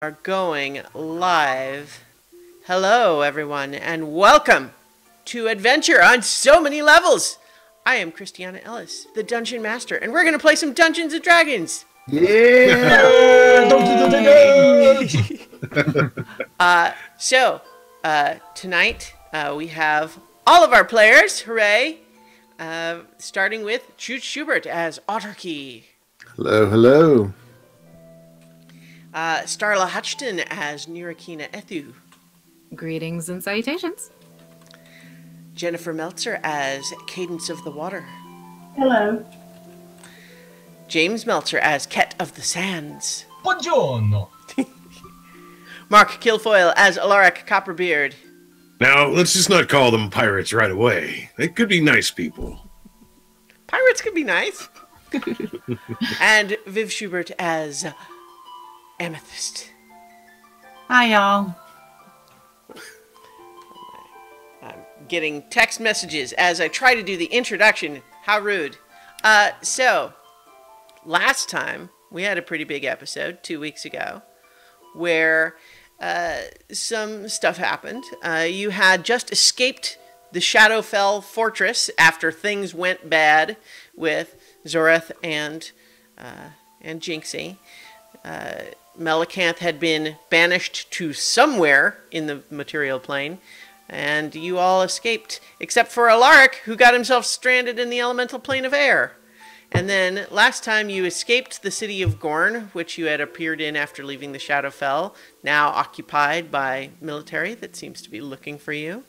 Are going live. Hello, everyone, and welcome to Adventure on So Many Levels. I am Christiana Ellis, the Dungeon Master, and we're going to play some Dungeons and Dragons. Yeah! Tonight we have all of our players. Hooray! Starting with Chooch Schubert as Autarky. Hello, hello. Starla Hutchton as Nirakina Ethu. Greetings and salutations. Jennifer Meltzer as Cadence of the Water. Hello. James Meltzer as Ket of the Sands. Buongiorno. Mark Kilfoyle as Alaric Copperbeard. Now, let's just not call them pirates right away. They could be nice people. Pirates could be nice. And Viv Schubert as Amethyst. Hi, y'all. I'm getting text messages as I try to do the introduction. How rude. So, last time we had a pretty big episode 2 weeks ago where some stuff happened. You had just escaped the Shadowfell fortress after things went bad with Zoreth and Jinxie. Melicanth had been banished to somewhere in the material plane, and you all escaped, except for Alaric, who got himself stranded in the elemental plane of air. And then last time you escaped the city of Gorn, which you had appeared in after leaving the Shadowfell, now occupied by military that seems to be looking for you.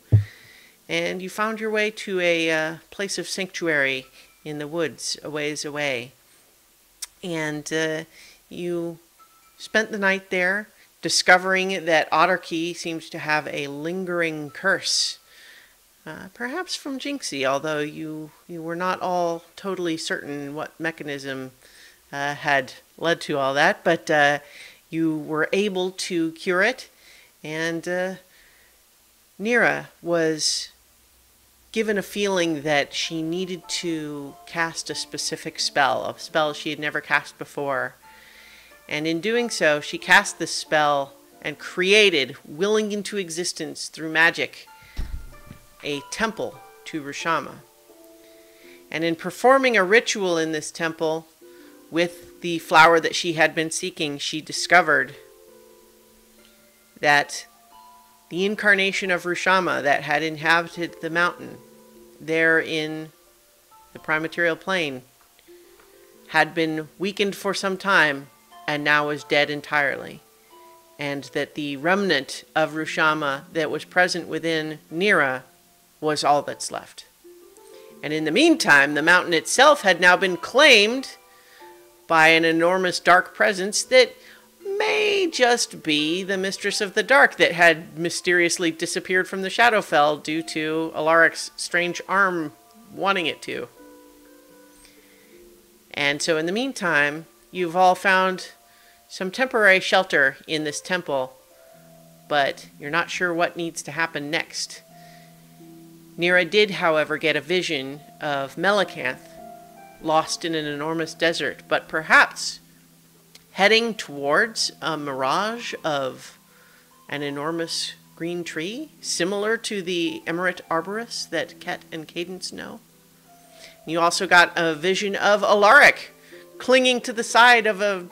And you found your way to a place of sanctuary in the woods, a ways away. And you spent the night there, discovering that Autarky seems to have a lingering curse. Perhaps from Jinxie, although you were not all totally certain what mechanism had led to all that. But you were able to cure it, and Nira was given a feeling that she needed to cast a specific spell, a spell she had never cast before. And in doing so, she cast this spell and created, willing into existence through magic, a temple to Rushama. And in performing a ritual in this temple with the flower that she had been seeking, she discovered that the incarnation of Rushama that had inhabited the mountain there in the prime-material plane had been weakened for some time and now was dead entirely, and that the remnant of Rushama that was present within Nira was all that's left. And in the meantime, the mountain itself had now been claimed by an enormous dark presence that may just be the Mistress of the Dark that had mysteriously disappeared from the Shadowfell due to Alaric's strange arm wanting it to. And so in the meantime, you've all found some temporary shelter in this temple, but you're not sure what needs to happen next. Nira did, however, get a vision of Melicanth lost in an enormous desert, but perhaps heading towards a mirage of an enormous green tree, similar to the Emerald Arborist that Ket and Cadence know. You also got a vision of Alaric clinging to the side of a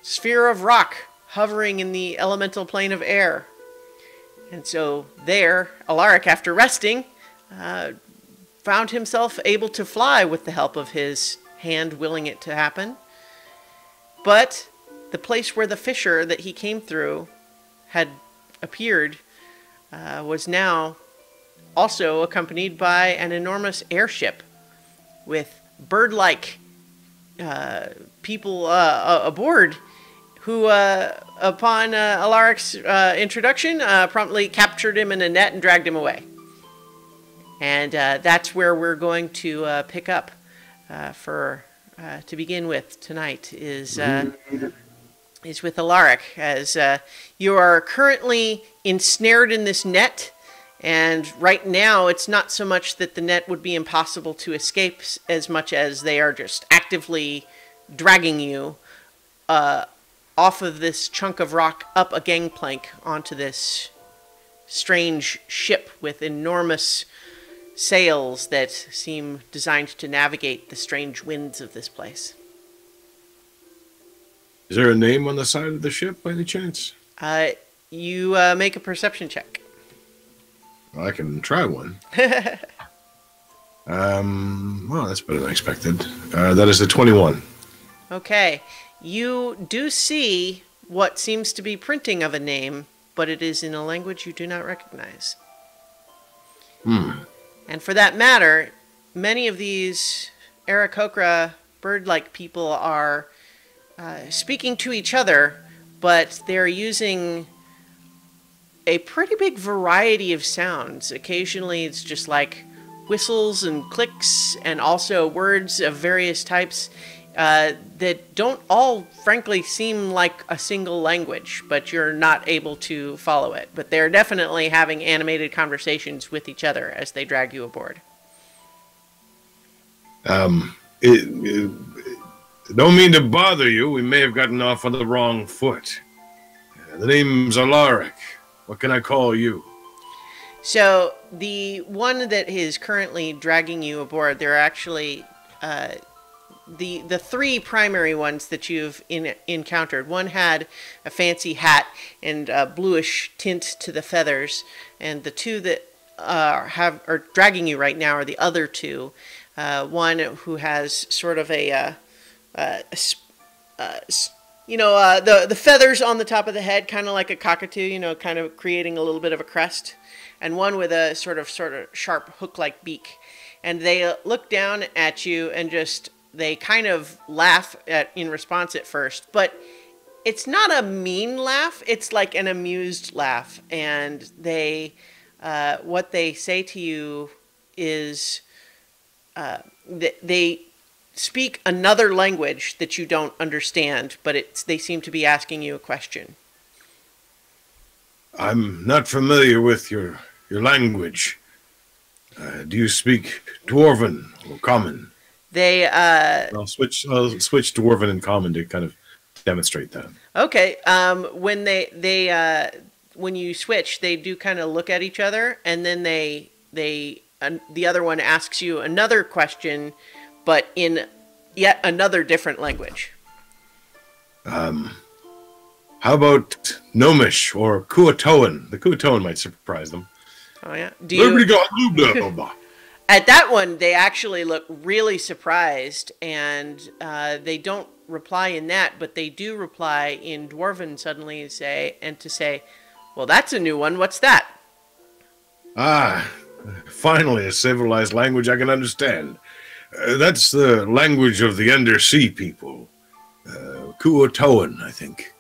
sphere of rock hovering in the elemental plane of air. And so there, Alaric, after resting, found himself able to fly with the help of his hand willing it to happen. But the place where the fissure that he came through had appeared was now also accompanied by an enormous airship with bird-like people aboard who, upon Alaric's introduction, promptly captured him in a net and dragged him away. And that's where we're going to pick up to begin with tonight is with Alaric, as you are currently ensnared in this net. And right now, it's not so much that the net would be impossible to escape as much as they are just actively dragging you off of this chunk of rock up a gangplank onto this strange ship with enormous sails that seem designed to navigate the strange winds of this place. Is there a name on the side of the ship by any chance? You make a perception check. Well, I can try one. Well, that's better than I expected. That is a 21. Okay. You do see what seems to be printing of a name, but it is in a language you do not recognize. And for that matter, many of these Aarakocra bird-like people are speaking to each other, but they're using a pretty big variety of sounds. Occasionally it's just like whistles and clicks, and also words of various types that don't all, frankly, seem like a single language, but you're not able to follow it. But they're definitely having animated conversations with each other as they drag you aboard. Don't mean to bother you. We may have gotten off on the wrong foot. The name's Alaric. What can I call you? So the one that is currently dragging you aboard, there are actually the three primary ones that you've encountered. One had a fancy hat and a bluish tint to the feathers, and the two that are dragging you right now are the other two. One who has sort of the feathers on the top of the head, kind of like a cockatoo, kind of creating a little bit of a crest, and one with a sort of sharp hook-like beak. And they look down at you and they kind of laugh in response at first, but it's not a mean laugh. It's like an amused laugh. And what they say to you is, they speak another language that you don't understand, but they seem to be asking you a question. I'm not familiar with your language. Do you speak Dwarven or Common? I'll switch Dwarven and Common to kind of demonstrate that. Okay. When you switch, they do kind of look at each other, and then the other one asks you another question, but in yet another different language. How about Gnomish or Kuatoan? The Kuatoan might surprise them. Oh, yeah. At that one, they actually look really surprised, and they don't reply in that, but they do reply in Dwarven suddenly to say, well, that's a new one. What's that? Ah, finally a civilized language I can understand. That's the language of the Undersea people. Kuatoan, I think.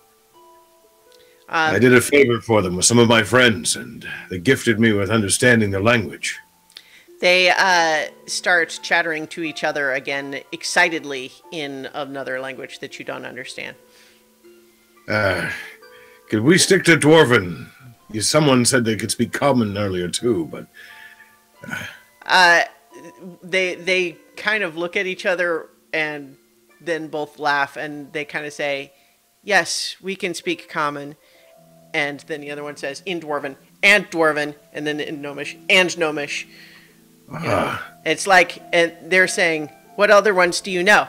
I did a favor for them with some of my friends, and they gifted me with understanding their language. They start chattering to each other again, excitedly, in another language that you don't understand. Could we stick to Dwarven? Someone said they could speak Common earlier, too, but... They kind of look at each other and then both laugh, and they kind of say, yes, we can speak Common. And then the other one says, in Dwarven, and Dwarven, and then in Gnomish, and Gnomish. It's like they're saying, what other ones do you know?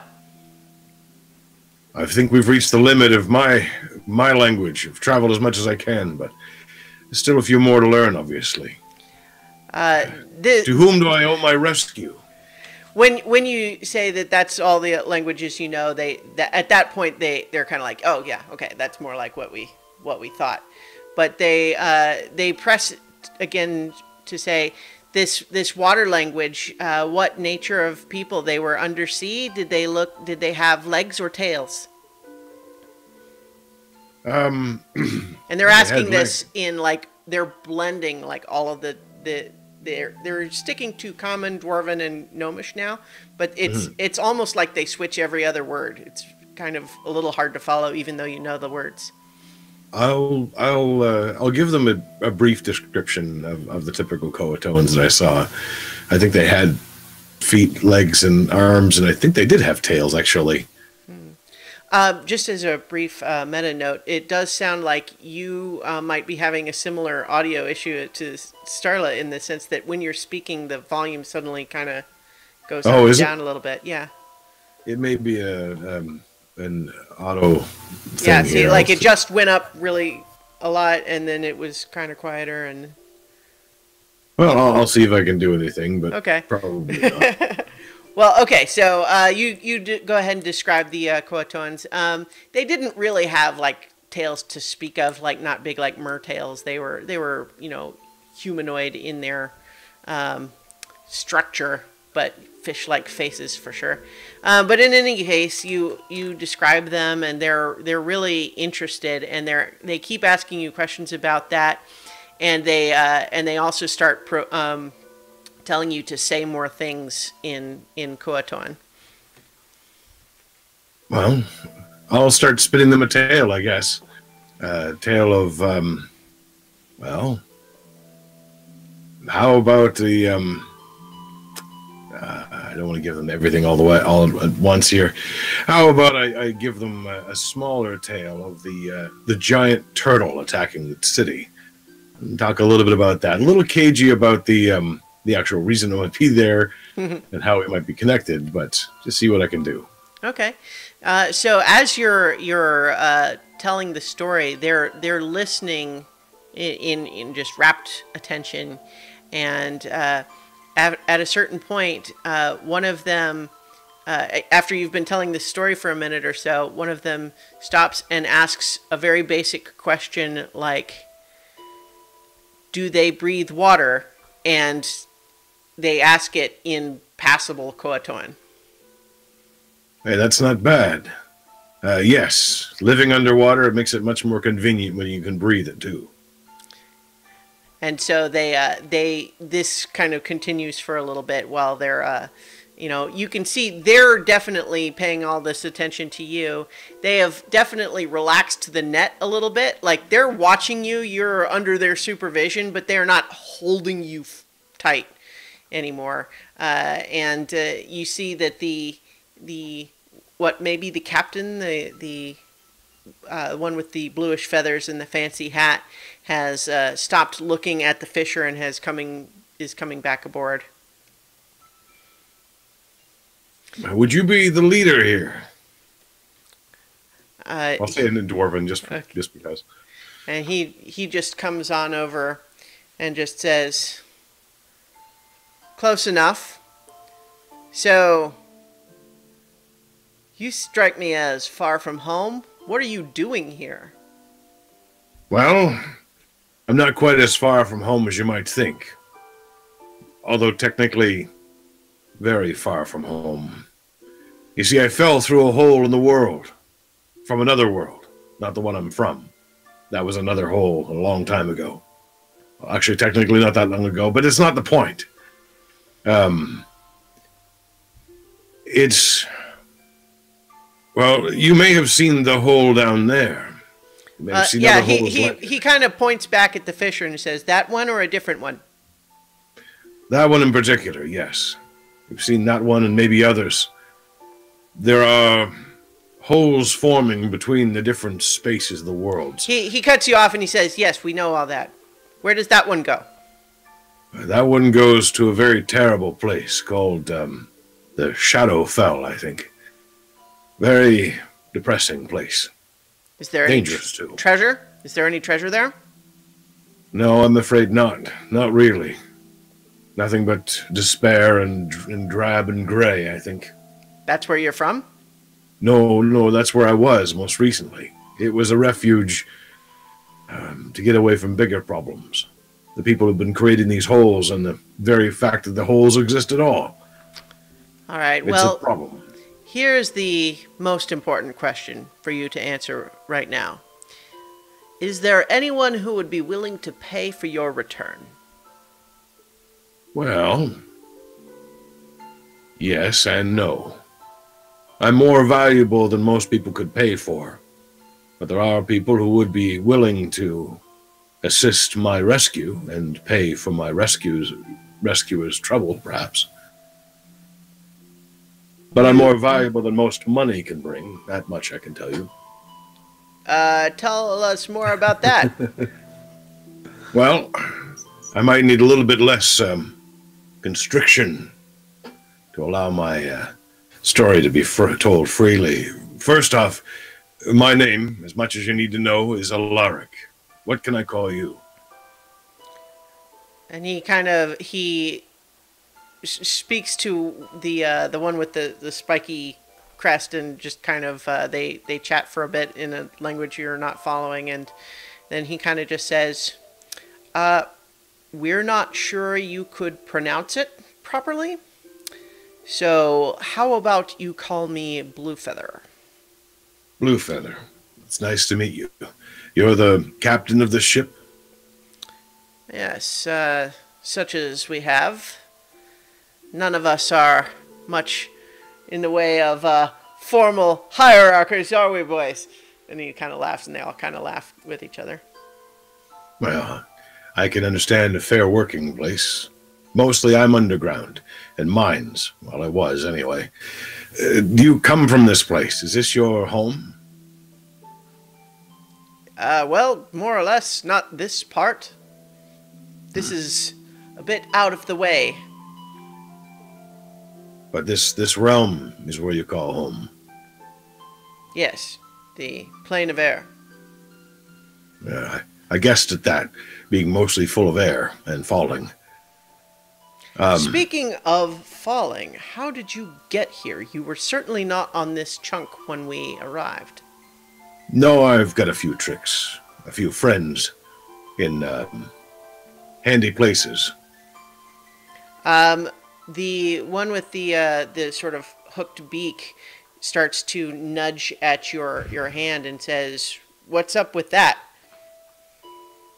I think we've reached the limit of my language. I've traveled as much as I can, but there's still a few more to learn, obviously. To whom do I owe my rescue? When you say that that's all the languages you know, at that point they're kind of like, oh yeah, okay, that's more like what we thought. But they press again to say this water language. What nature of people? They were undersea. Did they have legs or tails? And they're asking this in like they're blending like all of they're sticking to Common, Dwarven, and Gnomish now, but it's almost like they switch every other word. It's kind of a little hard to follow, even though you know the words. I'll give them a brief description of the typical Kuatoans that I saw. I think they had feet, legs, and arms, and I think they did have tails, actually. Just as a brief meta note, it does sound like you might be having a similar audio issue to Starla in the sense that when you're speaking, the volume suddenly kind of goes up and is it? down a little bit. Yeah. It may be an auto thing. Yeah. See, here. like it just went up really a lot, and then it was kind of quieter. And Well, I'll see if I can do anything, but okay. probably not. Well, okay, so go ahead and describe the Coatoans. They didn't really have like tails to speak of, like not big like mertails. They were humanoid in their structure, but fish-like faces for sure. But in any case, you describe them, and they're really interested, and they keep asking you questions about that, and they also start telling you to say more things in Coatoan. Well, I'll start spinning them a tale, I guess. Tale of, well, how about the, I don't want to give them everything all at once here. How about I give them a smaller tale of the giant turtle attacking the city? And talk a little bit about that. A little cagey about the actual reason it might be there and how it might be connected, but just see what I can do. Okay. So as you're telling the story, they're listening in just rapt attention, and at a certain point, one of them, after you've been telling this story for a minute or so, one of them stops and asks a very basic question like, "Do they breathe water?" And they ask it in passable Coatoan. Hey, that's not bad. Yes, living underwater, it makes it much more convenient when you can breathe it too. And so this kind of continues for a little bit while they're, you can see they're definitely paying all this attention to you. They have definitely relaxed the net a little bit. Like they're watching you, you're under their supervision, but they're not holding you tight anymore. And you see that what may be the captain, the one with the bluish feathers and the fancy hat, has stopped looking at the fisher and is coming back aboard. Would you be the leader here? I'll say it in Dwarven just because. And he just comes on over and just says, "Close enough. So, you strike me as far from home. What are you doing here?" Well, I'm not quite as far from home as you might think. Although technically, very far from home. You see, I fell through a hole in the world. From another world. Not the one I'm from. That was another hole a long time ago. Well, actually, technically not that long ago, but it's not the point. Well, you may have seen the hole down there. You may have seen other holes he kind of points back at the fisher and says, "That one or a different one?" That one in particular, yes. You've seen that one and maybe others. There are holes forming between the different spaces of the worlds. He cuts you off and he says, "Yes, we know all that. Where does that one go?" That one goes to a very terrible place called the Shadowfell, I think. Very depressing place. Is there dangerous any too? Treasure? Is there any treasure there? No, I'm afraid not. Not really. Nothing but despair and drab and gray, I think. That's where you're from? No, that's where I was most recently. It was a refuge to get away from bigger problems. The people who've been creating these holes and the very fact that the holes exist at all. All right, It's a problem. Here's the most important question for you to answer right now. Is there anyone who would be willing to pay for your return? Well, yes and no. I'm more valuable than most people could pay for, but there are people who would be willing to assist my rescue and pay for my rescuer's trouble, perhaps. But I'm more valuable than most money can bring. That much I can tell you. Tell us more about that. Well, I might need a little bit less constriction to allow my story to be told freely. First off, my name, as much as you need to know, is Alaric. What can I call you? And he speaks to the one with the spiky crest, and just kind of they chat for a bit in a language you're not following, and then he kind of just says, we're not sure you could pronounce it properly, so how about you call me Bluefeather? Bluefeather. It's nice to meet you. You're the captain of the ship? Yes, such as we have. None of us are much in the way of formal hierarchies, are we, boys? And he kind of laughs, and they all kind of laugh with each other. Well, I can understand a fair working place. Mostly I'm underground, in mines. Well, I was, anyway. Do you come from this place? Is this your home? Well, more or less, not this part. This is a bit out of the way. But this realm is where you call home. Yes, the plane of air. I guessed at that, being mostly full of air and falling. Speaking of falling, how did you get here? You were certainly not on this chunk when we arrived. No, I've got a few tricks. A few friends in handy places. The one with the sort of hooked beak starts to nudge at your hand and says, "What's up with that?"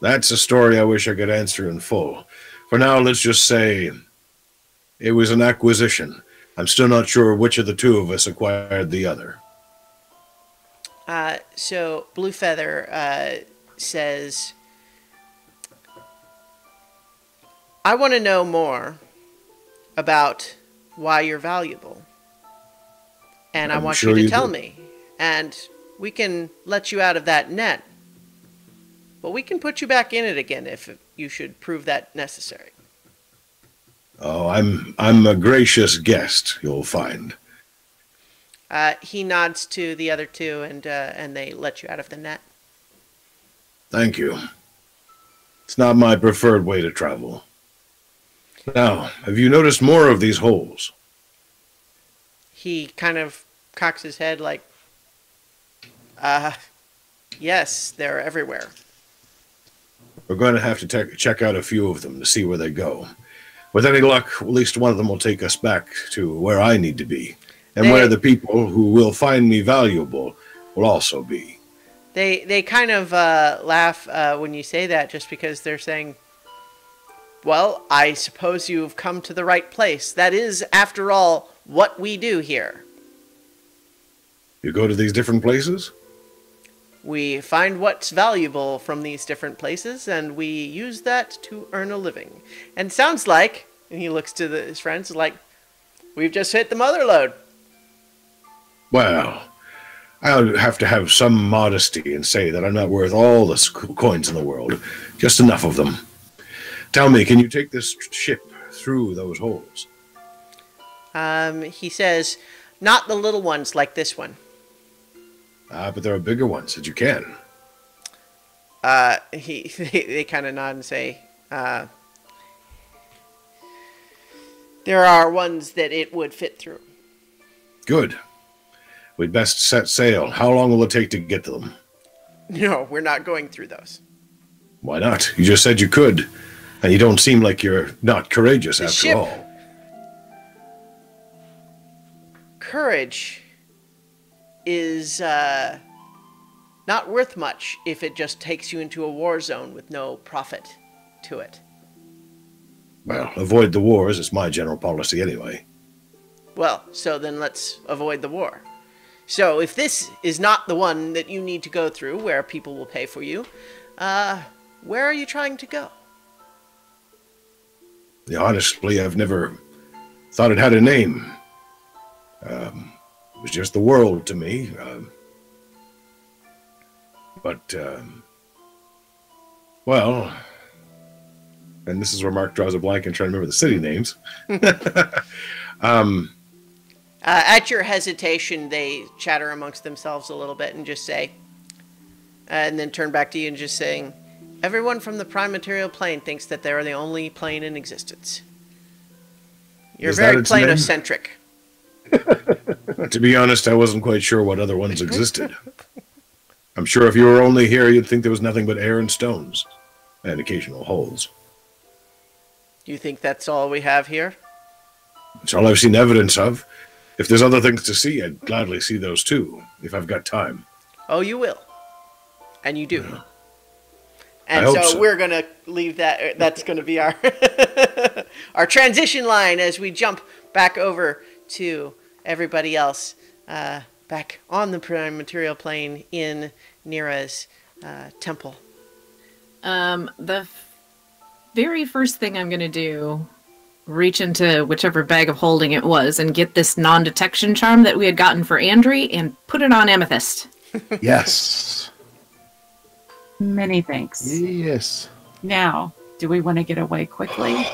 That's a story I wish I could answer in full. For now, let's just say it was an acquisition. I'm still not sure which of the two of us acquired the other. So Bluefeather says, "I want to know more about why you're valuable. And I want sure you to you tell do. me. And we can let you out of that net. But we can put you back in it again if you should prove that necessary." Oh, I'm a gracious guest, you'll find. He nods to the other two, and they let you out of the net. Thank you. It's not my preferred way to travel. Now, have you noticed more of these holes? He kind of cocks his head like, yes, they're everywhere. We're going to have to check out a few of them to see where they go. With any luck, at least one of them will take us back to where I need to be, and where the people who will find me valuable will also be. They kind of laugh when you say that, just because they're saying, "Well, I suppose you've come to the right place. That is, after all, what we do here. You go to these different places? We find what's valuable from these different places, and we use that to earn a living." And sounds like, and he looks to his friends, like, "We've just hit the mother lode." Well, I'll have to have some modesty and say that I'm not worth all the coins in the world, just enough of them. Tell me, can you take this ship through those holes? He says, "Not the little ones like this one." But there are bigger ones that you can. They kind of nod and say, "There are ones that it would fit through." Good. We'd best set sail. How long will it take to get to them? No, we're not going through those. Why not? You just said you could. And you don't seem like you're not courageous The after ship. all. Courage is not worth much if it just takes you into a war zone with no profit to it. Well, avoid the wars is my general policy anyway. Well, so then let's avoid the war. So if this is not the one that you need to go through, where people will pay for you, where are you trying to go? Yeah, honestly, I've never thought it had a name. It was just the world to me. Well, and this is where Mark draws a blank and trying to remember the city names. At your hesitation, they chatter amongst themselves a little bit and just say, and then turn back to you and just saying, everyone from the prime material plane thinks that they're the only plane in existence. You're very planocentric. To be honest, I wasn't quite sure what other ones existed. I'm sure if you were only here, you'd think there was nothing but air and stones, and occasional holes. Do you think that's all we have here? It's all I've seen evidence of. If there's other things to see, I'd gladly see those too, if I've got time. Oh, you will. And you do. Yeah. And so we're going to leave that. That's going to be our our transition line as we jump back over to everybody else back on the prime material plane in Nira's temple. The very first thing I'm going to do, reach into whichever bag of holding it was and get this non-detection charm that we had gotten for Andri and put it on Amethyst. Yes. Many thanks. Yes. Now, do we want to get away quickly?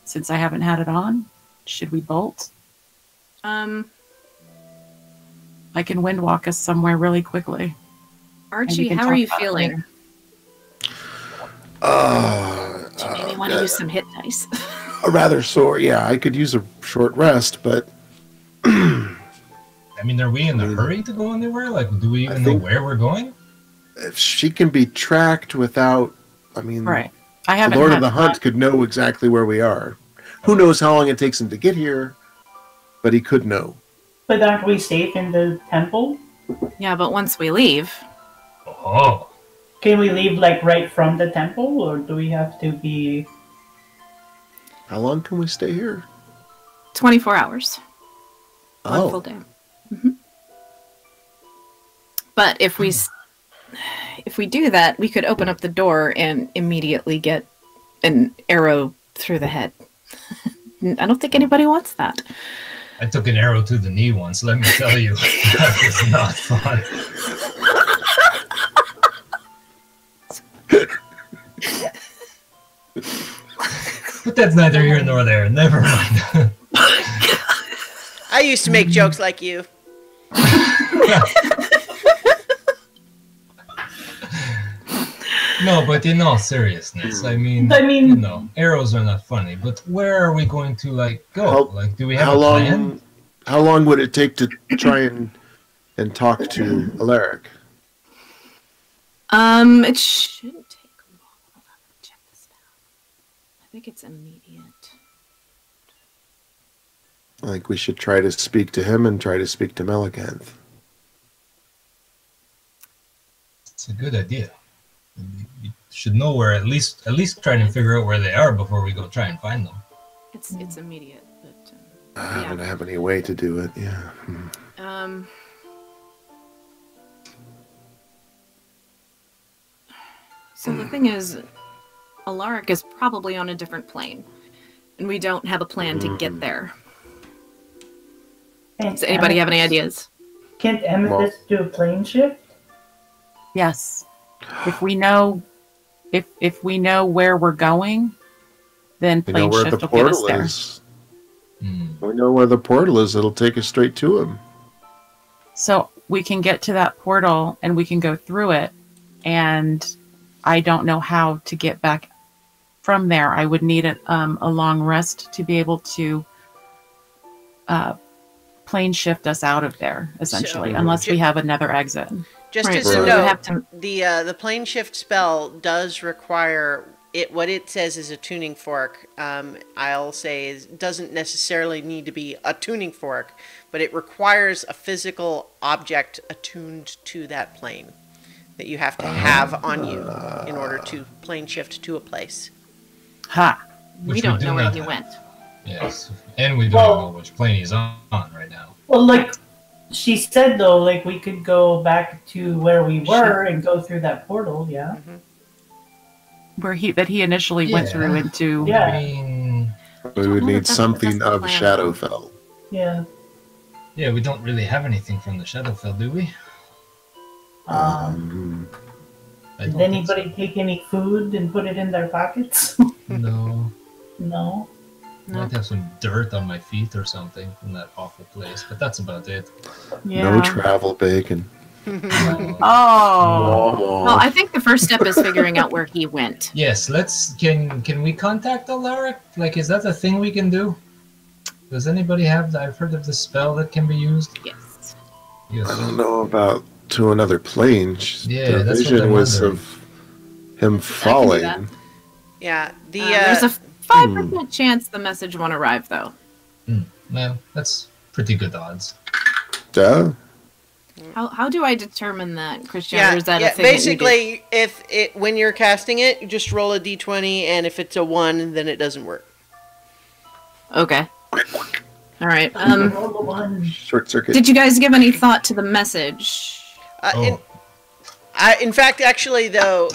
Since I haven't had it on, should we bolt? I can wind walk us somewhere really quickly. Archie, how are you feeling? Do you maybe want to use some hit dice? rather sore. Yeah, I could use a short rest, but I mean, are we in a hurry to go anywhere? Like, do we even know where we're going? if she can be tracked without, I mean, Right. I haven't. the Lord of had the Hunt that. could know exactly where we are. Who knows how long it takes him to get here, but he could know. But aren't we safe in the temple? Yeah, but once we leave, Oh, Can we leave like right from the temple, or do we have to be? How long can we stay here? 24 hours. One full Oh, day. hmm But if we do that, we could open up the door and immediately get an arrow through the head. I don't think anybody wants that. I took an arrow to the knee once. Let me tell you, that was not fun. But that's neither here nor there. Never mind. I used to make jokes like you. No, but in all seriousness, I mean, you know, arrows are not funny. But where are we going to like go? How- Like, do we have how a plan? long? How long would it take to try and talk to Alaric? It shouldn't take long. Hold on, let me check this down. I think it's immediate. I think we should try to speak to him and try to speak to Melicanth. It's a good idea. We should know where at least try to figure out where they are before we go try and find them. It's immediate, but I yeah. don't have any way to do it. Yeah. So the thing is, Alaric is probably on a different plane, and we don't have a plan to get there. Does anybody have any ideas? Can't Amethyst do a plane shift? Yes. If we know, if we know where we're going, then We know plane where shift the will get us portal there. is. Hmm. We know where the portal is. It'll take us straight to him. So we can get to that portal and we can go through it. And I don't know how to get back from there. I would need a long rest to be able to plane shift us out of there, essentially, So- unless we have another exit. Just Right, as so a we would note, have to. the plane shift spell does require it. What it says is a tuning fork. I'll say is doesn't necessarily need to be a tuning fork, but it requires a physical object attuned to that plane that you have to have on you in order to plane shift to a place. Ha! Which We don't do know where not he have. went. Yes, and we don't Well- know which plane he's on right now. Well, like she said though, like we could go back to where we were and go through that portal. Yeah. Where he initially went Yeah. through into. Yeah. I mean, We would know need if that's something the of plan. Shadowfell. Yeah. Yeah, we don't really have anything from the Shadowfell, do we? I Did don't think anybody take any food and put it in their pockets? so. No. No. Might have some dirt on my feet or something from that awful place, but that's about it. Yeah. No travel bacon. Oh. Well, I think the first step is figuring out where he went. Yes, let's. Can we contact Alaric? Like, is that a thing we can do? Does anybody have? I've heard of this spell that can be used. Yes. Yes. I don't know about to another plane. Yeah, the that's what vision I'm was wondering. of him that. falling. Yeah. The There's a 5% chance the message won't arrive, though. Well, that's pretty good odds. Duh. How do I determine that, Christian? yeah, Or is that yeah. a thing that you do? Basically, if it when you're casting it, you just roll a d20, and if it's a 1, then it doesn't work. Okay. All right. Roll the one. Short circuit. Did you guys give any thought to the message? Oh, In fact, actually, though,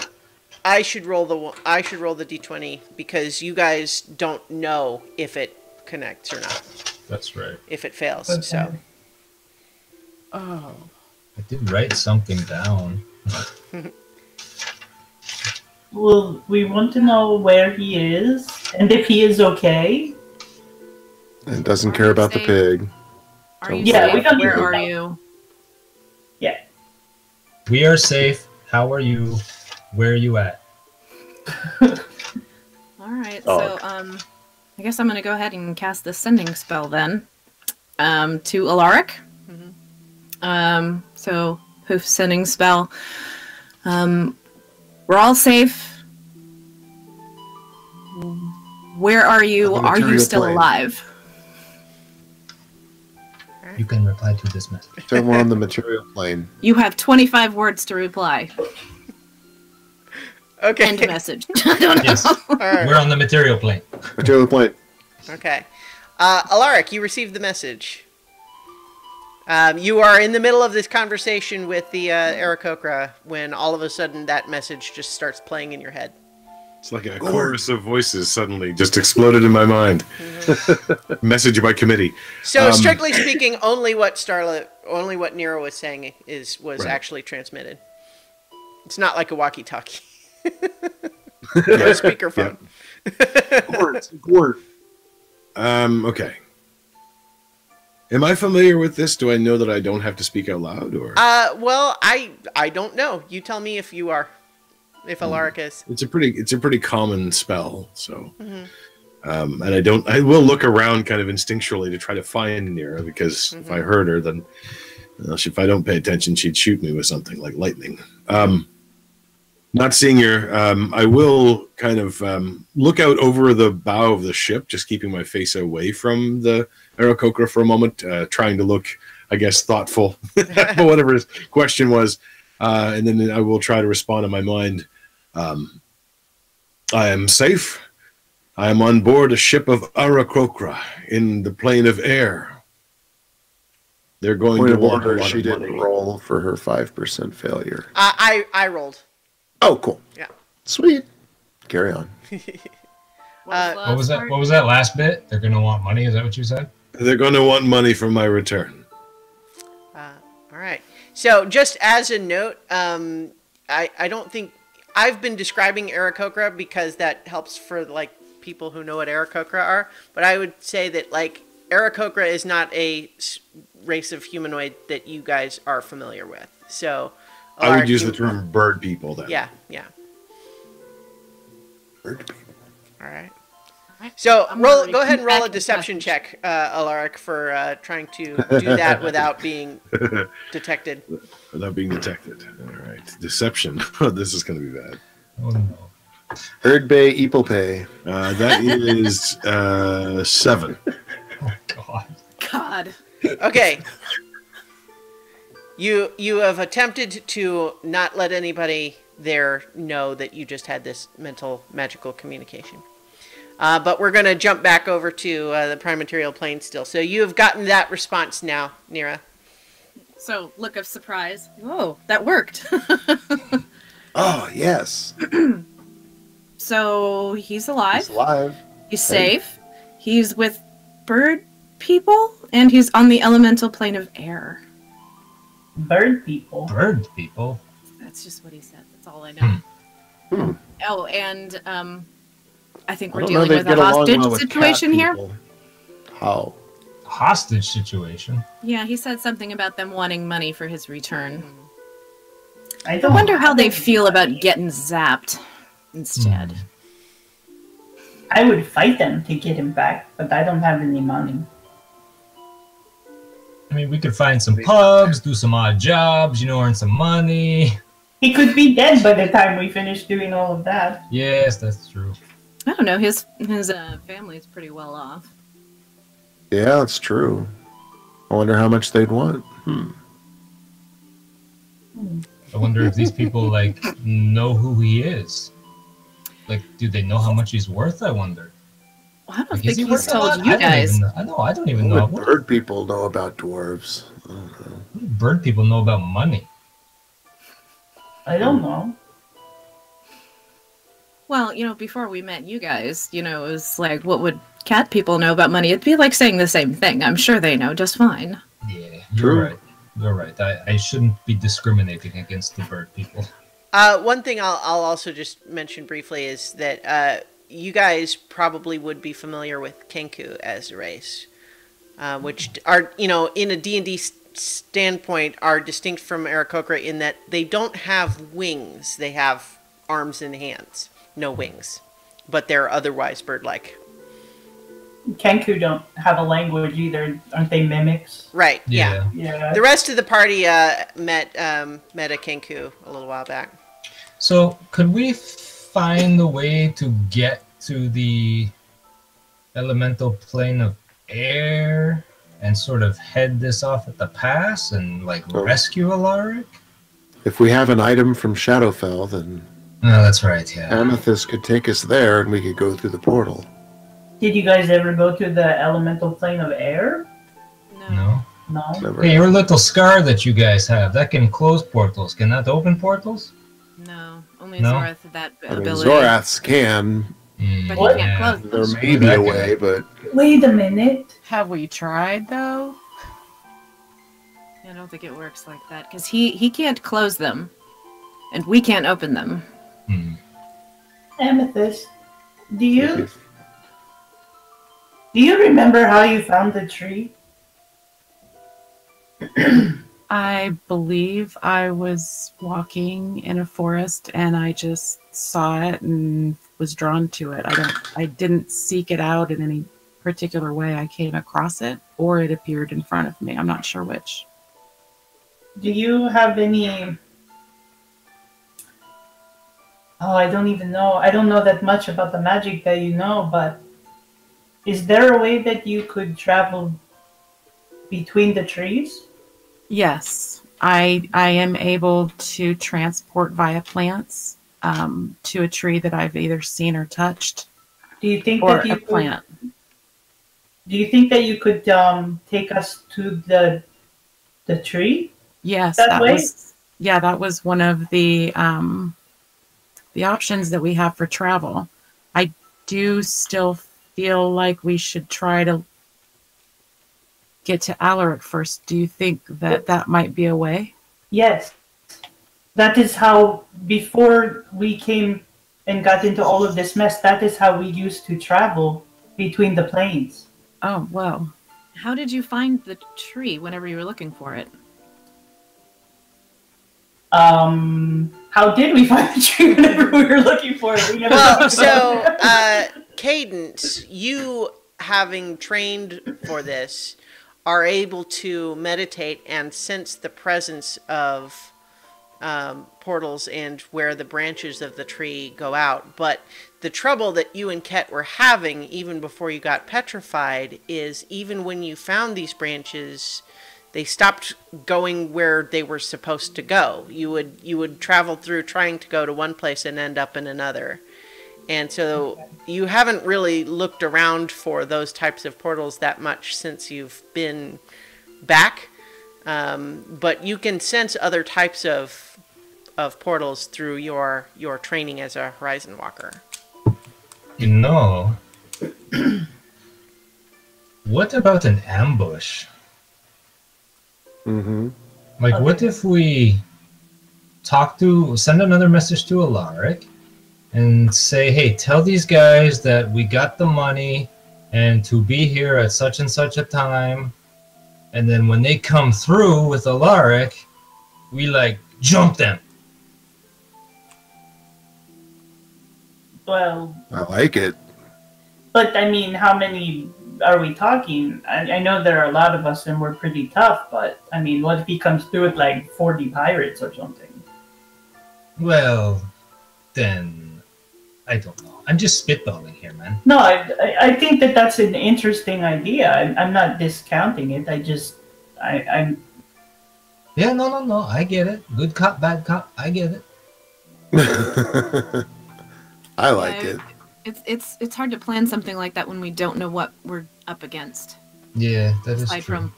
I should roll the d20 because you guys don't know if it connects or not, that's right. if it fails. Okay. So Oh. I did write something down. Well, we want to know where he is and if he is okay. And doesn't Are care you about the safe? pig. Are you Yeah, we safe? don't Where need to are know. you? Yeah. We are safe. How are you? Where are you at? All right. Dog. So, I guess I'm going to go ahead and cast the sending spell then to Alaric. So, hoof sending spell. We're all safe. Where are you? On the Are you material still plane. alive? You can reply to this message. So we're on the material plane. You have 25 words to reply. okay. End message. I don't know. Yes, All right. we're on the material plane. Material plane. Okay. Alaric, you received the message. You are in the middle of this conversation with the Aarakocra when all of a sudden that message just starts playing in your head. It's like a chorus of voices suddenly just exploded in my mind. Message by committee. So strictly speaking, only what Nero was saying was Right. actually transmitted. It's not like a walkie-talkie. Or a speakerphone. Word. Okay. Am I familiar with this? Do I know that I don't have to speak out loud, or Well, I don't know. You tell me if you are, if Alaric is. it's a pretty common spell. So, and I will look around kind of instinctually to try to find Nira because if I heard her, then if I don't pay attention, she'd shoot me with something like lightning. Not seeing her, I will kind of look out over the bow of the ship, just keeping my face away from the Aarakocra for a moment, trying to look, I guess, thoughtful, whatever his question was. And then I will try to respond in my mind. I am safe. I am on board a ship of Aarakocra in the plane of air. They're going Point to of want a order, lot she of didn't money. roll for her 5% failure. I rolled. Oh, cool. Yeah. Sweet. Carry on. What was that? What was that last bit? They're gonna want money. Is that what you said? They're going to want money from my return. All right. So just as a note, I don't think I've been describing Aarakocra because that helps for like people who know what Aarakocra are. But I would say that like Aarakocra is not a race of humanoid that you guys are familiar with. So I would Alaric, use you- the term bird people then. Yeah, yeah. Bird people. All right. So I'm roll. gonna Go ahead and roll a repeat back deception the check, Alaric, for trying to do that without being detected. Without being detected. All right. Deception. This is going to be bad. Oh no. Bird Bay, Eeple Pay. That is 7. Oh god. God. Okay. You have attempted to not let anybody there know that you just had this mental magical communication. But we're going to jump back over to the prime material plane still. So you have gotten that response now, Nira. So, look of surprise. Whoa, that worked. Oh, yes. So, he's alive. He's alive. He's safe. He's with bird people, and he's on the elemental plane of air. Bird people. Bird people. That's just what he said. That's all I know. Hmm. Oh, and I think I we're don't know dealing they'd with a get along hostage well with situation cat here. people. How? Hostage situation. Yeah, he said something about them wanting money for his return. I I wonder how they feel about getting zapped instead. I would fight them to get him back, but I don't have any money. I mean, we could find some pubs, do some odd jobs, earn some money. He could be dead by the time we finish doing all of that. Yes, that's true. I don't know. His family's pretty well off. Yeah, that's true. I wonder how much they'd want. I wonder if these people know who he is. Do they know how much he's worth? I wonder. Well, I don't Is think he he's worth a told lot? you guys. I don't even What know. would bird people know about dwarves? I don't know. What do bird people know about money? I don't know. Well, before we met you guys, it was like, what would cat people know about money? It'd be like saying the same thing. I'm sure they know just fine. Yeah, True. you're right. You're right. I shouldn't be discriminating against the bird people. One thing I'll also just mention briefly is that you guys probably would be familiar with Kenku as a race, which are, in a D&D standpoint, are distinct from Aarakocra in that they don't have wings. They have arms and hands, no wings, but they're otherwise bird-like. Kenku don't have a language either. Aren't they mimics? Right, yeah. Yeah. The rest of the party met a Kenku a little while back. So, could we find a way to get to the elemental plane of air and sort of head this off at the pass and rescue Alaric? If we have an item from Shadowfell, then No, that's right, yeah. Amethyst could take us there and we could go through the portal. Did you guys ever go to the elemental plane of air? No? No. Never. Hey, your little scar that you guys have, that can close portals. Can that open portals? No, only No? Zorath had that I mean, ability. Zoraths can. But What? he can't close them. There may be a way, but Wait a minute. Have we tried though? I don't think it works like that, because he can't close them, and we can't open them. Amethyst, do you remember how you found the tree? I believe I was walking in a forest and I just saw it and was drawn to it. I didn't seek it out in any particular way. I came across it or it appeared in front of me. I'm not sure which. Do you have any... Oh, I don't even know. I don't know that much about the magic that you know, but is there a way that you could travel between the trees? Yes, I am able to transport via plants to a tree that I've either seen or touched, Do you think or that you a plant. Do you think that you could take us to the tree? Yes, That way? that was one of the options that we have for travel. I do still feel like we should try to get to Alaric first. Do you think that might be a way? Yes. That is how, before we came and got into all of this mess, that is how we used to travel between the planes. Oh, well. How did you find the tree whenever you were looking for it? How did we find the tree whenever we were looking for it? We never Well, talked about so, Cadence, you having trained for this, are able to meditate and sense the presence of portals and where the branches of the tree go out. But the trouble that you and Ket were having, even before you got petrified, is even when you found these branches, they stopped going where they were supposed to go. You would travel through trying to go to one place and end up in another. And so you haven't really looked around for those types of portals that much since you've been back. But you can sense other types of portals through your training as a Horizon Walker. What about an ambush? Mm-hmm. Like, what if we send another message to Alaric and say, hey, tell these guys that we got the money and to be here at such and such a time. And then when they come through with Alaric, we like jump them. Well, I like it. but I mean, how many are we talking? I know there are a lot of us and we're pretty tough, but I mean, what if he comes through with like 40 pirates or something? Well, then I don't know. I'm just spitballing here, man. No, I think that that's an interesting idea. I'm not discounting it. I'm Yeah, no. I get it. Good cop, bad cop. I get it. I like it. It's hard to plan something like that when we don't know what we're up against. Yeah, that is Aside true. from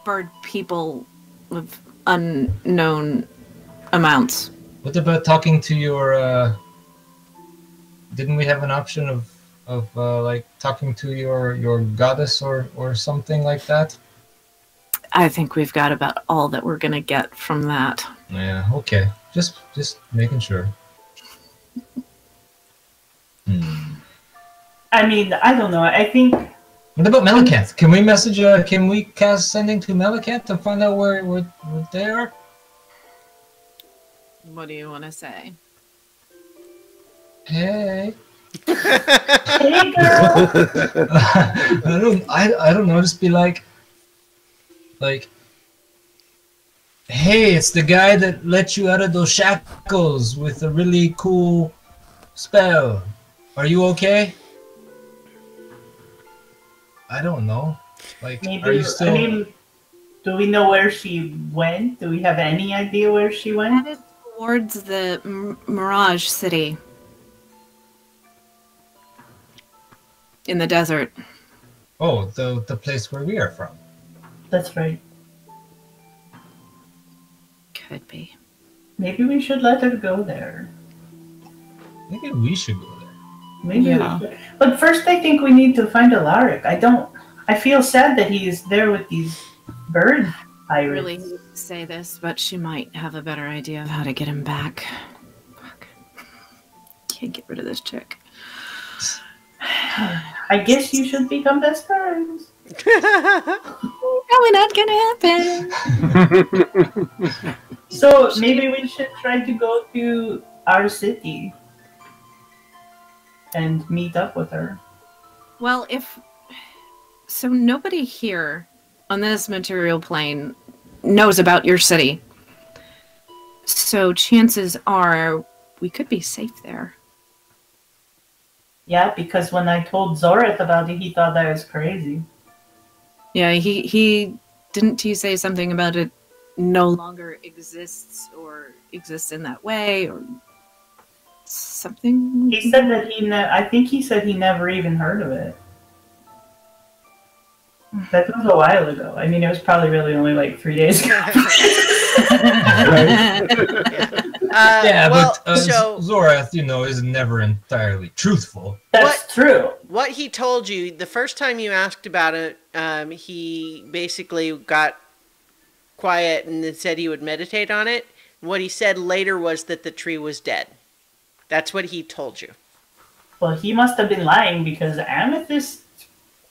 bird people with unknown amounts. What about talking to your? Didn't we have an option of like talking to your goddess or something like that? I think we've got about all that we're gonna get from that. Yeah. Okay. Just making sure. I mean, I don't know. I think What about Melicanth? Can we message? Can we cast sending to Melicanth to find out where they are? What do you want to say? Hey. hey girl, I don't know. Just be like, hey, it's the guy that let you out of those shackles with a really cool spell. Are you okay? I don't know. Like, maybe. are you still? I mean, do we know where she went? Do we have any idea where she went? Headed towards the Mirage City. In the desert. Oh, the place where we are from. That's right. Could be. Maybe we should let her go there. Maybe we should go there. Maybe Yeah. we should. But first, I think we need to find Alaric. I feel sad that he is there with these bird I pirates. really hate to say this, but she might have a better idea of how to get him back. Fuck. Can't get rid of this chick. I guess you should become best friends. Probably not gonna happen. So maybe we should try to go to our city and meet up with her. Well, so nobody here on this material plane knows about your city. So chances are we could be safe there. Yeah, because when I told Zoreth about it, he thought I was crazy. Yeah, he didn't he say something about it no longer exists or exists in that way or something? He said that I think he said he never even heard of it. That was a while ago. I mean, it was probably really only like 3 days ago. Yeah, well, but so Zorath, is never entirely truthful. That's true. what he told you the first time you asked about it, he basically got quiet and then said he would meditate on it. What he said later was that the tree was dead. That's what he told you. Well, he must have been lying because Amethyst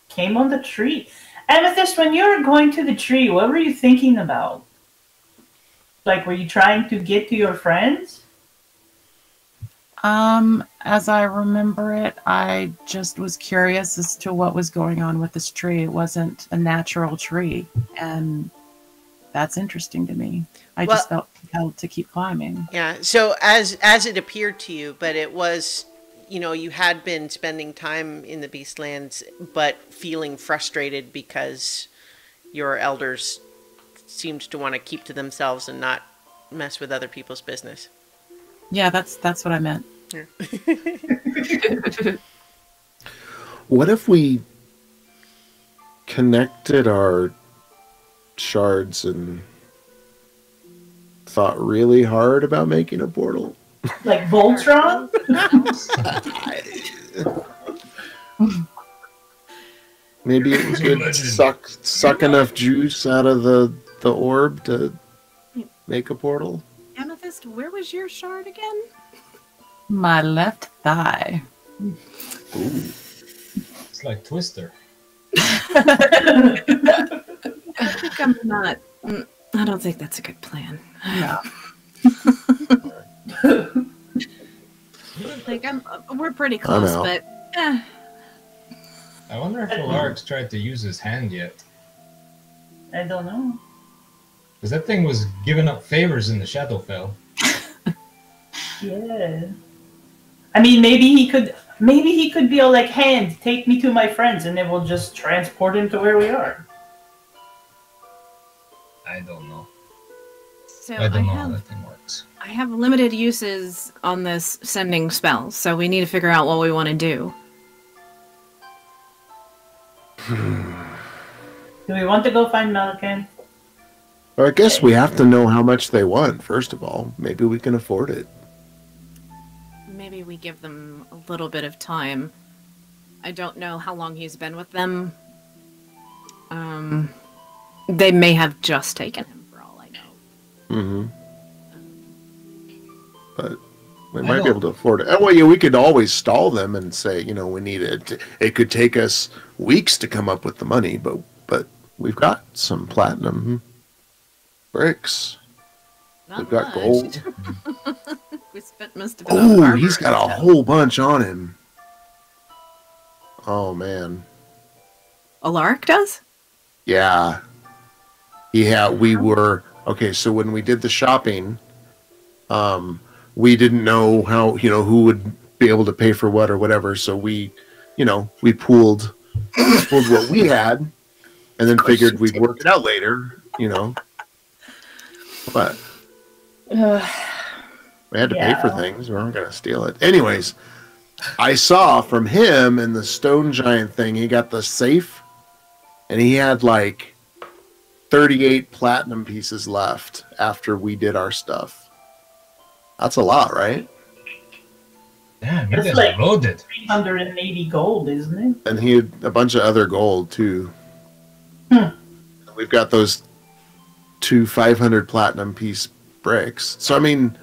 came on the tree. Amethyst, when you were going to the tree, what were you thinking about? Like, were you trying to get to your friends? As I remember it, I just was curious as to what was going on with this tree. It wasn't a natural tree, and that's interesting to me. I just felt compelled to keep climbing. Yeah. So as it appeared to you, but it was, you had been spending time in the Beastlands, but feeling frustrated because your elders seemed to want to keep to themselves and not mess with other people's business. Yeah, that's what I meant. Yeah. What if we connected our shards and thought really hard about making a portal? Like Voltron? Maybe it could suck enough juice out of the orb to make a portal. Amethyst, where was your shard again? My left thigh. Ooh. It's like Twister. I think I'm not. I don't think that's a good plan. No. Like we're pretty close, but. I wonder if Alaric's tried to use his hand yet. I don't know. Because that thing was giving up favors in the Shadowfell. Yeah. I mean, maybe he could be all like, "Hand, take me to my friends," and then we'll just transport him to where we are. I don't know. So I don't know how that thing works. I have limited uses on this sending spell, so we need to figure out what we want to do. Do we want to go find Melican? Well, I guess we have to know how much they want, first of all. Maybe we can afford it. Maybe we give them a little bit of time. I don't know how long he's been with them. They may have just taken him, for all I know. Mm-hmm. But we might be able to afford it. Oh, well, yeah, we could always stall them and say, we need it. It could take us weeks to come up with the money, but we've got some platinum bricks. We've got gold. We spent most of it on Oh, armor he's got a stuff. whole bunch on him. Oh, man. Alaric does? Yeah. We were... Okay, so when we did the shopping, we didn't know how, who would be able to pay for what or whatever, so we pooled what we had, and then figured we'd work it out later, But we had to pay for things. We weren't going to steal it. Anyways, I saw from him in the stone giant thing, he got the safe, and he had like 38 platinum pieces left after we did our stuff. That's a lot, right? Damn, you That's guys like are loaded. 380 gold, isn't it? And he had a bunch of other gold, too. We've got those 2 500 platinum piece bricks. So, I mean,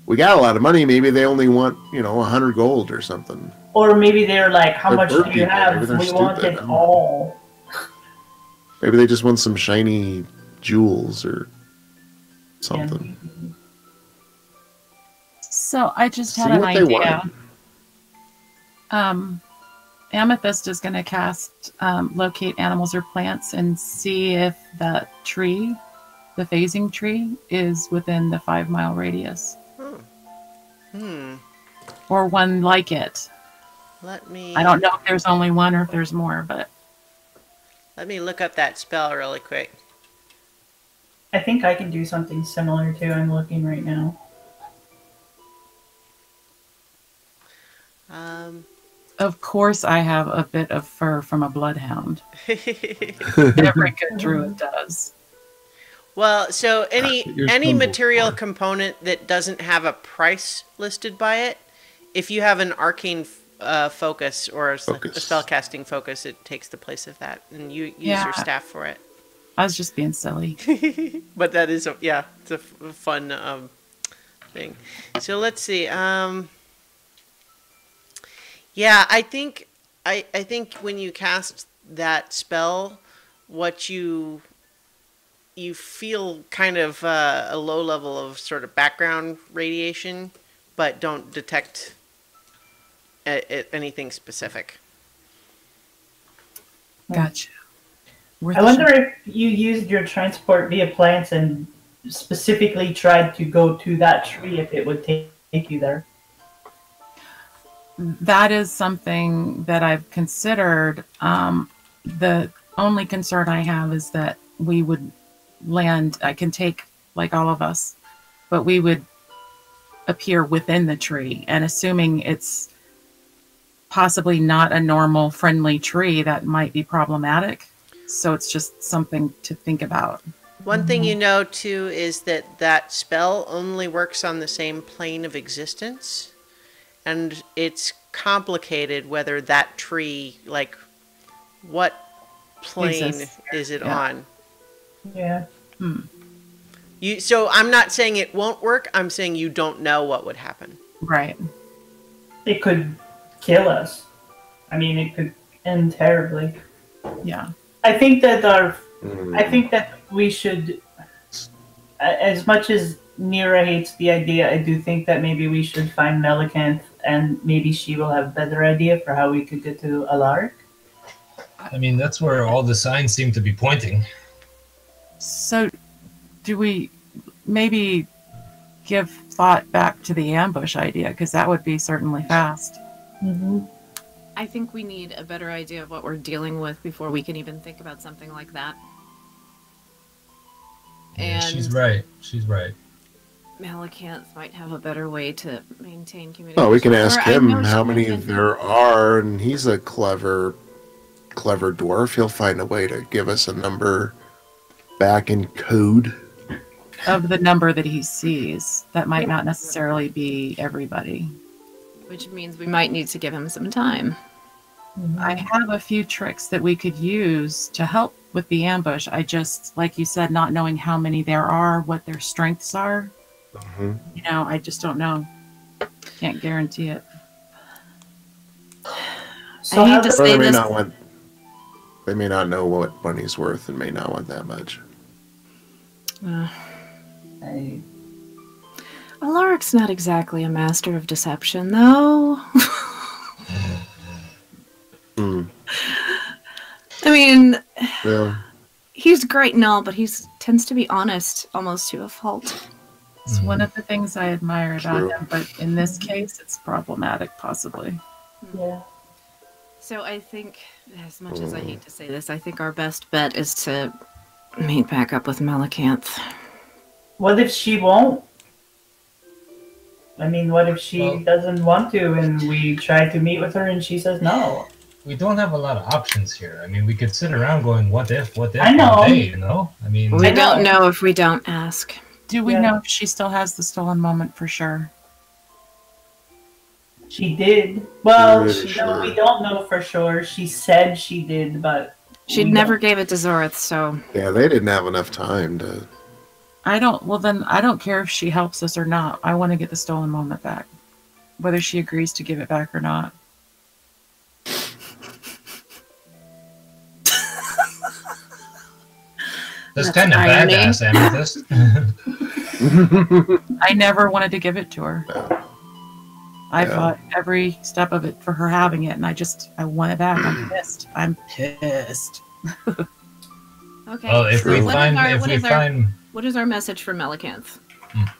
we got a lot of money. Maybe they only want, 100 gold or something. Or maybe they're like, "How They're much bird do you people. have? Maybe they're We want stupid. it all." Maybe they just want some shiny jewels or something. So I just See had an what they idea. want. Amethyst is going to cast locate animals or plants and see if that tree, the phasing tree, is within the 5-mile radius. Or one like it. Let me... I don't know if there's only one or if there's more, but... Let me look up that spell really quick. I think I can do something similar too. I'm looking right now. Of course I have a bit of fur from a bloodhound. Every good druid does. Well, so any stumble material for. component that doesn't have a price listed by it, if you have an arcane focus or a spellcasting focus, it takes the place of that, and you use your staff for it. I was just being silly. But that is, it's a fun thing. So let's see. Yeah, I think when you cast that spell, what you feel kind of a low level of sort of background radiation, but don't detect anything specific. Gotcha. I wonder if you used your transport via plants and specifically tried to go to that tree, if it would take you there. That is something that I've considered. The only concern I have is that we would land, I can take like all of us, but we would appear within the tree, and assuming it's possibly not a normal friendly tree, that might be problematic. So it's just something to think about. One thing you know too is that spell only works on the same plane of existence, and it's complicated whether that tree, like what plane Exists. is it Yeah. on? Yeah. So I'm not saying it won't work. I'm saying you don't know what would happen. Right. It could kill us. I mean, it could end terribly. Yeah. I think that Mm. I think that we should, as much as Nira hates the idea, I do think that maybe we should find Melicanth, and maybe she will have a better idea for how we could get to Alaric. I mean, that's where all the signs seem to be pointing. So, do we maybe give thought back to the ambush idea? Because that would be certainly fast. Mm-hmm. I think we need a better idea of what we're dealing with before we can even think about something like that. Yeah, And she's right. She's right. Melicanth might have a better way to maintain communication. Oh, we can ask Or I him know how she many can- there are, and he's a clever dwarf. He'll find a way to give us a number back in code. Of the number that he sees, that might not necessarily be everybody. Which means we might need to give him some time. I have a few tricks that we could use to help with the ambush. I just, like you said, not knowing how many there are, what their strengths are. Mhm. You know, I just don't know. Can't guarantee it. So I how hate to does- Or say they may this. not want. They may not know what money's worth and may not want that much. Alaric's not exactly a master of deception, though. Hmm. I mean, Yeah. he's great and all, but he tends to be honest almost to a fault. It's one of the things I admire about True. him, but in this case, it's problematic, possibly. Yeah. So I think, as much as I hate to say this, I think our best bet is to meet back up with Melicanth. What if she won't? I mean, what if she Well- doesn't want to, and we try to meet with her, and she says no? We don't have a lot of options here. I mean, we could sit around going, what if, I know. all day, you know? I mean, We I know. don't know if we don't ask. Do we Yeah. know if she still has the stolen moment for sure? She did. Well, Pretty sure. we don't know for sure. She said she did, but She we never don't. gave it to Zorth, so Yeah, they didn't have enough time to. I don't care if she helps us or not. I want to get the stolen moment back. Whether she agrees to give it back or not. that's That's kind of irony. badass, Amethyst. I never wanted to give it to her. I Yeah. fought every step of it for her having it, and I want it back. I'm pissed. I'm pissed. okay. Well, if so we what is find, our- if what we is our- find, what is our message for Melicanth?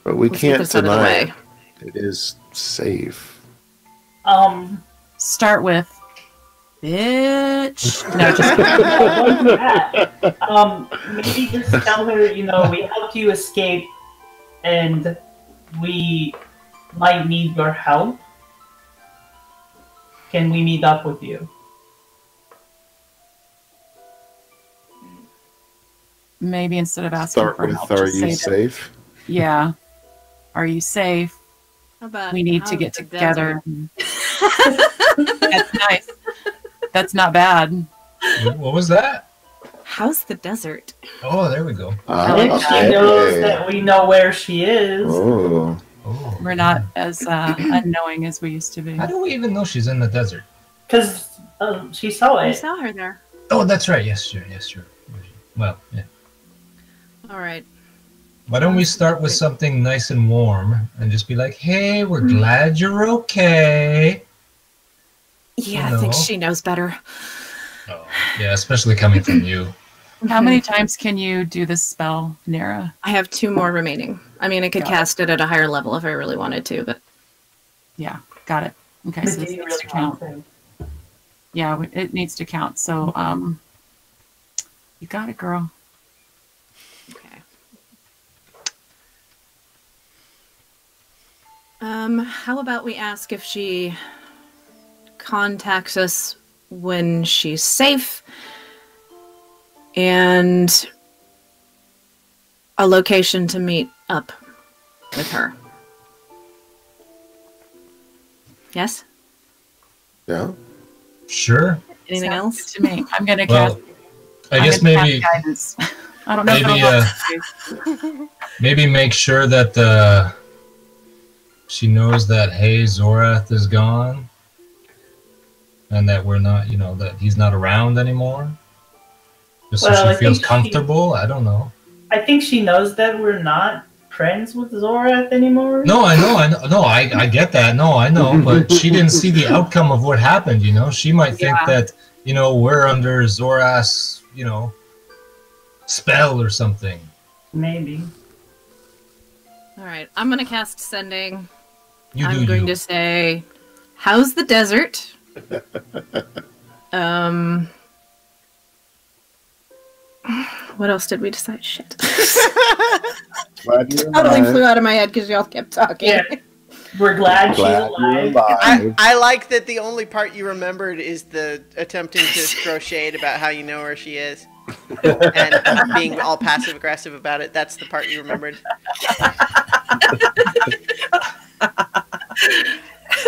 But we Let's get can't this out of the deny way. it. It is safe. Start with, bitch. No, just Maybe just tell her, we helped you escape, and we might need your help. Can we meet up with you? maybe instead of asking Start for with, help, are just you say that, safe? yeah. Are you safe? How about We need to how's get the together. desert? That's nice. That's not bad. what was that? How's the desert? Oh, there we go. If she knows that we know where she is. Oh. Oh. We're not as unknowing as we used to be. How do we even know she's in the desert? Because she saw I it. saw her there. Oh, that's right. Yes, sure. Well, yeah. All right. Why don't we start with something nice and warm and just be like, hey, we're glad you're okay. Yeah, You I think know. she knows better. Oh, yeah, especially coming from you. How many times can you do this spell, Nera? I have 2 more remaining. I mean, I could Got it. cast it at a higher level if I really wanted to, but Yeah, got it. Okay, But so do this you needs to really count. want to? Yeah, it needs to count. So, you got it, girl. okay. How about we ask if she contacts us when she's safe and a location to meet up with her. Yes? Yeah. Sure. Anything Sounds else? good to me. I'm gonna Well, cast. I I'm guess gonna cast maybe guidance. I don't know if maybe it'll work. maybe make sure that she knows that hey Zorath is gone, and that we're not, that he's not around anymore. Just so Well, she I feels think comfortable. I don't know. I think she knows that we're not friends with Zorath anymore. No, I know. No, I get that. No, I know. But she didn't see the outcome of what happened, She might think Yeah. that, we're under Zorath's, spell or something. Maybe. All right, I'm gonna cast sending. You I'm do going you. to say, "How's the desert?" What else did we decide? Shit. Glad you're Totally alive. flew out of my head because y'all kept talking. Yeah. We're glad, Glad she's you're alive. alive. I like that the only part you remembered is the attempting to throw shade about how you know where she is. And being all passive aggressive about it. That's the part you remembered.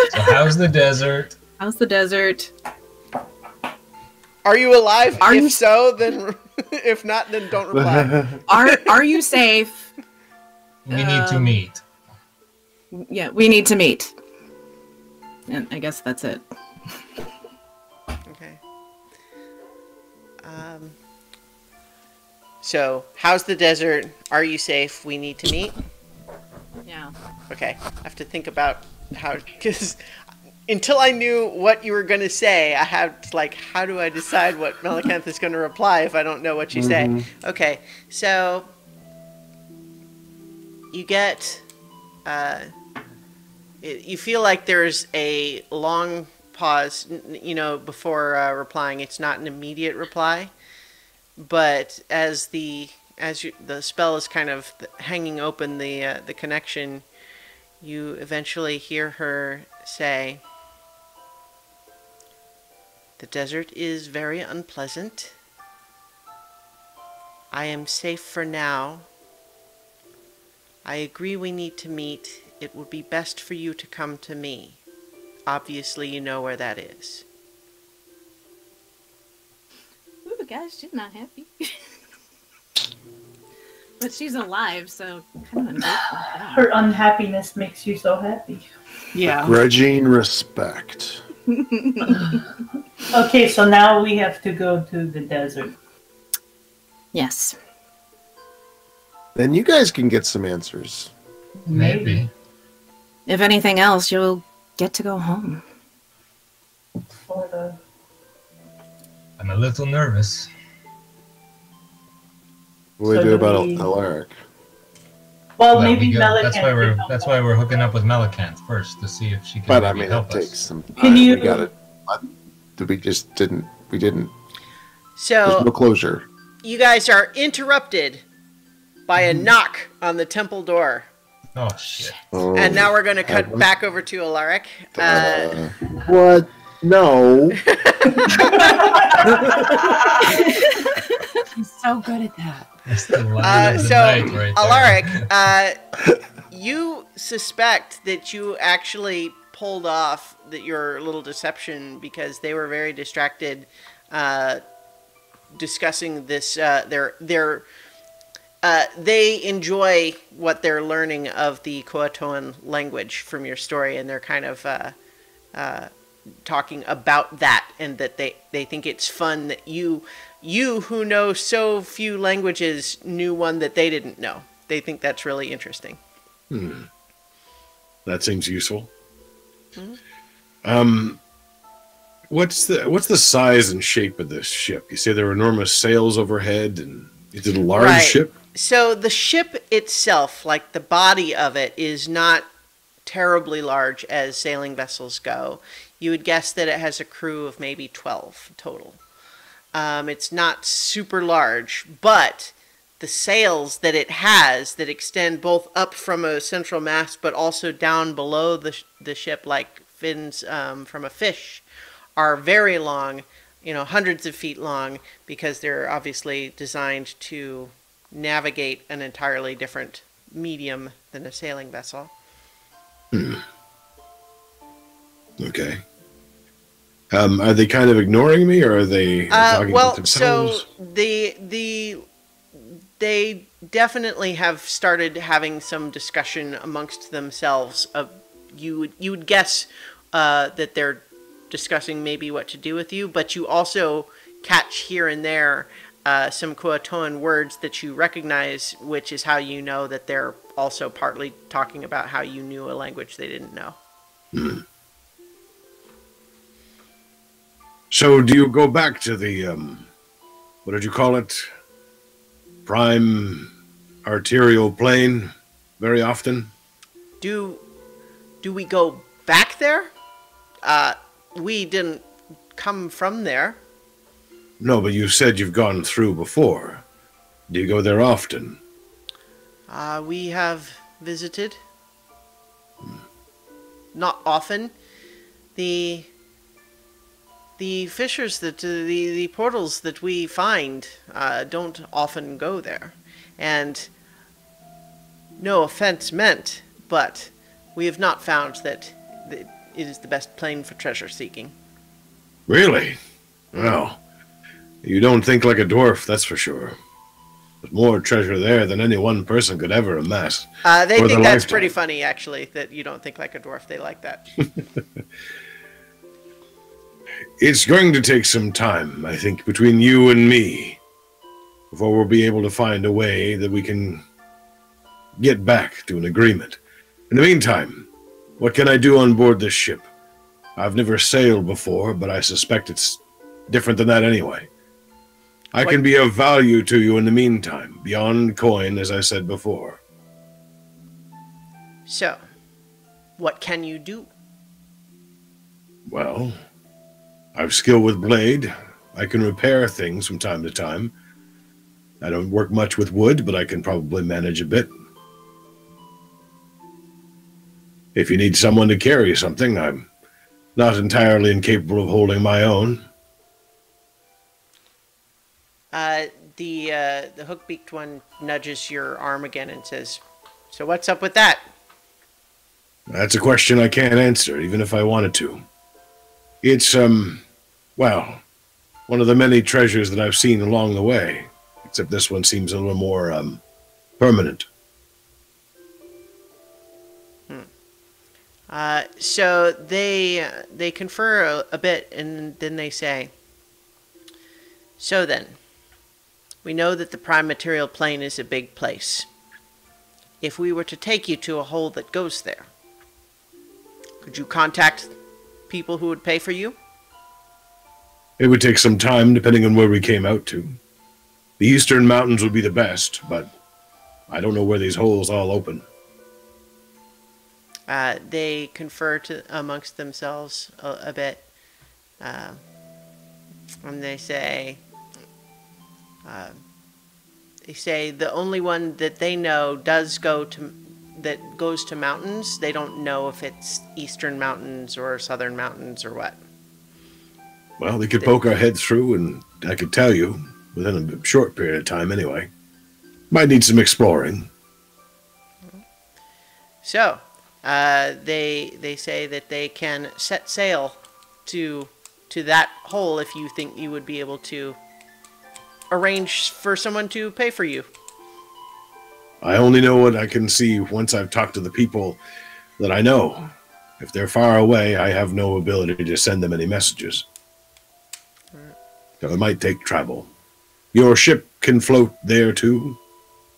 So how's the desert? How's the desert? Are you alive? Are If you- so, then if not, then don't reply. Are you safe? We need to meet. Yeah, we need to meet. And I guess that's it. Okay. So, how's the desert? Are you safe? We need to meet. Yeah. Okay. I have to think about how, because until I knew what you were going to say, I had to, how do I decide what Melicanth is going to reply if I don't know what you say? Okay. So, you get, you feel like there's a long pause, before replying. It's not an immediate reply, but as the spell is kind of hanging open the connection, you eventually hear her say, "The desert is very unpleasant. I am safe for now. I agree we need to meet. It would be best for you to come to me. Obviously, you know where that is." Ooh, guys, she's not happy. But she's alive, so kind of ungrateful. Her unhappiness makes you so happy. Yeah. Grudging respect. Okay, so now we have to go to the desert. Yes. Then you guys can get some answers. Maybe. If anything else, you'll get to go home. Sort of. I'm a little nervous. What do So we do do about we- Alaric? Well, Well, maybe Melicanth that's why can we're help that's us. why we're hooking up with Melicanth first to see if she can But I maybe mean, help it takes us. some time. Can you- We got it. We just didn't. We didn't. There's no So, closure. you guys are interrupted by a knock on the temple door. Oh shit! Oh, And now we're going to cut Edwin? back over to Alaric. What? No. He's so good at that. That's the line of the So, night right there. Alaric, you suspect that you actually pulled off your little deception because they were very distracted discussing this. They enjoy what they're learning of the Coatoan language from your story, and they're kind of talking about that, and that they think it's fun that you who know so few languages knew one that they didn't know. They think that's really interesting. That seems useful. Mm-hmm. What's the size and shape of this ship? You say there are enormous sails overhead, and is it a large Right. ship? So the ship itself, like the body of it, is not terribly large as sailing vessels go. You would guess that it has a crew of maybe 12 total. It's not super large, but the sails that it has that extend both up from a central mast but also down below the ship like fins from a fish are very long, hundreds of feet long, because they're obviously designed to navigate an entirely different medium than a sailing vessel. Okay. Are they kind of ignoring me, or are they talking about Well, themselves? so they definitely have started having some discussion amongst themselves. Of you would guess that they're discussing maybe what to do with you, but you also catch here and there some Kuatoan words that you recognize, which is how you know that they're also partly talking about how you knew a language they didn't know. So, do you go back to the what did you call it? Prime arterial plane very often? Do we go back there? We didn't come from there. No, but you said you've gone through before. Do you go there often? We have visited. Not often. The fissures that the portals that we find don't often go there, and no offense meant, but we have not found that it is the best plane for treasure seeking. Really? Well, you don't think like a dwarf, that's for sure. There's more treasure there than any one person could ever amass. They for think their that's lifetime. pretty funny, actually, that you don't think like a dwarf. They like that. It's going to take some time, I think, between you and me before we'll be able to find a way that we can get back to an agreement. In the meantime, what can I do on board this ship? I've never sailed before, but I suspect it's different than that anyway. I can be of value to you in the meantime, beyond coin, as I said before. So, what can you do? Well, I've skill with blade. I can repair things from time to time. I don't work much with wood, but I can probably manage a bit. If you need someone to carry something, I'm not entirely incapable of holding my own. The hook-beaked one nudges your arm again and says, "So what's up with that?" That's a question I can't answer, even if I wanted to. It's, well, one of the many treasures that I've seen along the way, except this one seems a little more, permanent. So they confer a bit, and then they say, "So then, we know that the prime material plane is a big place. If we were to take you to a hole that goes there, could you contact people who would pay for you?" It would take some time, depending on where we came out to. The eastern mountains would be the best, but I don't know where these holes all open. They confer amongst themselves a bit, and they say the only one that they know goes to mountains. They don't know if it's eastern mountains or southern mountains or what. Well, we could poke our head through, and I could tell you, within a short period of time anyway. Might need some exploring. So, they say that they can set sail to that hole if you think you would be able to arrange for someone to pay for you. I only know what I can see once I've talked to the people that I know. If they're far away, I have no ability to send them any messages. So it might take travel. Your ship can float there too,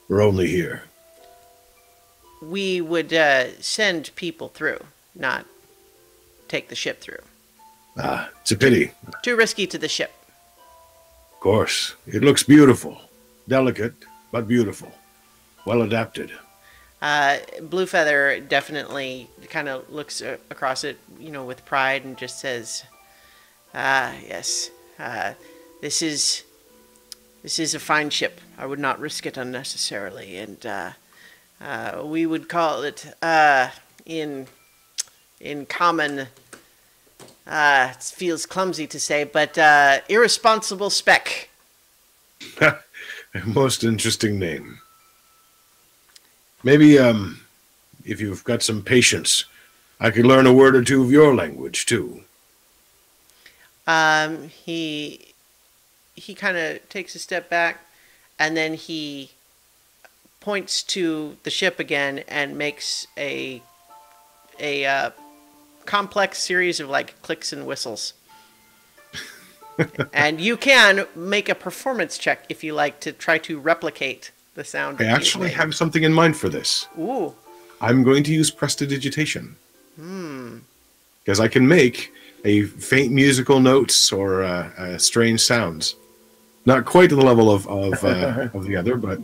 or only here? We would send people through, not take the ship through. Ah, it's a pity. Too risky to the ship. Of course. It looks beautiful. Delicate, but beautiful. Well adapted. Bluefeather definitely kind of looks across it, with pride and just says, yes, this is a fine ship. I would not risk it unnecessarily, and we would call it in common. It feels clumsy to say, but irresponsible spec. A most interesting name. Maybe, if you've got some patience, I could learn a word or two of your language, too. He kind of takes a step back, and then he points to the ship again and makes a complex series of like clicks and whistles. And you can make a performance check if you like to try to replicate the sound. I actually have something in mind for this. Ooh. I'm going to use prestidigitation. Because I can make a faint musical notes or strange sounds. Not quite to the level of the other, but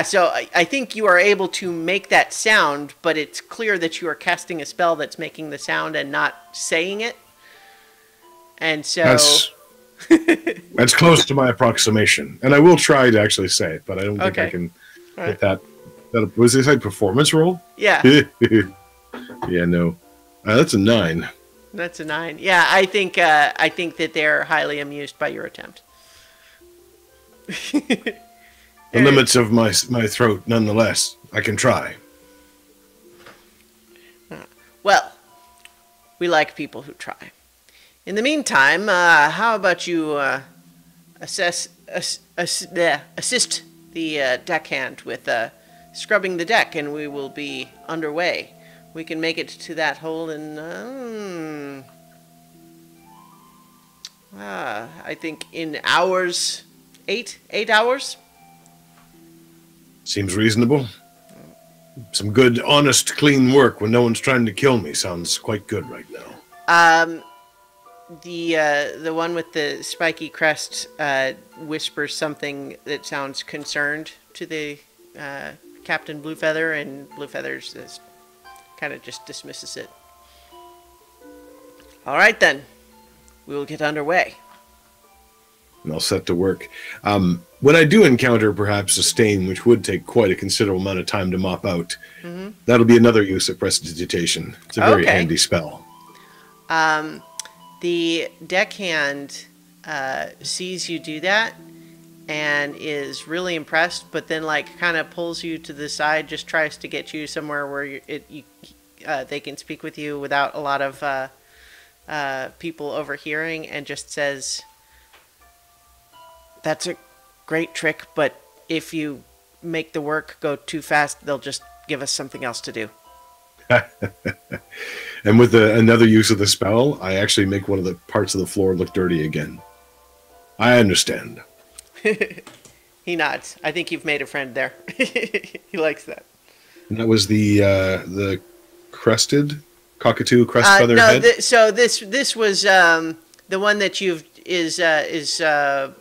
So I think you are able to make that sound, but it's clear that you are casting a spell that's making the sound and not saying it. And so that's close to my approximation, and I will try to actually say it, but I don't think I can get that. Was this a performance roll? Yeah. Yeah, no, that's a 9. That's a 9. Yeah, I think that they're highly amused by your attempt. The limits of my throat, nonetheless. I can try. Well, we like people who try. In the meantime, how about you assist the deckhand with scrubbing the deck, and we will be underway. We can make it to that hole in, I think in hours, 8 hours. Seems reasonable. Some good, honest, clean work when no one's trying to kill me sounds quite good right now. The one with the spiky crest whispers something that sounds concerned to the Captain Bluefeather, and Bluefeather's kind of just dismisses it. All right then, we will get underway. And I'll set to work. When I do encounter perhaps a stain, which would take quite a considerable amount of time to mop out, that'll be another use of prestidigitation. It's a very handy spell. The deckhand sees you do that and is really impressed, but then like kind of pulls you to the side, just tries to get you somewhere where they can speak with you without a lot of people overhearing, and just says, "That's a great trick, but if you make the work go too fast, they'll just give us something else to do." And with another use of the spell, I actually make one of the parts of the floor look dirty again. I understand. He nods. I think you've made a friend there. He likes that. And that was the crested cockatoo crest feather head? So this was the one that you've is not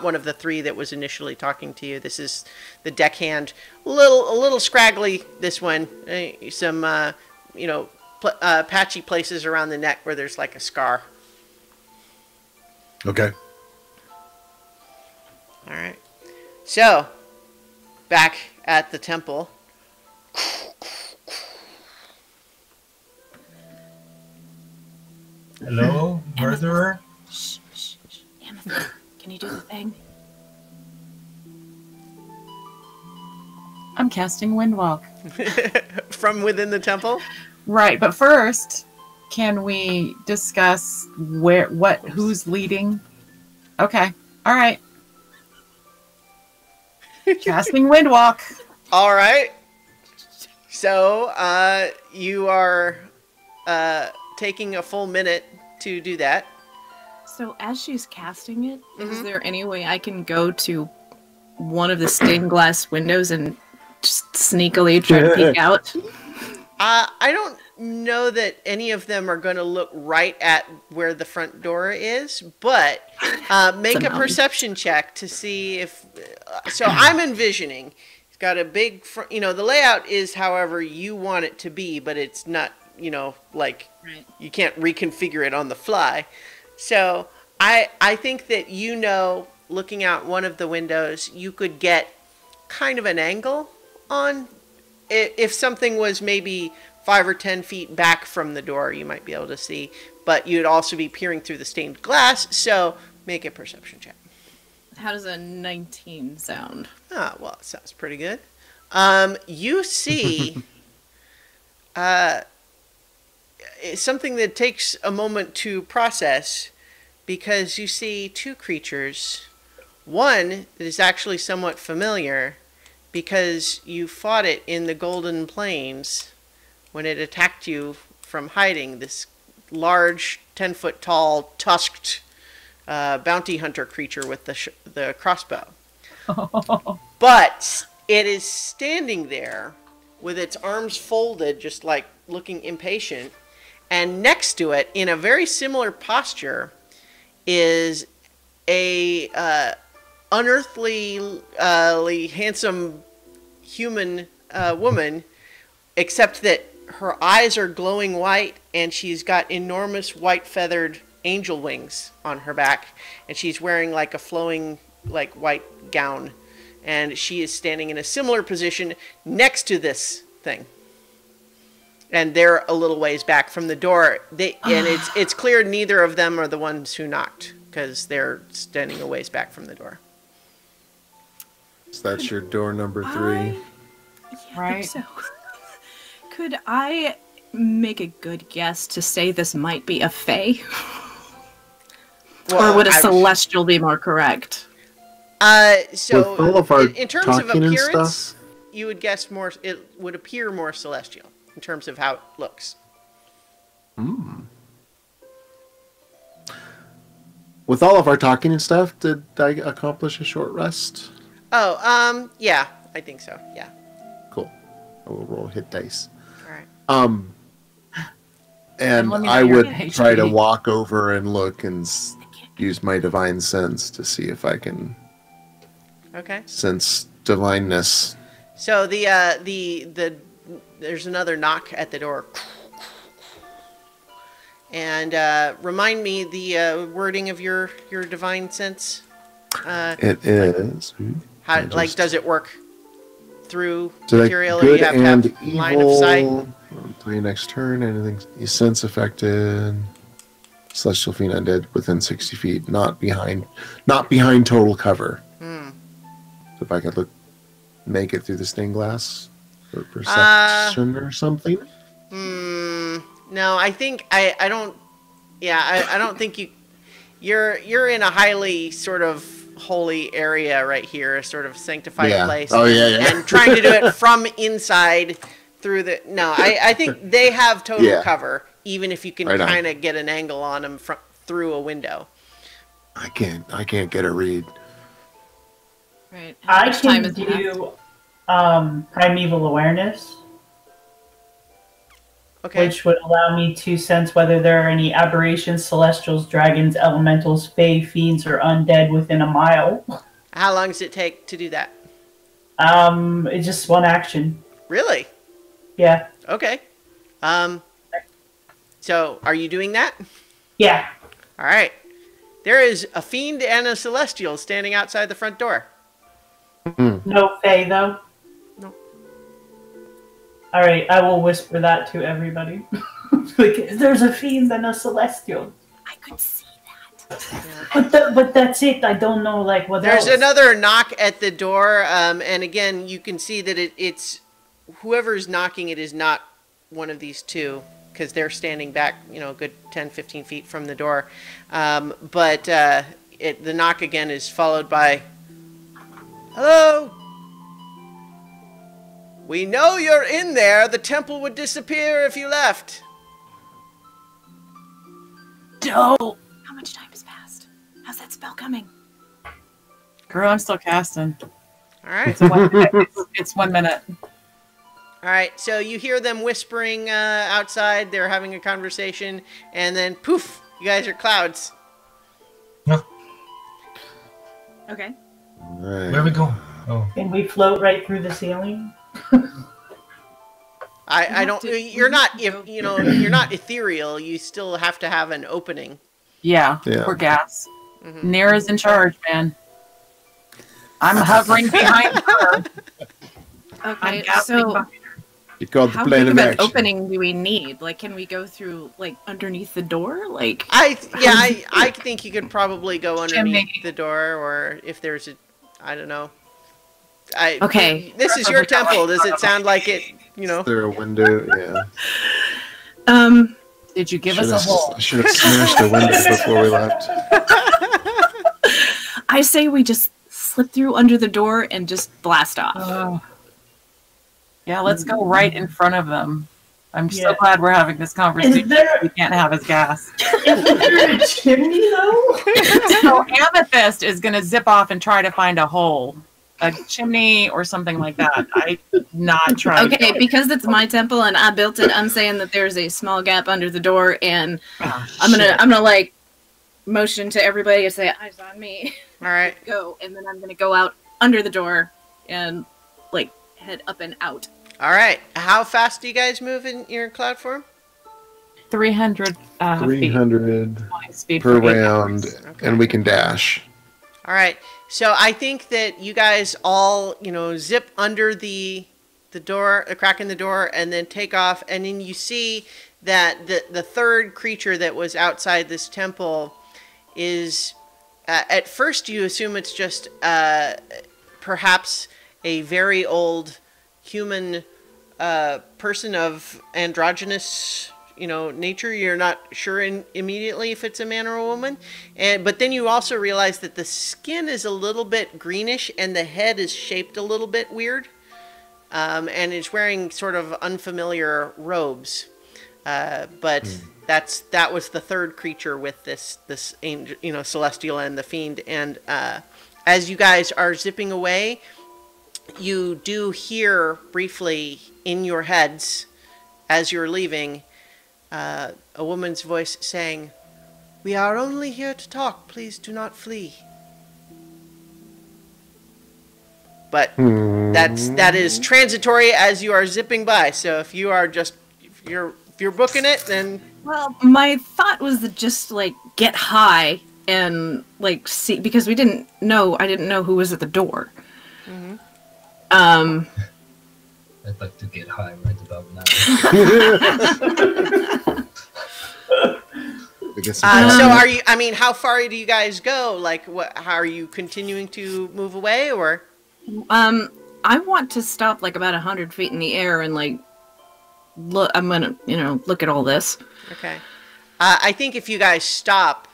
one of the 3 that was initially talking to you. This is the deckhand, a little scraggly. This one, some patchy places around the neck where there's like a scar. Okay. All right. So back at the temple. Hello, murderer? Shh. Amethyst, can you do the thing? I'm casting Windwalk. From within the temple? Right, but first, can we discuss who's leading? Okay, all right. Casting Windwalk. All right. So, you are taking a full minute to do that. So as she's casting it, is there any way I can go to one of the stained glass windows and just sneakily try to peek out? I don't know that any of them are going to look right at where the front door is, but make a perception check to see if... so I'm envisioning, it's got a big... the layout is however you want it to be, but it's not, like... Right. You can't reconfigure it on the fly. So I think that looking out one of the windows, you could get kind of an angle on... If something was maybe 5 or 10 feet back from the door, you might be able to see. But you'd also be peering through the stained glass, so make a perception check. How does a 19 sound? Ah, well, it sounds pretty good. You see... it's something that takes a moment to process, because you see two creatures. One that is actually somewhat familiar because you fought it in the Golden Plains when it attacked you from hiding. This large, 10-foot tall, tusked bounty hunter creature with the crossbow. But it is standing there with its arms folded, just like looking impatient. And next to it, in a very similar posture, is a unearthly, handsome human woman, except that her eyes are glowing white, and she's got enormous white feathered angel wings on her back, and she's wearing like a flowing, like, white gown, and she is standing in a similar position next to this thing. And they're a little ways back from the door. And it's clear neither of them are the ones who knocked, because they're standing a ways back from the door. So that's your door number 3. Yeah, Right. I think so. Could I make a good guess to say this might be a fae? Well, or would a celestial be more correct? So With all of our in terms of talking and appearance, stuff? you would guess more. It would appear more celestial in terms of how it looks. With all of our talking and stuff, did I accomplish a short rest? Oh, yeah, I think so. Yeah. Cool. I will roll hit dice. All right. And let me know I your would HP. try to walk over and look and use my divine sense to see if I can Okay. sense divineness. So there's another knock at the door. And remind me the wording of your divine sense. It is. How, like, does it work through So material, or good you have to and have evil. line of sight? Until your next turn, anything you sense affected. Celestial fiend undead within 60 feet, not behind total cover. So if I could make it through the stained glass for perception or something. No, I think I don't. Yeah, I don't think you're in a highly sort of holy area right here, a sort of sanctified place. Oh yeah. And trying to do it from inside through the. No, I think they have total cover, even if you can Right on. kind of get an angle on them through a window. I can't get a read. Right. How I much time can is left? do primeval awareness, Okay. which would allow me to sense whether there are any aberrations, celestials, dragons, elementals, fae, fiends, or undead within a mile. How long does it take to do that? It's just one action. Really? Yeah. Okay. So are you doing that? Yeah. All right. There is a fiend and a celestial standing outside the front door. No fae, though? No. Alright, I will whisper that to everybody. Like, there's a fiend and a celestial. I could see that. But that's it. I don't know, like, what There's else. another knock at the door, and again, you can see that it's whoever's knocking it is not one of these two, because they're standing back, a good 10, 15 feet from the door. But the knock again is followed by, "Hello? We know you're in there. The temple would disappear if you left." Dope. How much time has passed? How's that spell coming? Girl, I'm still casting. All right. It's 1 minute. It's 1 minute. All right, so you hear them whispering outside. They're having a conversation, and then poof, you guys are clouds. No. Okay. Right. Where are we going? Oh. Can we float right through the ceiling? I don't. You're not. You're not ethereal. You still have to have an opening. Yeah, Yeah. for gas. Nira's in charge, man. I'm hovering behind her. I'm Okay, gasping so behind her. You called the how plane big of of an action. opening do we need? Like, can we go through, like, underneath the door? Like, I think you could probably go underneath Chimney. the door, or if there's I don't know. Okay. This is your temple. Does it sound like it? Is there a window? Yeah. Did you give us a hole? Should have smashed the window before we left. I say we just slip through under the door and just blast off. Yeah, let's go right in front of them. I'm so Yeah. glad we're having this conversation. We can't have his gas. Isn't there a chimney though? So Amethyst is going to zip off and try to find a hole, a chimney or something like that. I not try. Okay, because it's my temple and I built it, I'm saying that there's a small gap under the door, and I'm gonna like motion to everybody and say, "Eyes on me." All right. Go, and then I'm gonna go out under the door and like head up and out. All right. How fast do you guys move in your cloud form? 300 300 speed per for 8 round, hours. and we can dash. All right. So I think that you guys all, zip under the door, the crack in the door, and then take off. And then you see that the third creature that was outside this temple is, at first you assume it's just perhaps a very old human person of androgynous nature. You're not sure immediately if it's a man or a woman, but then you also realize that the skin is a little bit greenish and the head is shaped a little bit weird, and it's wearing sort of unfamiliar robes, but that was the third creature with this angel, celestial and the fiend. And as you guys are zipping away, you do hear briefly in your heads as you're leaving a woman's voice saying, "We are only here to talk. Please do not flee." But that is transitory as you are zipping by. So if you're booking it, then Well, my thought was to just like get high and like see, because I didn't know who was at the door. I'd like to get high right about now. so are you? I mean, how far do you guys go? Like, how are you continuing to move away, or? I want to stop like about 100 feet in the air and like look. I'm gonna, look at all this. Okay. I think if you guys stop,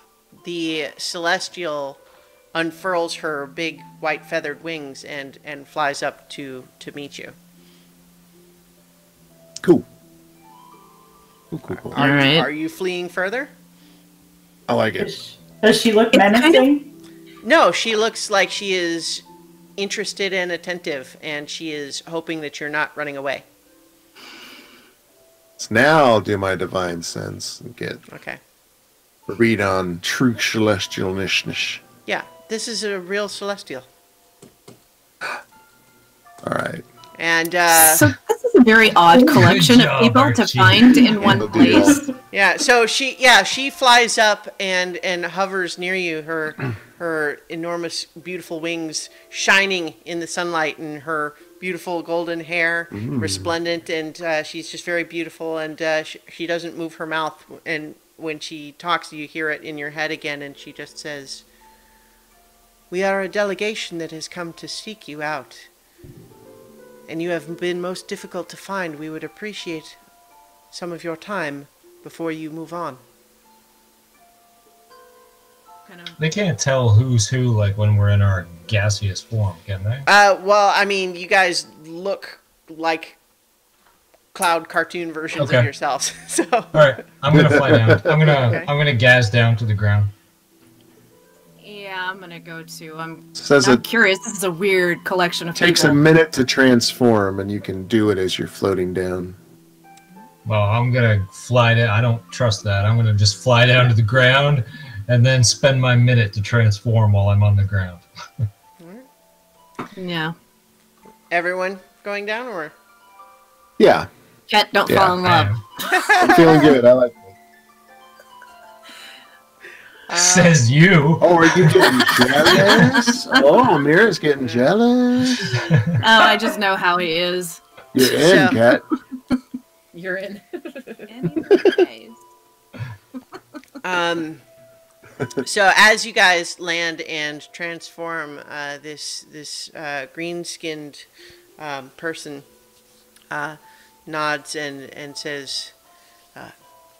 the celestial unfurls her big white feathered wings and flies up to meet you. Cool. Are, All right. Are you fleeing further? I like it. Does she look menacing? No, she looks like she is interested and attentive, and she is hoping that you're not running away. So now I'll do my divine sense and get Okay. a read on true celestialness. Yeah, this is a real celestial. All right. And So this is a very odd collection of job, people to Archie. find in one Handle the deal. place. yeah, so she flies up and hovers near you, her enormous beautiful wings shining in the sunlight, and her beautiful golden hair resplendent, and she's just very beautiful, and she doesn't move her mouth, and when she talks you hear it in your head again, and she just says, "We are a delegation that has come to seek you out, and you have been most difficult to find. We would appreciate some of your time before you move on." They can't tell who's who, like when we're in our gaseous form, can they? Well, I mean, you guys look like cloud cartoon versions of Okay. yourselves. So, All right, I'm gonna fly down. I'm Okay. gonna gas down to the ground. Yeah, I'm gonna go too. Says I'm it curious. This is a weird collection of takes a people. minute to transform, and you can do it as you're floating down. Well, I'm gonna fly down. I don't trust that. I'm gonna just fly down to the ground, and then spend my minute to transform while I'm on the ground. Yeah. everyone going down, or? Yeah, Cat, don't Yeah, fall in love. I'm feeling good. I like it. Says you. Oh, are you getting jealous? Oh, Mira's getting jealous. Oh, I just know how he is. You're in, So- Cat. You're in. So as you guys land and transform, this green-skinned person nods and says,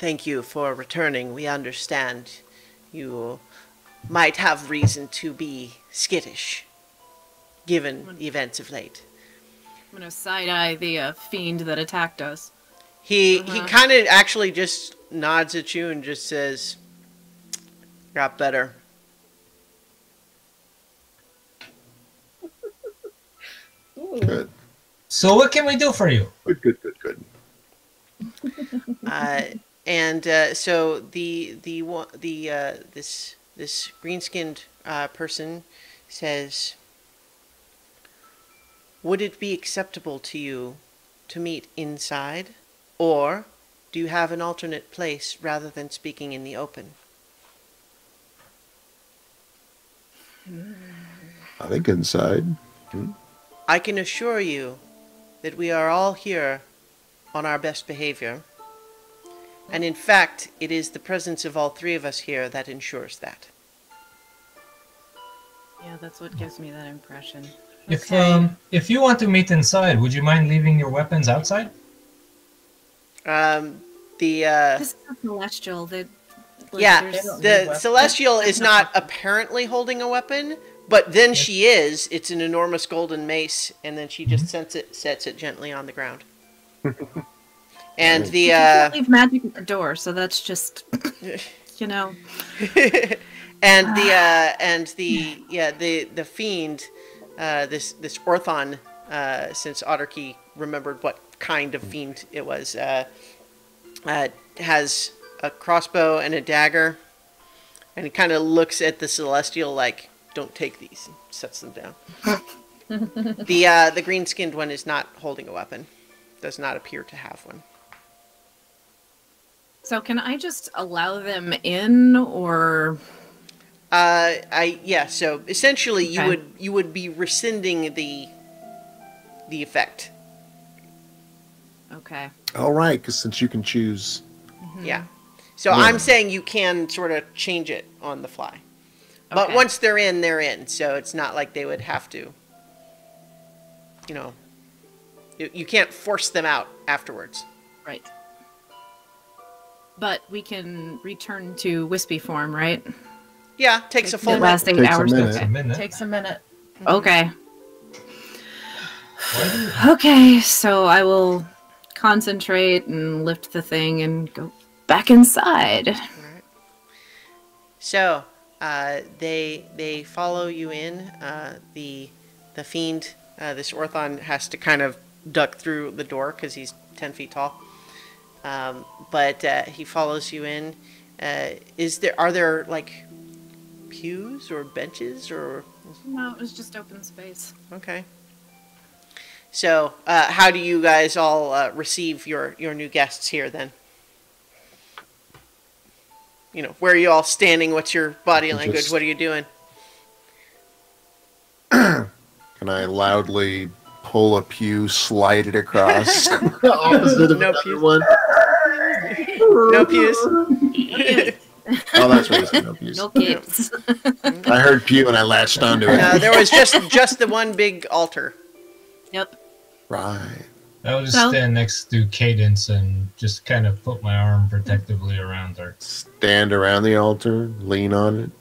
Thank you for returning. We understand you might have reason to be skittish, given the events of late. I'm gonna side-eye the fiend that attacked us. He kind of actually just nods at you and just says, "Got better." Good. So what can we do for you? Good. So this green-skinned person says, "Would it be acceptable to you to meet inside, or do you have an alternate place rather than speaking in the open?" I think inside. I can assure you that we are all here on our best behavior. And in fact, it is the presence of all three of us here that ensures that. Yeah, that's what gives me that impression. If you want to meet inside, would you mind leaving your weapons outside? This is a celestial. Yeah, the Celestial is not apparently holding a weapon, but then she is. It's an enormous golden mace, and then she just sets it gently on the ground. And You can't leave magic at the door, so that's just, you know. and the fiend, this Orthon, since Otterkey remembered what kind of fiend it was, has a crossbow and a dagger, and he kind of looks at the Celestial like, "Don't take these," and sets them down. The green-skinned one is not holding a weapon. Does not appear to have one. So can I just allow them in, or? So essentially, Okay. you would be rescinding the effect. Okay. All right, because since you can choose. Yeah. So Yeah. I'm saying you can sort of change it on the fly. But Okay. once they're in, they're in. So it's not like they would have to, you can't force them out afterwards. Right. But we can return to wispy form, right? Yeah, takes a full The last 8 Takes a hours. minute. It's a Okay. minute. Takes a minute. Okay. Why do you- Okay, so I will concentrate and lift the thing and go back inside. Right. So they follow you in. The fiend, this Orthon, has to kind of duck through the door because he's 10 feet tall. But he follows you in. Are there like pews or benches or? No, it was just open space. Okay. So how do you guys all receive your new guests here then? Where are you all standing? What's your body language? What are you doing? Can I loudly pull a pew, slide it across opposite of No another pews. one? No pews. Oh, that's right. it's No pews. No kids. I heard pew and I latched onto it. No, there was just the one big altar. Yep. Right. I will just So- stand next to Cadence and just kind of put my arm protectively around her. Stand around the altar, lean on it.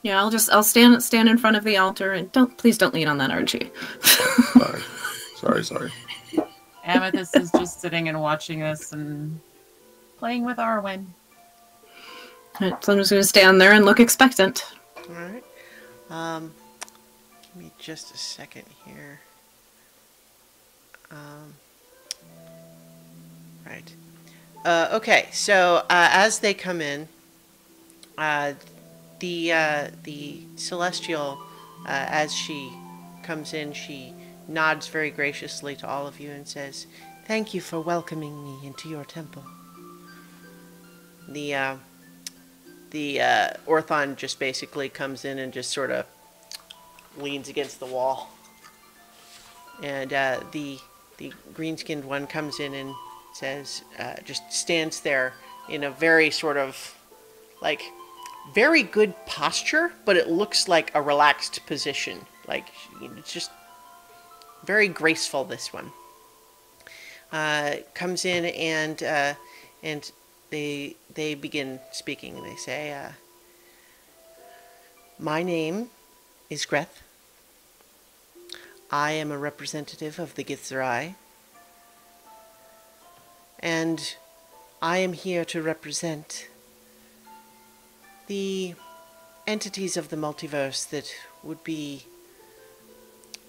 Yeah, I'll stand in front of the altar and please don't lean on that, Archie. Sorry. Amethyst is just sitting and watching this and playing with Arwen. Right, so I'm just gonna stand there and look expectant. All right. Give me just a second here. Right. Okay. So as they come in, the Celestial, as she comes in, she nods very graciously to all of you and says, "Thank you for welcoming me into your temple." The Orthon just basically comes in and just sort of leans against the wall. And the green-skinned one comes in and says, just stands there in a very sort of, like, very good posture, but it looks like a relaxed position. Like, it's just very graceful, this one. Comes in and they begin speaking. They say, "My name is Greth. I am a representative of the Githzerai, and I am here to represent the entities of the multiverse that would be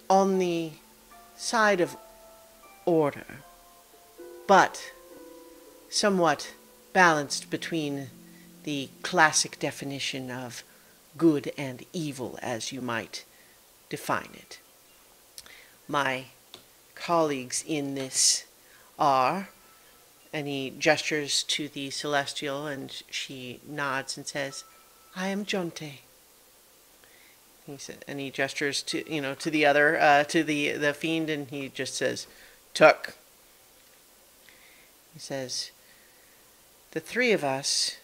on the side of order, but somewhat balanced between the classic definition of good and evil, as you might define it. My colleagues in this are," and he gestures to the Celestial, and she nods and says, "I am Jonte." He said, and he gestures to to the other to the fiend, and he just says, "Tuck." He says, "The three of us,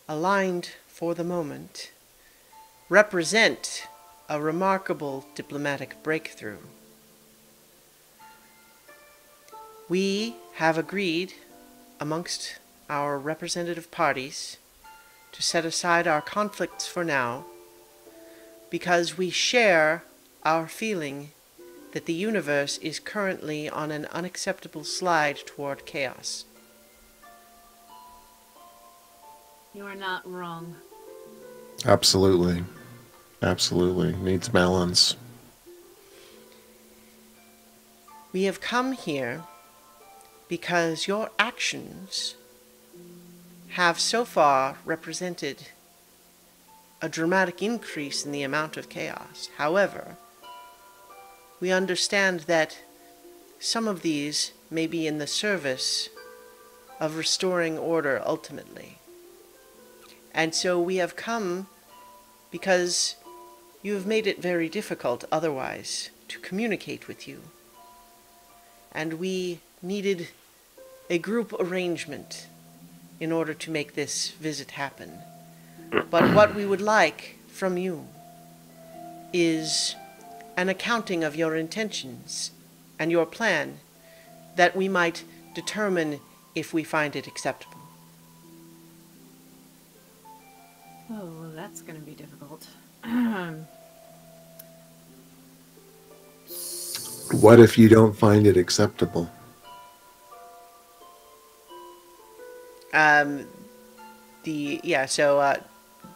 aligned for the moment, represent a remarkable diplomatic breakthrough. We have agreed amongst our representative parties to set aside our conflicts for now, because we share our feeling that the universe is currently on an unacceptable slide toward chaos." You are not wrong. Absolutely. Absolutely. Needs balance. "We have come here because your actions have so far represented a dramatic increase in the amount of chaos. However, we understand that some of these may be in the service of restoring order ultimately. And so we have come because you have made it very difficult otherwise to communicate with you. And we needed a group arrangement in order to make this visit happen. But what we would like from you is an accounting of your intentions and your plan, that we might determine if we find it acceptable." Oh, well, that's going to be difficult. What if you don't find it acceptable?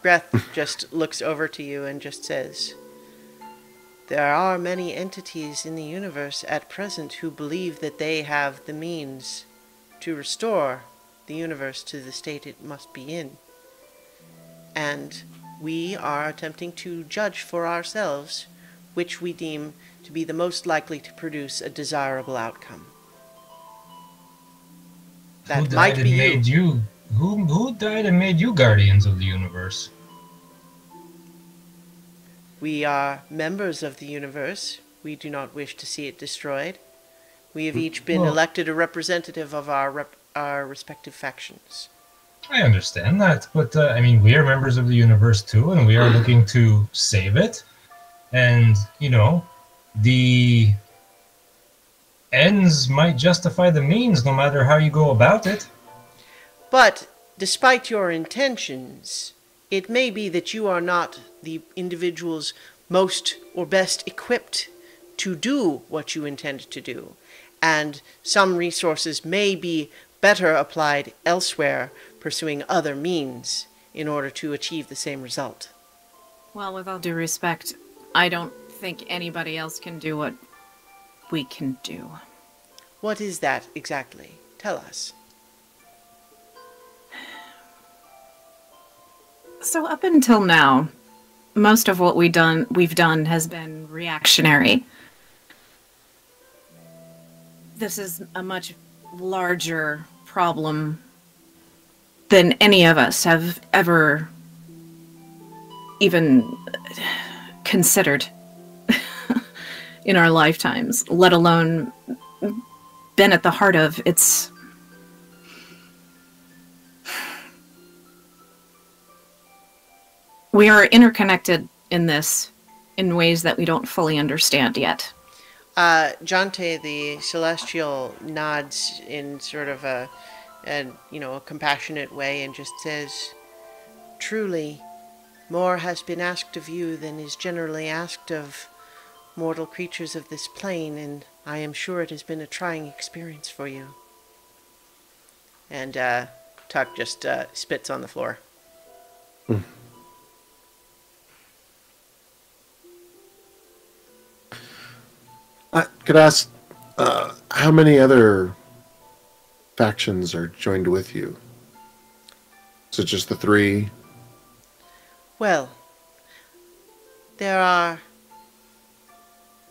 Breath just looks over to you and just says, "There are many entities in the universe at present who believe that they have the means to restore the universe to the state it must be in. And we are attempting to judge for ourselves which we deem to be the most likely to produce a desirable outcome." That might be you. Who died and made you guardians of the universe? We are members of the universe. We do not wish to see it destroyed. We have each been elected a representative of our respective factions. I understand that, but I mean, we are members of the universe too, and we are looking to save it. And, the ends might justify the means no matter how you go about it. But despite your intentions, it may be that you are not the individuals most or best equipped to do what you intend to do, and some resources may be better applied elsewhere, pursuing other means in order to achieve the same result. Well, with all due respect, I don't think anybody else can do what we can do. What is that exactly? Tell us. So up until now, most of what we've done has been reactionary. This is a much larger problem than any of us have ever even considered in our lifetimes, let alone been at the heart of. It's we are interconnected in this in ways that we don't fully understand yet. Jonte, the Celestial, nods in sort of a and a compassionate way, and just says, "Truly, more has been asked of you than is generally asked of mortal creatures of this plane, and I am sure it has been a trying experience for you." And Tuck just spits on the floor. I could ask, how many other factions are joined with you? Is it just the three? Well, there are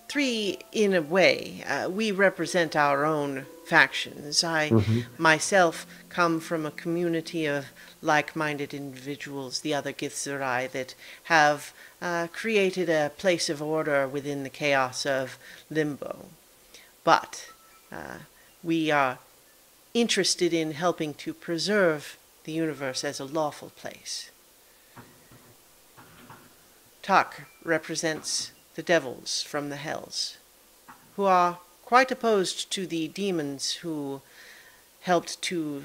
three in a way. We represent our own factions. I myself come from a community of like-minded individuals, the other Githzerai, that have created a place of order within the chaos of Limbo. But we are interested in helping to preserve the universe as a lawful place. Tuck represents the devils from the hells, who are quite opposed to the demons who helped to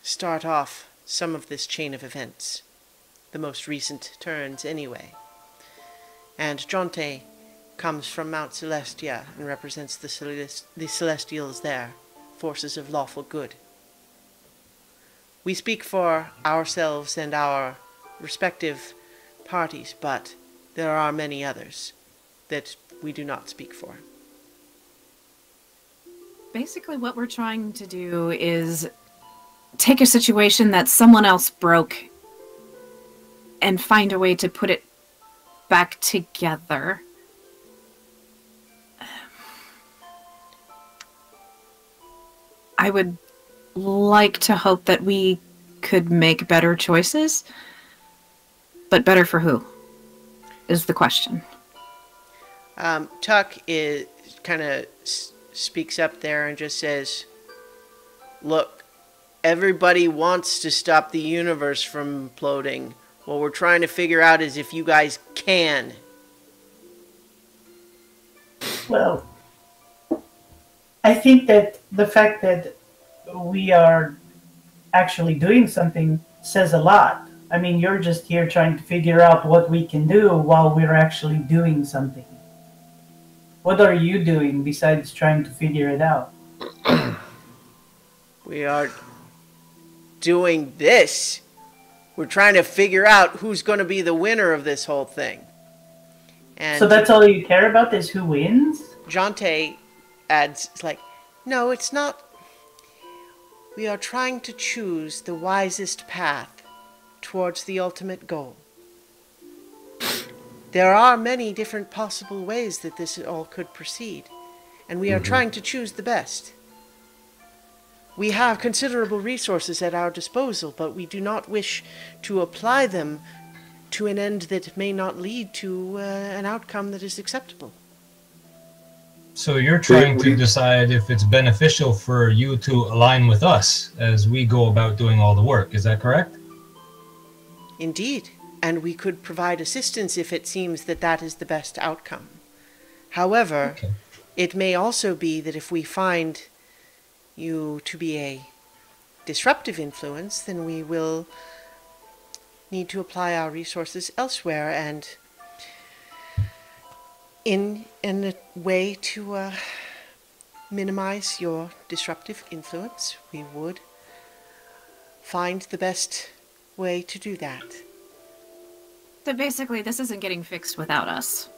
start off some of this chain of events, the most recent turns anyway. And Jonte comes from Mount Celestia and represents the Celestials there, forces of lawful good. We speak for ourselves and our respective parties, but there are many others that we do not speak for. Basically, what we're trying to do is take a situation that someone else broke and find a way to put it back together. I would like to hope that we could make better choices, but better for who is the question. Tuck is kind of speaks up there and just says, "Look, everybody wants to stop the universe from imploding. What we're trying to figure out is if you guys can." Well, I think that the fact that we are actually doing something says a lot. I mean, you're just here trying to figure out what we can do while we're actually doing something. What are you doing besides trying to figure it out? We are doing this. We're trying to figure out who's going to be the winner of this whole thing. And So that's all you care about is who wins? Jonte adds, it's like, "No, it's not. We are trying to choose the wisest path towards the ultimate goal. There are many different possible ways that this all could proceed, and we are trying to choose the best. We have considerable resources at our disposal, but we do not wish to apply them to an end that may not lead to an outcome that is acceptable." So you're trying to decide if it's beneficial for you to align with us as we go about doing all the work. Is that correct? Indeed, and we could provide assistance if it seems that that is the best outcome. However, it may also be that if we find you to be a disruptive influence, then we will need to apply our resources elsewhere, and in a way to minimize your disruptive influence, we would find the best way to do that. So basically, this isn't getting fixed without us.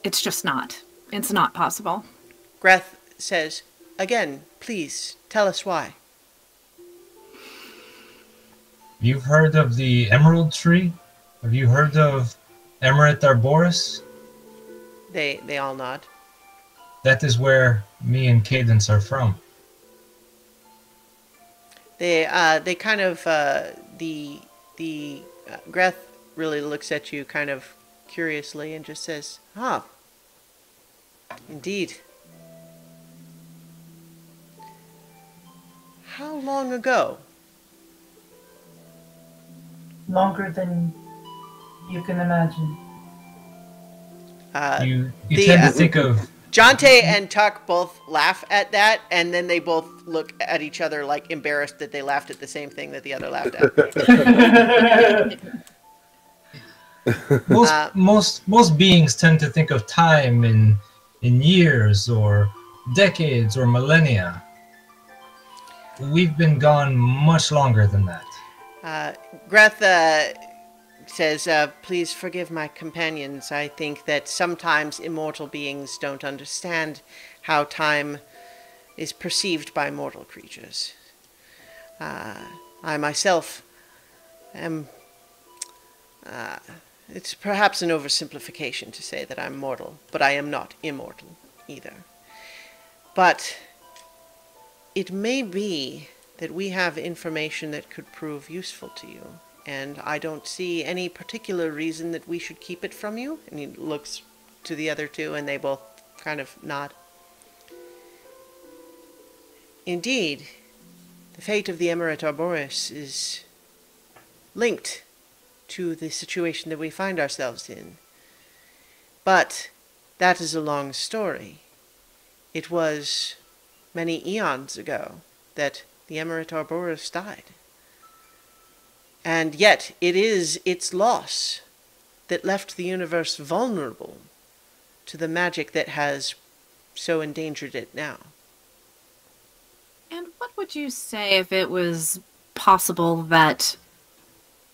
It's just not. It's not possible. Greth says, "Again, please, tell us why." You've heard of the Emerald Tree? Have you heard of Emerald Arboris? They all nod. That is where me and Cadence are from. They kind of Greth really looks at you kind of curiously and just says, "Ah, indeed. How long ago?" Longer than you can imagine. You tend to think of Jonte and Tuck both laugh at that, and then they both look at each other like embarrassed that they laughed at the same thing that the other laughed at. Most beings tend to think of time in years or decades or millennia. We've been gone much longer than that. Greth says, please forgive my companions. I think that sometimes immortal beings don't understand how time is perceived by mortal creatures. I myself am... it's perhaps an oversimplification to say that I'm mortal, but I am not immortal either. But it may be that we have information that could prove useful to you, and I don't see any particular reason that we should keep it from you. And he looks to the other two, and they both kind of nod. Indeed, the fate of the Emirate Arboris is linked to the situation that we find ourselves in. But that is a long story. It was many eons ago that the Emirate Arboris died. And yet it is its loss that left the universe vulnerable to the magic that has so endangered it now. And what would you say if it was possible that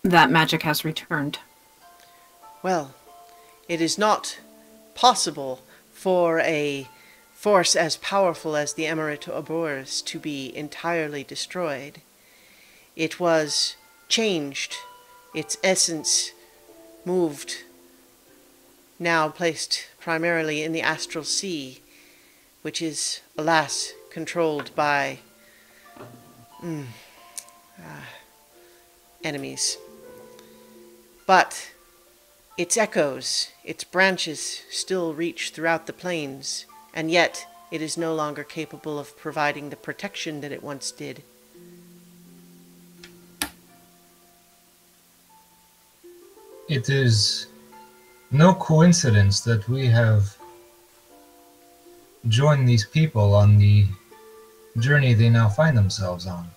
that magic has returned? Well, it is not possible for a force as powerful as the Emirate Arboris to be entirely destroyed. It was changed, its essence moved, now placed primarily in the astral sea, which is, alas, controlled by enemies. But its echoes, its branches still reach throughout the plains, and yet it is no longer capable of providing the protection that it once did. It is no coincidence that we have joined these people on the journey they now find themselves on.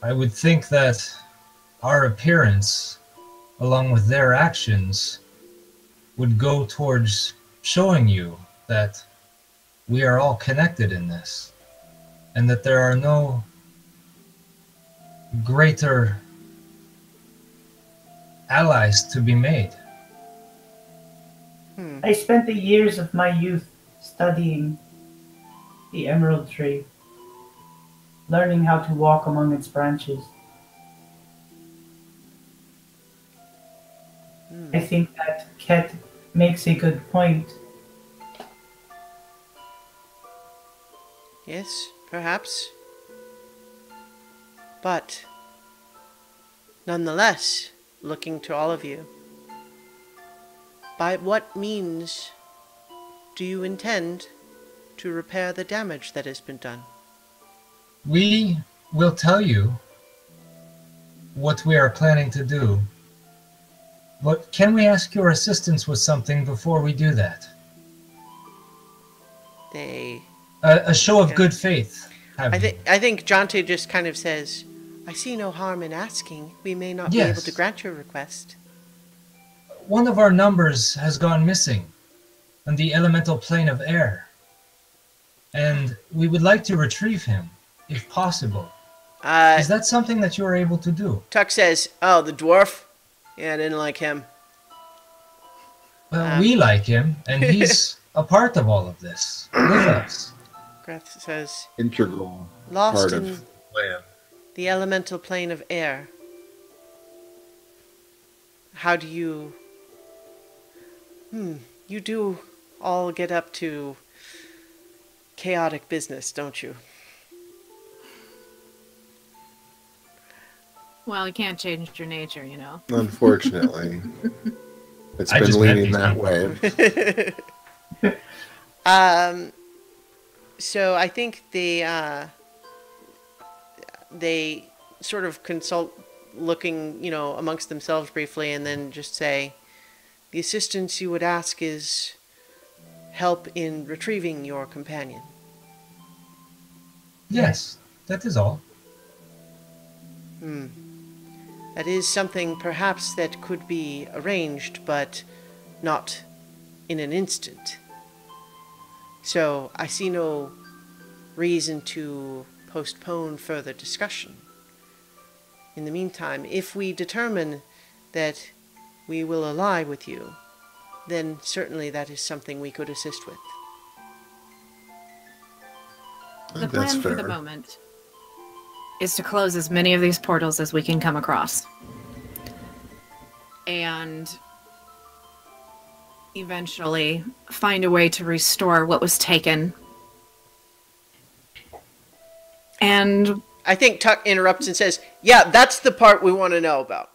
I would think that our appearance, along with their actions, would go towards showing you that we are all connected in this, and that there are no greater allies to be made. I spent the years of my youth studying the emerald tree, learning how to walk among its branches. I think that Ket makes a good point. Yes, perhaps. But, nonetheless, looking to all of you, by what means do you intend to repair the damage that has been done? We will tell you what we are planning to do. But can we ask your assistance with something before we do that? A show of good faith. I think Jonte just kind of says, I see no harm in asking. We may not be able to grant your request. One of our numbers has gone missing on the elemental plane of air. And we would like to retrieve him, if possible. Is that something that you are able to do? Tuck says, oh, the dwarf? Yeah, I didn't like him. Well, we like him, and he's a part of all of this, with us. Greth says, Integral lost part in of the plan. the elemental plane of air. How do you... You do all get up to chaotic business, don't you? Well, you can't change your nature, you know. Unfortunately. It's I been just leaning met that way. So I think they sort of consult, looking, amongst themselves briefly, and then just say, the assistance you would ask is help in retrieving your companion. Yes, that is all. That is something perhaps that could be arranged, but not in an instant. So I see no reason to postpone further discussion. In the meantime, if we determine that we will ally with you, then certainly that is something we could assist with. The That's plan for the fair. moment is to close as many of these portals as we can come across. And eventually find a way to restore what was taken. And I think Tuck interrupts and says, yeah, that's the part we want to know about.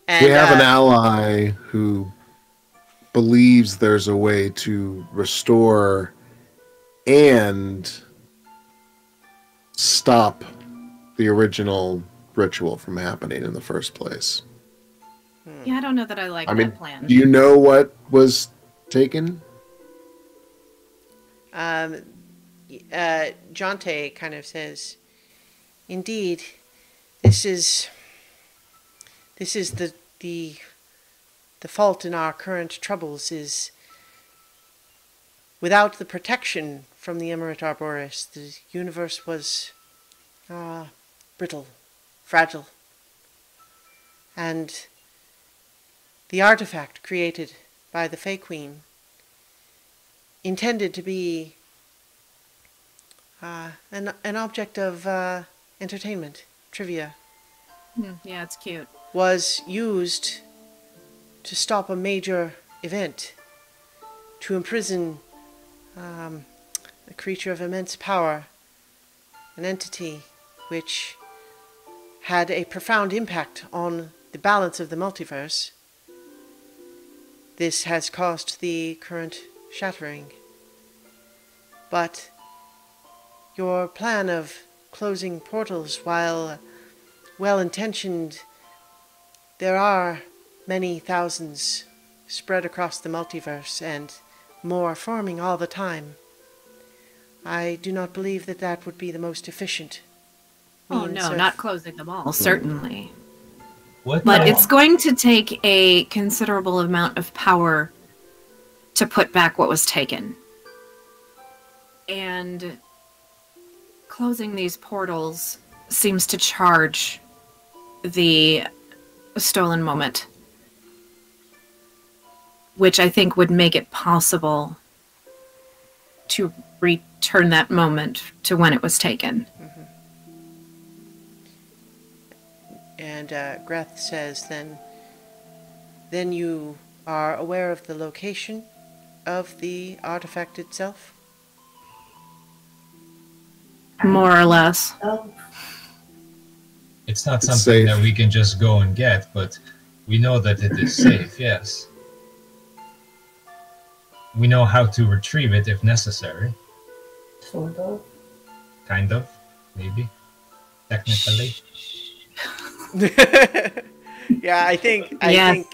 And, We have an ally who believes there's a way to restore and stop the original ritual from happening in the first place. yeah, I don't know that I like I mean, that plan. do you know what was taken? Jonte kind of says, indeed, this is the fault in our current troubles is without the protection from the Emirate Arboris, the universe was brittle, fragile. And the artifact created by the Fey Queen, intended to be an object of entertainment, trivia, Yeah, it's cute. was used to stop a major event, to imprison a creature of immense power, an entity which had a profound impact on the balance of the multiverse. This has caused the current shattering. But your plan of closing portals, while well-intentioned, there are many thousands spread across the multiverse and more forming all the time. I do not believe that that would be the most efficient Oh means no, of- not closing them all, certainly. What? But the- it's going to take a considerable amount of power to put back what was taken. And closing these portals seems to charge the stolen moment, which I think would make it possible to return that moment to when it was taken. And Greth says, then you are aware of the location of the artifact itself? More or less. Oh, It's not It's something safe. that we can just go and get, but we know that it is safe, yes. We know how to retrieve it if necessary. sort of. Kind of, maybe. Technically. Yeah, I think Yes.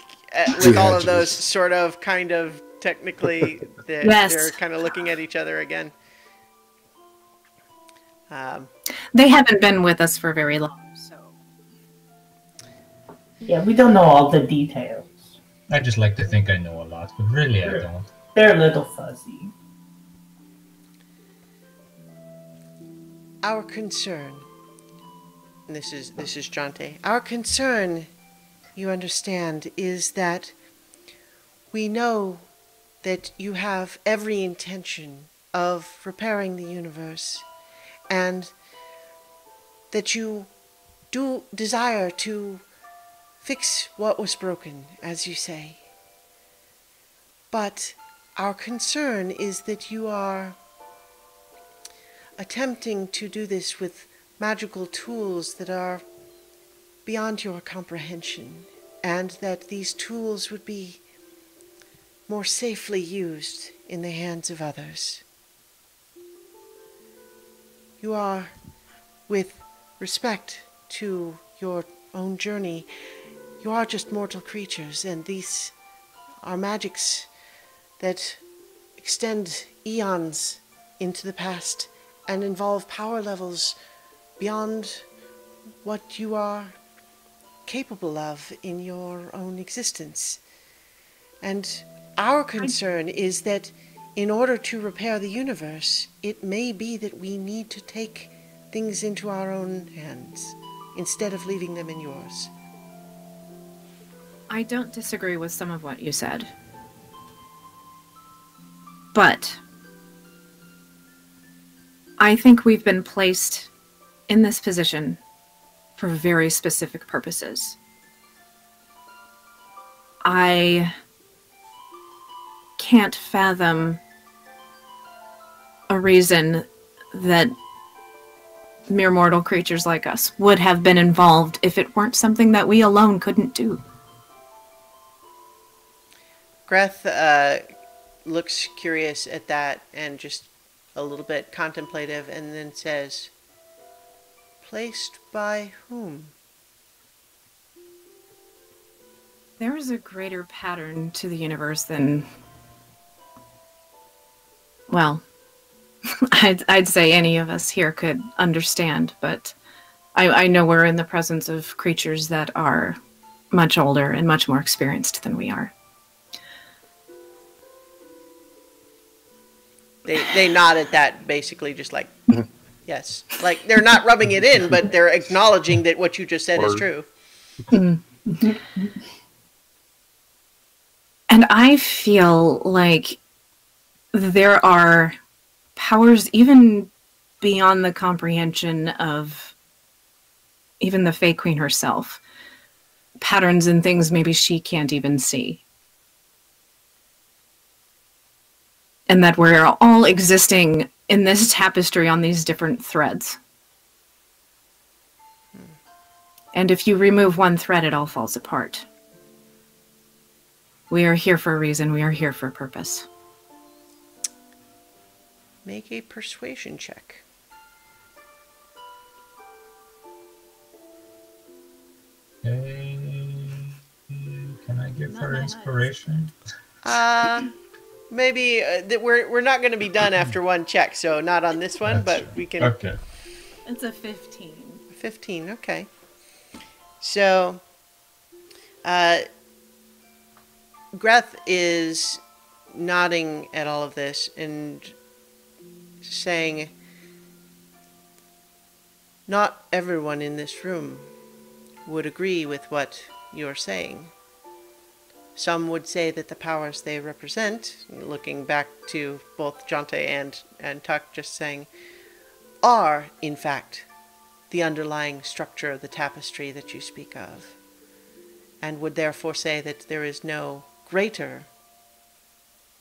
with all of Yeah, those just- sort of kind of technically Yes. they're kind of looking at each other again. They haven't been with us for very long, so. Yeah, we don't know all the details. I just like to think I know a lot, but really I don't. They're a little fuzzy. Our concern, and this is Jonte. Our concern, you understand, is that we know that you have every intention of repairing the universe, and that you do desire to fix what was broken, as you say. But our concern is that you are attempting to do this with magical tools that are beyond your comprehension, and that these tools would be more safely used in the hands of others. You are, with respect to your own journey, you are just mortal creatures, and these are magics that extend eons into the past and involve power levels beyond what you are capable of in your own existence. And our concern is that in order to repair the universe, it may be that we need to take things into our own hands instead of leaving them in yours. I don't disagree with some of what you said. But I think we've been placed in this position for very specific purposes. I can't fathom a reason that mere mortal creatures like us would have been involved if it weren't something that we alone couldn't do. Greth looks curious at that and just a little bit contemplative, and then says, "Placed by whom?" There is a greater pattern to the universe than, well, I'd say any of us here could understand, but I know we're in the presence of creatures that are much older and much more experienced than we are. They nod at that, basically just like, yes. Like, they're not rubbing it in, but they're acknowledging that what you just said is true. And I feel like there are powers even beyond the comprehension of even the Fae Queen herself. Patterns and things maybe she can't even see. And that we're all existing in this tapestry on these different threads. And if you remove one thread, it all falls apart. We are here for a reason. We are here for a purpose. Make a persuasion check. Okay. Can I give her inspiration? Maybe we're not going to be done after one check, so not on this one, but we can. Okay. It's a 15. 15, okay. So, Greth is nodding at all of this and saying, "Not everyone in this room would agree with what you're saying. Some would say that the powers they represent," looking back to both Jonte and Tuck, just saying, "are, in fact, the underlying structure of the tapestry that you speak of, and would therefore say that there is no greater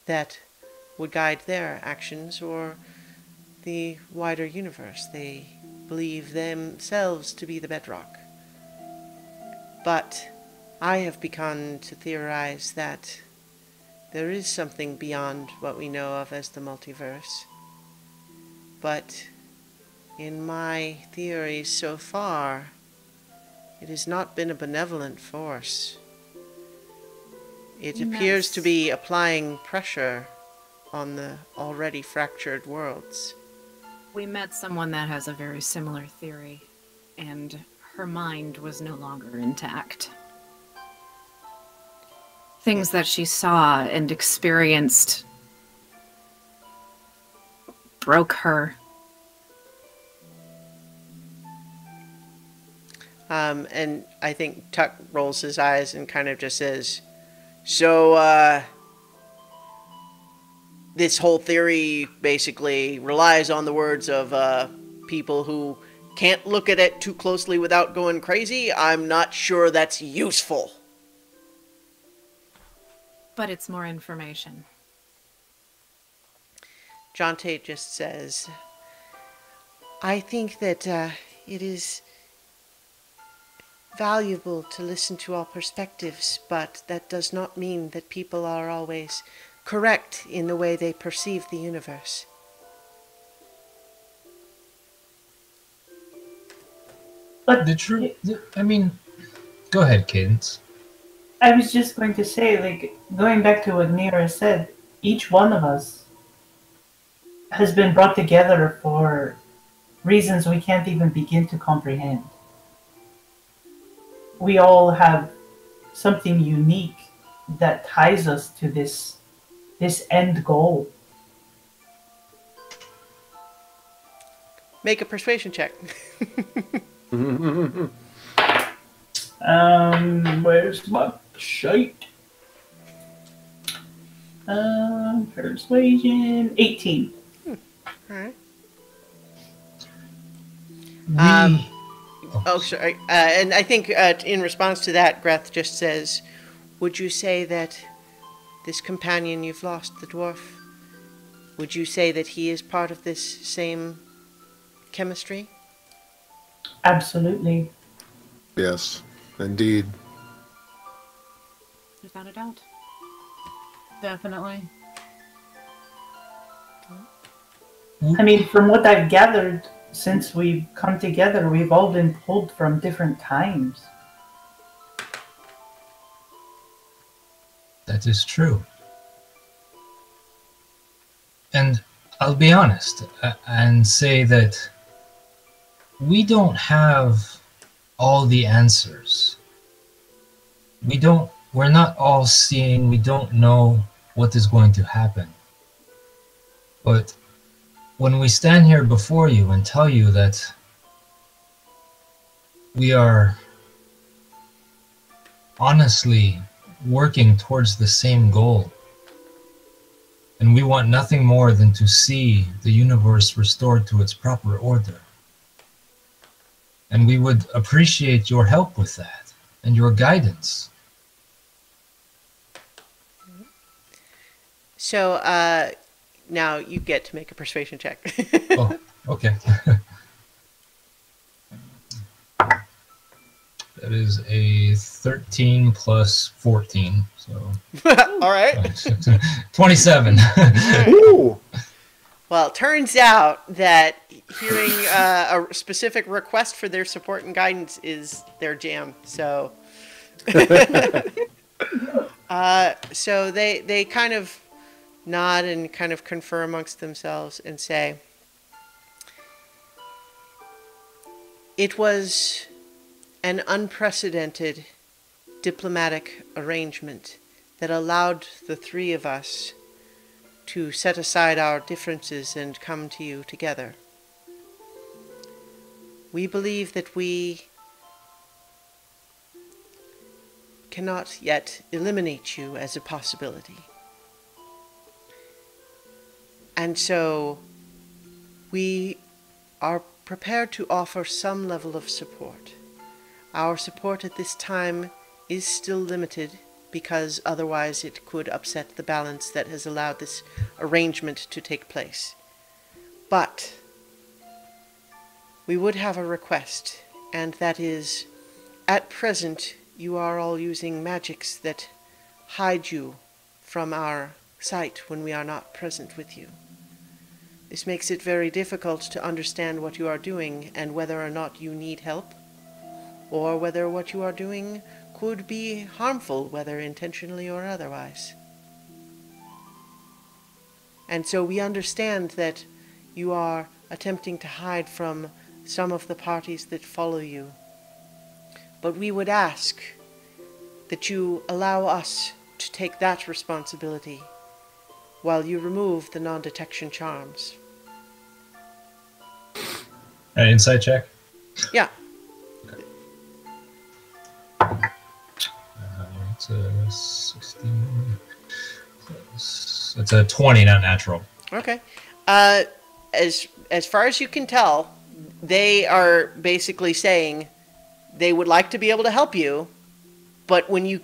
that would guide their actions or the wider universe. They believe themselves to be the bedrock. But I have begun to theorize that there is something beyond what we know of as the multiverse. But in my theories so far, it has not been a benevolent force. It appears to be applying pressure on the already fractured worlds." We met someone that has a very similar theory, and her mind was no longer intact. Things that she saw and experienced broke her. And I think Tuck rolls his eyes and kind of just says, "So, this whole theory basically relies on the words of people who can't look at it too closely without going crazy. I'm not sure that's useful." But it's more information. Jonte just says, "I think that it is valuable to listen to all perspectives, but that does not mean that people are always correct in the way they perceive the universe." But go ahead, Cadence. I was just going to say, like, going back to what Nira said, each one of us has been brought together for reasons we can't even begin to comprehend. We all have something unique that ties us to this end goal. Make a persuasion check. Where's my shite? Persuasion 18. All right. We, Oh, sorry. And I think in response to that, Greth just says, would you say that this companion you've lost, the dwarf, would you say that he is part of this same chemistry? Absolutely. Yes, indeed. Without a doubt. Definitely. I mean, from what I've gathered, since we've come together, we've all been pulled from different times. that is true. And I'll be honest and say that we don't have all the answers. We're not all seeing, we don't know what is going to happen. But when we stand here before you and tell you that we are honestly working towards the same goal, and we want nothing more than to see the universe restored to its proper order. And we would appreciate your help with that and your guidance. So now you get to make a persuasion check. Oh, okay. That is a 13 plus 14, so All right. 27. Ooh. Well, it turns out that hearing a specific request for their support and guidance is their jam. So, so they kind of nod and kind of confer amongst themselves and say, it was an unprecedented diplomatic arrangement that allowed the three of us to set aside our differences and come to you together. We believe that we cannot yet eliminate you as a possibility. And so we are prepared to offer some level of support. Our support at this time is still limited because otherwise it could upset the balance that has allowed this arrangement to take place. But we would have a request, and that is, at present you are all using magics that hide you from our sight when we are not present with you. This makes it very difficult to understand what you are doing and whether or not you need help, or whether what you are doing could be harmful, whether intentionally or otherwise. And so we understand that you are attempting to hide from some of the parties that follow you. But we would ask that you allow us to take that responsibility while you remove the non-detection charms. An insight check? Yeah. It's a 16 plus. It's a 20, not natural. Okay. As far as you can tell, they are basically saying they would like to be able to help you, but when they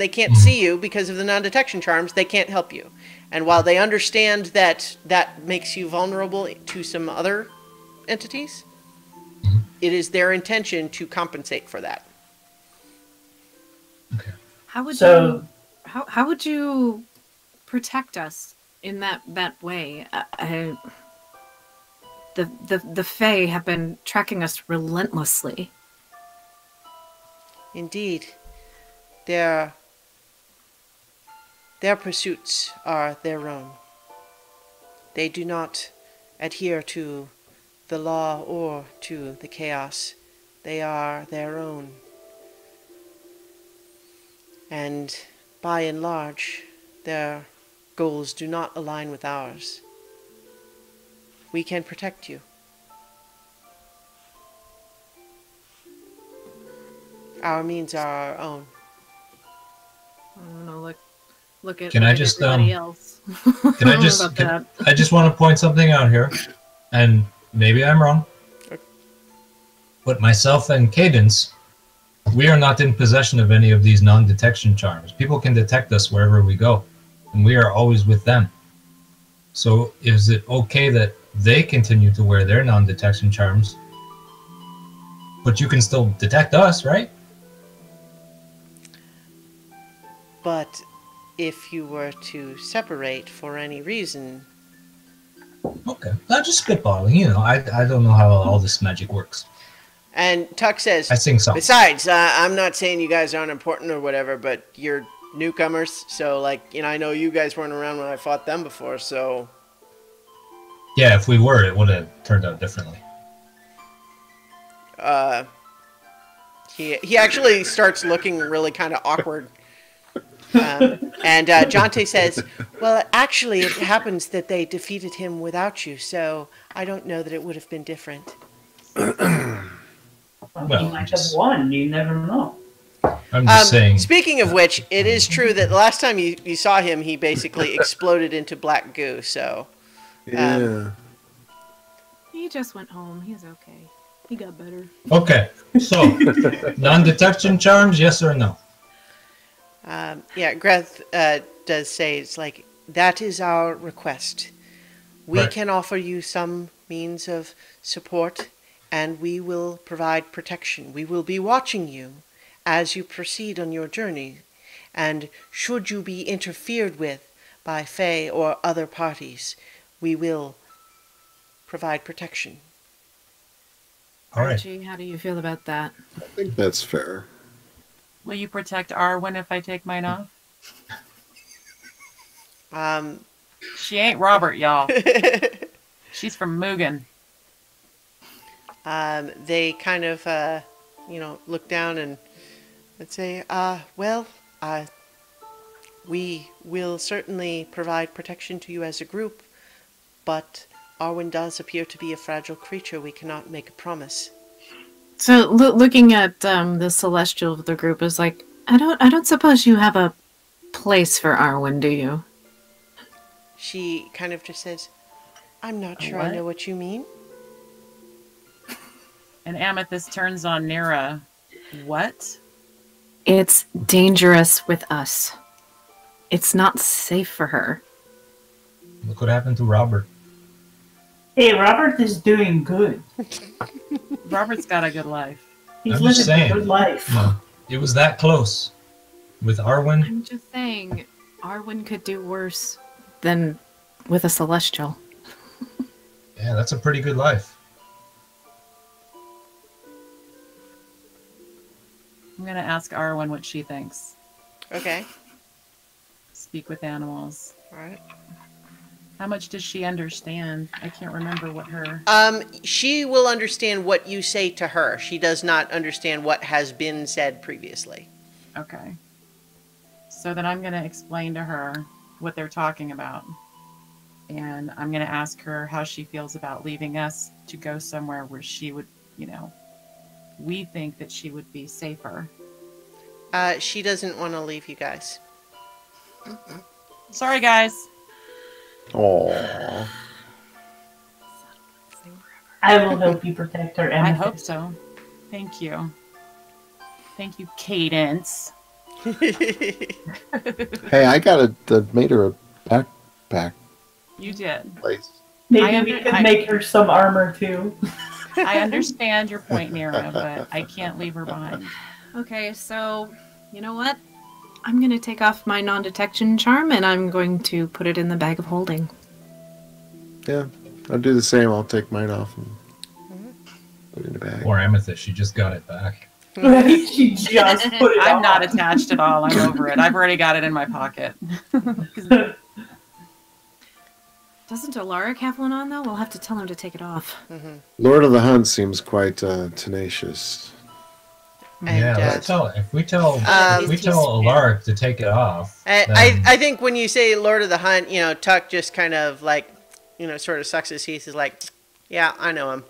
can't see you because of the non-detection charms, they can't help you. And while they understand that that makes you vulnerable to some other entities, it is their intention to compensate for that. Okay. How would So- you how would you protect us in that way? The Fae have been tracking us relentlessly. Indeed, their Their pursuits are their own. They do not adhere to the law or to the chaos. They are their own. And by and large, their goals do not align with ours. We can protect you. Our means are our own. I don't know, look at, Can look I at just, everybody else. Can I don't know just? about that. I just want to point something out here, and maybe I'm wrong. But myself and Cadence, we are not in possession of any of these non-detection charms. People can detect us wherever we go, and we are always with them. So is it okay that they continue to wear their non-detection charms, but you can still detect us, right? But if you were to separate for any reason, Okay, I'm just spitballing. You know, I don't know how all this magic works. and Tuck says, I sing songs. besides, I'm not saying you guys aren't important or whatever, but you're newcomers, so like, I know you guys weren't around when I fought them before, so Yeah, if we were, it would have turned out differently. he actually starts looking really kind of awkward. And Jonte says, well, actually, it happens that they defeated him without you, so I don't know that it would have been different. Well, he might just- have won. You never know. I'm just saying. Speaking of which, it is true that the last time you saw him, he basically exploded into black goo, so... Yeah. He just went home. He's okay. He got better. Okay, so non-detection charms, yes or no? Yeah, Greth does say, it's like, that is our request. We Right. can offer you some means of support, and we will provide protection. We will be watching you as you proceed on your journey, and should you be interfered with by Fae or other parties, we will provide protection. All right. Archie, how do you feel about that? I think that's fair. Will you protect Arwen if I take mine off? She ain't Robert, y'all. She's from Mugen. They kind of, look down and would say, we will certainly provide protection to you as a group, but Arwen does appear to be a fragile creature. We cannot make a promise. So looking at the celestial of the group is like, I don't suppose you have a place for Arwen, do you? She kind of just says, I'm not sure I what? know what you mean. And Amethyst turns on Nira. What? It's dangerous with us. It's not safe for her. Look what happened to Robert. Hey, Robert is doing good. Robert's got a good life. He's I'm just living a saying. good life. No, it was that close. With Arwen, I'm just saying, Arwen could do worse than with a celestial. yeah, that's a pretty good life. I'm gonna ask Arwen what she thinks. Okay. Speak with animals. All right. How much does she understand? I can't remember what her... She will understand what you say to her. She does not understand what has been said previously. Okay. So then I'm going to explain to her what they're talking about. And I'm going to ask her how she feels about leaving us to go somewhere where she would, we think that she would be safer. She doesn't want to leave you guys. Sorry, guys. Aww. I will help you protect her. I Amethyst. hope so. Thank you. Thank you, Cadence. Hey, I made her a backpack You did. place. Maybe we could make her some armor too. I understand your point, Nira, but I can't leave her behind. Okay, so, you know what? I'm going to take off my non-detection charm and I'm going to put it in the bag of holding. Yeah, I'll do the same. I'll take mine off and put it in the bag. Or Amethyst, she just got it back. She just put it I'm on. not attached at all. I'm over it. I've already got it in my pocket. Doesn't Alaric have one on though? We'll have to tell him to take it off. Lord of the Hunt seems quite tenacious. Yeah, let's tell. If we tell Alaric to take it off, I think when you say Lord of the Hunt, Tuck just kind of like, sort of sucks his teeth. Is like, yeah, I know him.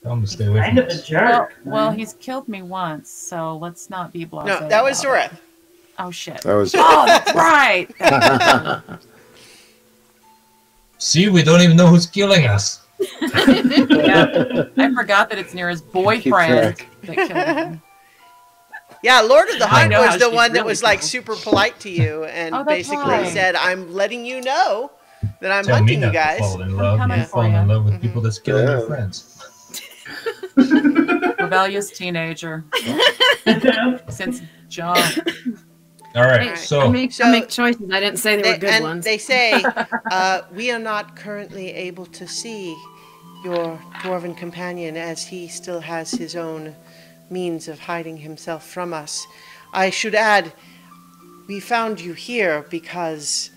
tell him to stay away Kind from of a us. jerk. Well, man. he's killed me once, so let's not be blasé. No, that was about it. Zoreth. Oh shit! That was. Oh, that's right. See, we don't even know who's killing us. Yeah, I forgot that it's Nira's boyfriend track. that killed him. Yeah, Lord of the I Hunt know was how the she one that really was like feels. super polite to you and Oh, that's basically right. said, "I'm letting you know that I'm Tell me hunting not you guys." to fall in love. coming You're for falling ya. in love with people that's killing Yeah. your friends. Rebellious teenager since John. All right, Hey, so I make choices. I didn't say they were good and ones. they say, "We are not currently able to see your dwarven companion as he still has his own means of hiding himself from us. I should add, we found you here because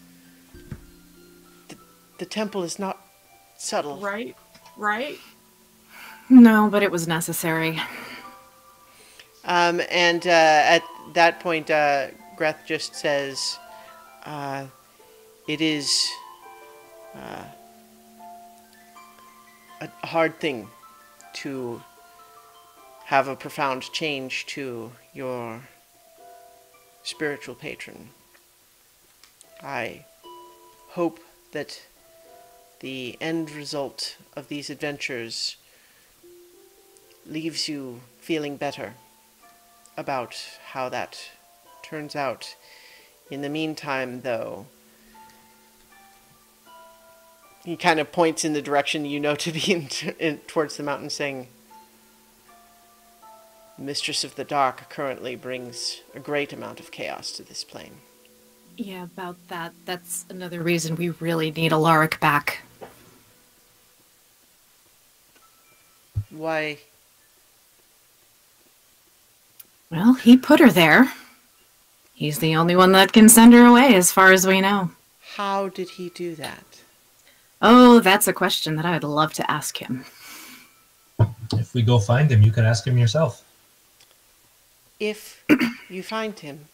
the temple is not subtle." Right. No, but it was necessary. And at that point, Greth just says, "It is a hard thing to have a profound change to your spiritual patron. I hope that the end result of these adventures leaves you feeling better about how that turns out. In the meantime, though," he kind of points in the direction to be towards the mountain, saying, "Mistress of the Dark currently brings a great amount of chaos to this plane." Yeah, about that. That's another reason we really need Alaric back. Why? Well, he put her there. He's the only one that can send her away, as far as we know. How did he do that? Oh, that's a question that I'd love to ask him. if we go find him, you can ask him yourself. If you find him,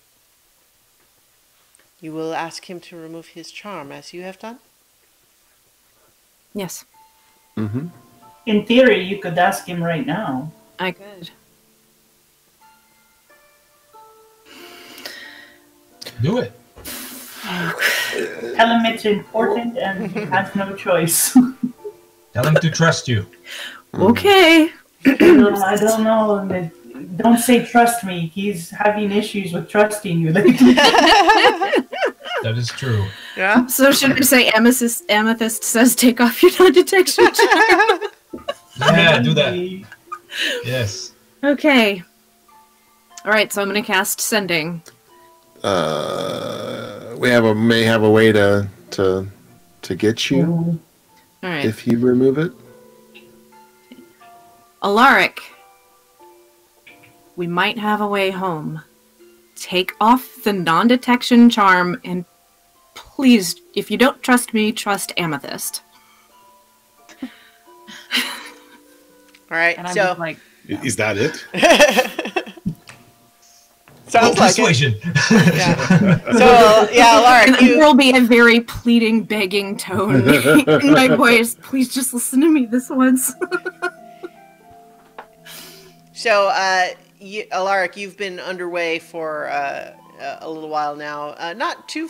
you will ask him to remove his charm, as you have done? Yes, Mm-hmm. In theory, you could ask him right now. I could. Do it. Tell him it's important and he has no choice. Tell him to trust you. Okay. I don't know. Don't say trust me. He's having issues with trusting you lately. That is true. Yeah? So should I say Amethyst says take off your non-detection charm? Yeah, do that. Yes. Okay. Alright, so I'm gonna cast Sending. We may have a way to get you Alright. if you remove it. Alaric, we might have a way home. Take off the non-detection charm and please, if you don't trust me, trust Amethyst. All right, And I'm so just like, Is that it? sounds like it. Persuasion. Yeah. So, yeah, Alaric, And there will be a very pleading, begging tone in my voice. Please just listen to me this once. So, Alaric, you've been underway for a little while now. Not too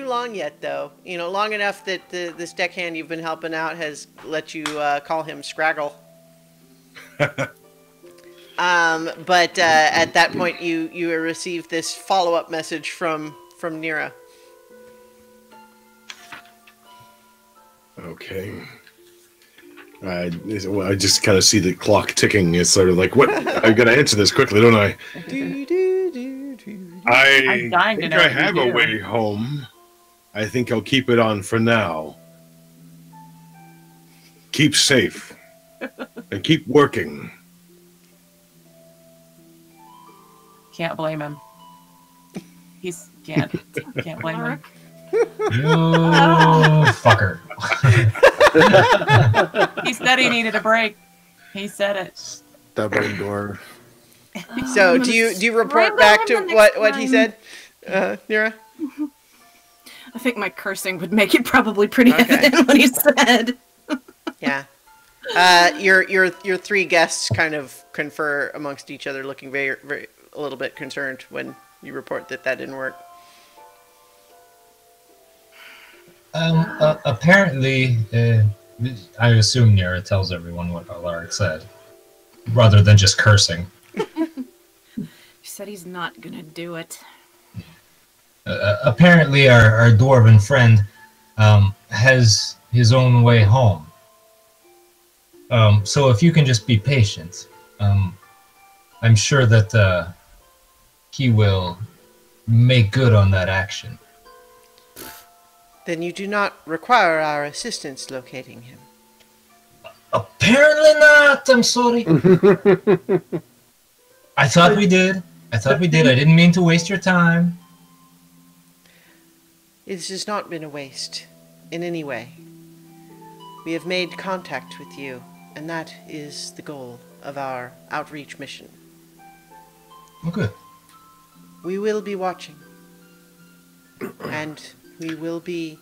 long yet, though. Long enough that this deckhand you've been helping out has let you call him Scraggle. But at that point, you received this follow-up message from Nira. Okay. I just kind of see the clock ticking. It's sort of like, what? I gotta answer this quickly, don't I? I'm dying to think know I what you have a do. way home. I think I'll keep it on for now. Keep safe. And keep working. Can't blame him. Can't blame him. Alaric? You fucker. He said he needed a break. He said it. Stubborn dwarf. So do you report back to what he said, Nira? I think my cursing would make it probably pretty Okay. evident what he said. Yeah. Your three guests kind of confer amongst each other, looking very, very a little bit concerned when you report that didn't work. Apparently, I assume Nira tells everyone what Alaric said, rather than just cursing. He said he's not gonna do it. Apparently, our dwarven friend has his own way home. So if you can just be patient, I'm sure that he will make good on that action. Then you do not require our assistance locating him. Apparently not. I'm sorry. I thought we did. I didn't mean to waste your time. This has not been a waste in any way. We have made contact with you, and that is the goal of our outreach mission. Oh, good. We will be watching, and we will be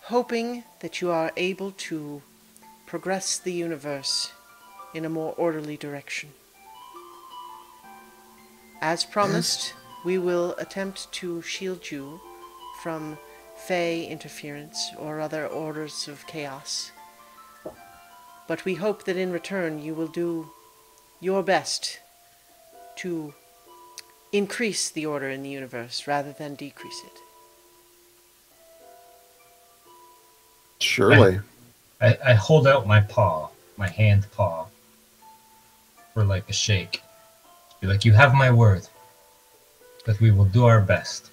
hoping that you are able to progress the universe in a more orderly direction. As promised, we will attempt to shield you from Fey interference or other orders of chaos. But we hope that in return you will do your best to increase the order in the universe rather than decrease it. Surely. I hold out my paw, my hand paw, for like a shake. Be like, you have my word that we will do our best.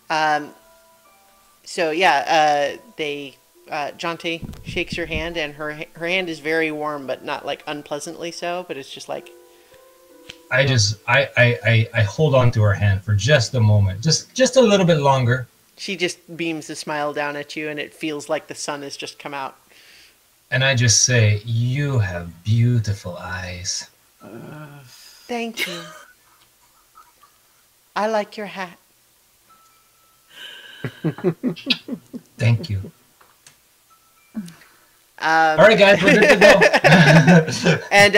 So Jonte shakes her hand, and her hand is very warm, but not like unpleasantly so. But it's just like I hold on to her hand for just a moment, just a little bit longer. she just beams a smile down at you, and it feels like the sun has just come out. And I just say, you have beautiful eyes. Thank you. I like your hat. Thank you. All right, guys, we're good to go. And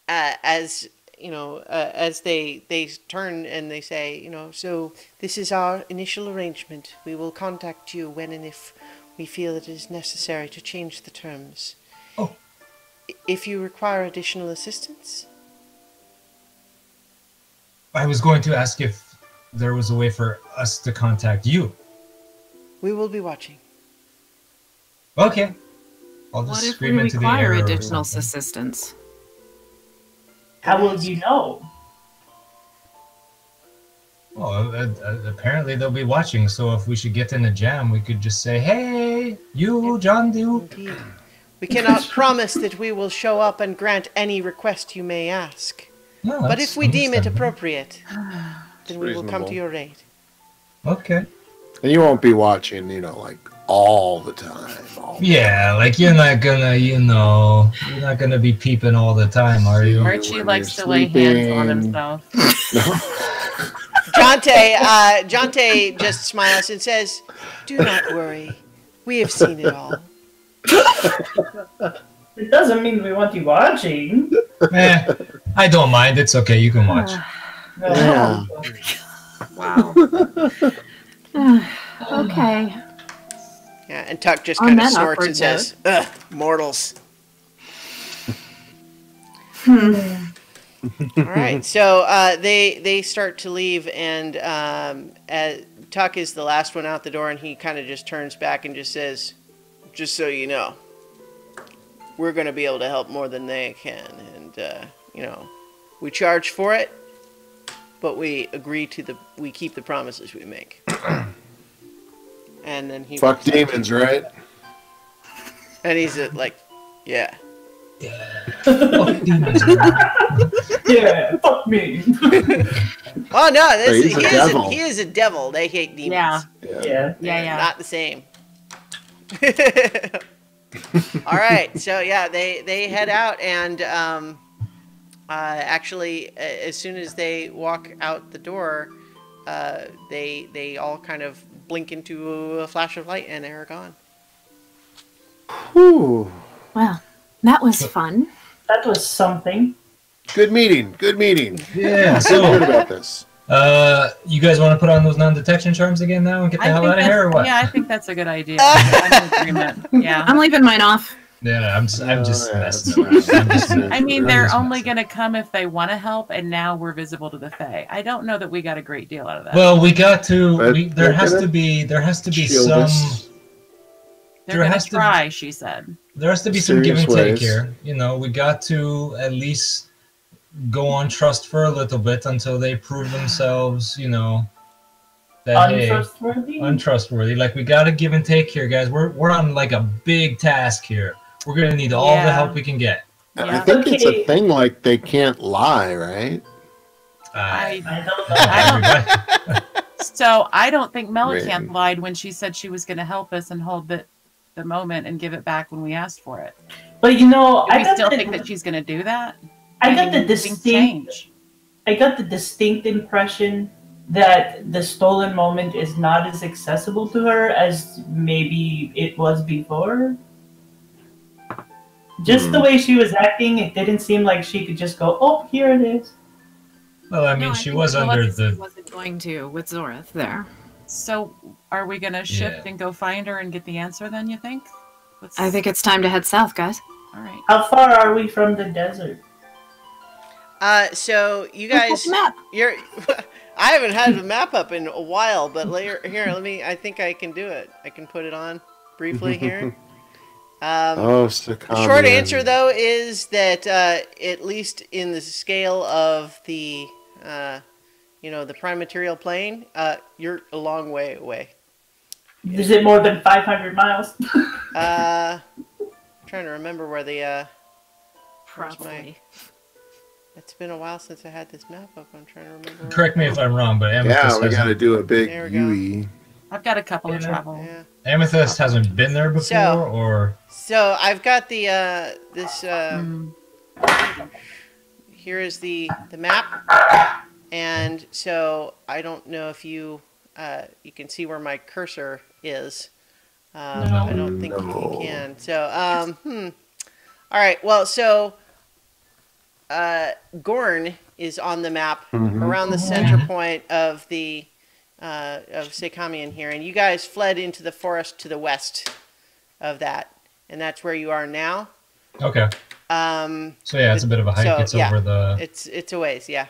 as you know, as they turn and they say, you know, so this is our initial arrangement. We will contact you when and if we feel it is necessary to change the terms. Oh. If you require additional assistance. I was going to ask if there was a way for us to contact you. We will be watching. Okay. I'll just What if we scream into the require air or additional something. assistance? How will you know? Well, apparently they'll be watching, so if we should get in a jam, we could just say, hey, you, John Doe. Indeed. We cannot promise that we will show up and grant any request you may ask. No, But that's if we deem it understandable. appropriate, then we will come to reasonable. your aid. Okay. And you won't be watching, you know, like all the time. Yeah, like you're not gonna, you're not gonna be peeping all the time, are you? Archie when likes you're to lay hands on sleeping. himself. Jonte just smiles and says, "Do not worry. We have seen it all." It doesn't mean we want you watching. I don't mind. It's okay. You can watch. No. Yeah. Wow. Okay. Yeah, and Tuck just On kind of that snorts awkward and says, "Ugh, mortals." All right, so they start to leave, and Tuck is the last one out the door, and he kind of just turns back and just says, "Just so you know, we're going to be able to help more than they can, and we charge for it, but we agree to we keep the promises we make." And then he Fuck demons, right? and he's like, "Yeah." Yeah. Fuck demons, man. Yeah, fuck me. Oh no, He's a devil. he is a devil. They hate demons. Yeah. They're not the same. All right, so yeah, they head out, and actually, as soon as they walk out the door, they all kind of blink into a flash of light, and they're gone. Whew. Well, that was fun. That was something. Good meeting. Good meeting. Yeah, So so good about this. you guys want to put on those non-detection charms again now and get the hell out of here, or what? Yeah, I think that's a good idea. I'm in agreement. Yeah. I'm leaving mine off. Yeah, I'm just yeah, messing around. I'm just- I mean, I'm they're just only messing. going to come if they want to help, and now we're visible to the Fae. I don't know that we got a great deal out of that. Well, we got to. But there they're has gonna to be shield some. us. they're there going has to to- try, she said. There has to be some give Serious and take ways. here. You know, we got to at least go on trust for a little bit until they prove themselves. You know, that hey, Untrustworthy? untrustworthy. Like we got to give and take here, guys. We're on like a big task here. We're gonna need all the Yeah. help we can get. I Yeah. think it's a Okay. thing like they can't lie, right? I I don't know. Everybody- So I don't think Melicanth Maybe. lied when she said she was going to help us and hold the moment and give it back when we asked for it. But you know, Do I we got still the, think that she's going to do that? I got the mean, things distinct change. I got the distinct impression that the stolen moment is not as accessible to her as maybe it was before. Just the way she was acting, it didn't seem like she could just go, "Oh, here it is." Well, I mean, No, she think was under Melissa the. wasn't going to with Zorith there. So are we going to shift Yeah. and go find her and get the answer then, you think? I think it's time to head south, guys. All right. How far are we from the desert? So you guys, Map. you're. I haven't had the map up in a while, but later here, let me. I think I can do it. I can put it on briefly here. Oh, Sakamian. Short answer though is that at least in the scale of the the prime material plane, you're a long way away. Is it more than 500 miles? I'm trying to remember where the Probably. it's been a while since I had this map up. I'm trying to remember. Correct me if I'm wrong, but Amethyst, Yeah, we got to hasn't, do a big There we go. UE. I've got a couple of Yeah. travel. Yeah. Amethyst hasn't been there before, So- or So I've got the this Mm. here is the map, and so I don't know if you can see where my cursor is. I don't think No. you can. So all right. Well, so Gorn is on the map around the center point of the of Sakamian here, and you guys fled into the forest to the west of that, and that's where you are now. okay. So yeah, it's a bit of a hike. So, It's yeah. over the It's a ways, yeah.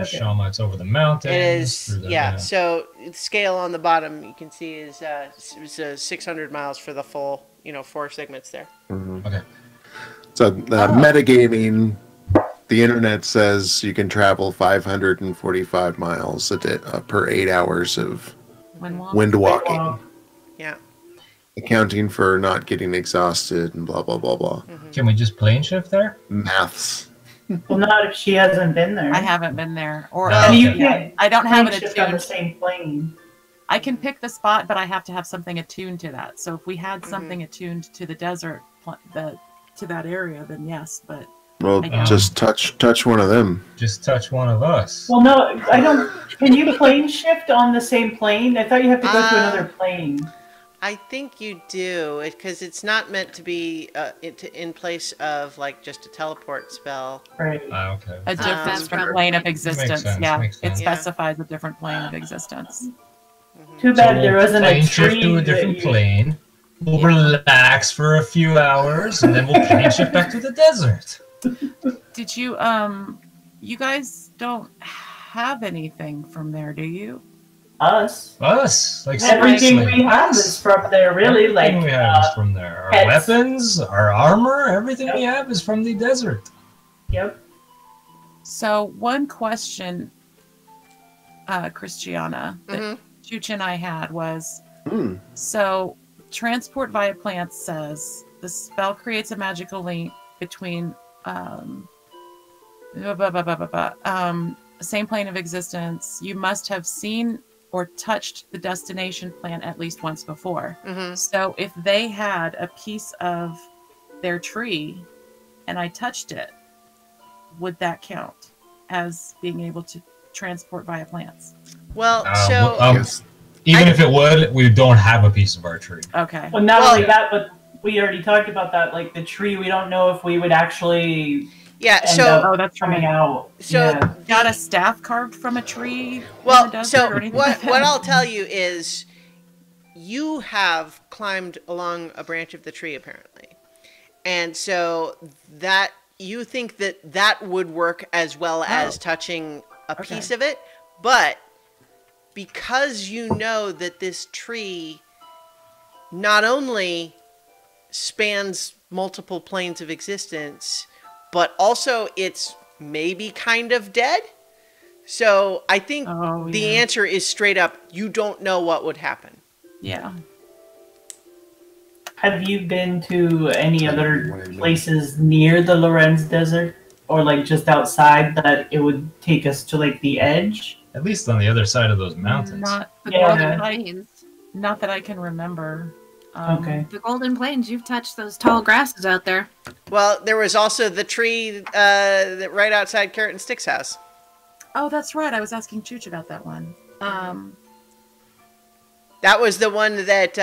Shama. It's over the mountains. It is, through the- yeah. So the scale on the bottom you can see is 600 miles for the full, 4 segments there. Okay. So metagaming, the internet says you can travel 545 miles a day, per 8 hours of When wind walking, Yeah. accounting for not getting exhausted and blah blah blah blah. Can we just plane shift there? Maths. Well, not if she hasn't been there. I haven't been there, or I mean, you can't I don't have plane it shift on the attuned. same plane. I can pick the spot, but I have to have something attuned to that. So if we had something attuned to the desert, to that area, then yes. But Well, I don't. just touch one of them. Just touch one of us. Well, no, I don't. Can you plane shift on the same plane? I thought you have to go to another plane. I think you do, because it's not meant to be in place of like just a teleport spell. Right. Okay. a different that's probably- plane of existence. sense, Yeah, makes it sense. Yeah. specifies a different plane of existence. Too So bad we'll there wasn't a plane shift tree. to a that different you- plane. We'll relax for a few hours, and then we'll plane shift back to the desert. Did you you guys don't have anything from there, do you? Us. Us, like Everything seriously, we have us. is from there, really. Everything Like, we have is from there. Our pets. weapons, our armor, everything we have is from the desert. yep. So one question, Christiana, that Mhm. Chuch and I had was, Hmm. so transport via plants says the spell creates a magical link between blah, blah, blah, blah, blah, blah, same plane of existence, you must have seen or touched the destination plan at least once before. Mm-hmm. So if they had a piece of their tree and I touched it, would that count as being able to transport via plants? Well, Yes. Even if it would, we don't have a piece of our tree. Okay. Well, not only that, but we already talked about that. Like the tree, we don't know if we would actually yeah. end up Oh, that's coming right. out. So Yeah. Got a staff carved from a tree in the well, desert so or anything what like that? what I'll tell you is, you have climbed along a branch of the tree apparently, and so that you think that that would work as well as touching a Okay. piece of it, but because you know that this tree not only spans multiple planes of existence, but also it's maybe kind of dead. So I think Oh, the yeah. answer is straight up, you don't know what would happen. Yeah. Have you been to any That'd be other one of them. places near the Lorenz Desert, or like just outside that it would take us to like the edge? At least on the other side of those mountains. Not, The Yeah. Golden Plains. not that I can remember. Okay. The Golden Plains, you've touched those tall grasses out there. Well, there was also the tree that right outside Carrot and Stick's house. Oh, that's right. I was asking Chooch about that one. That was the one that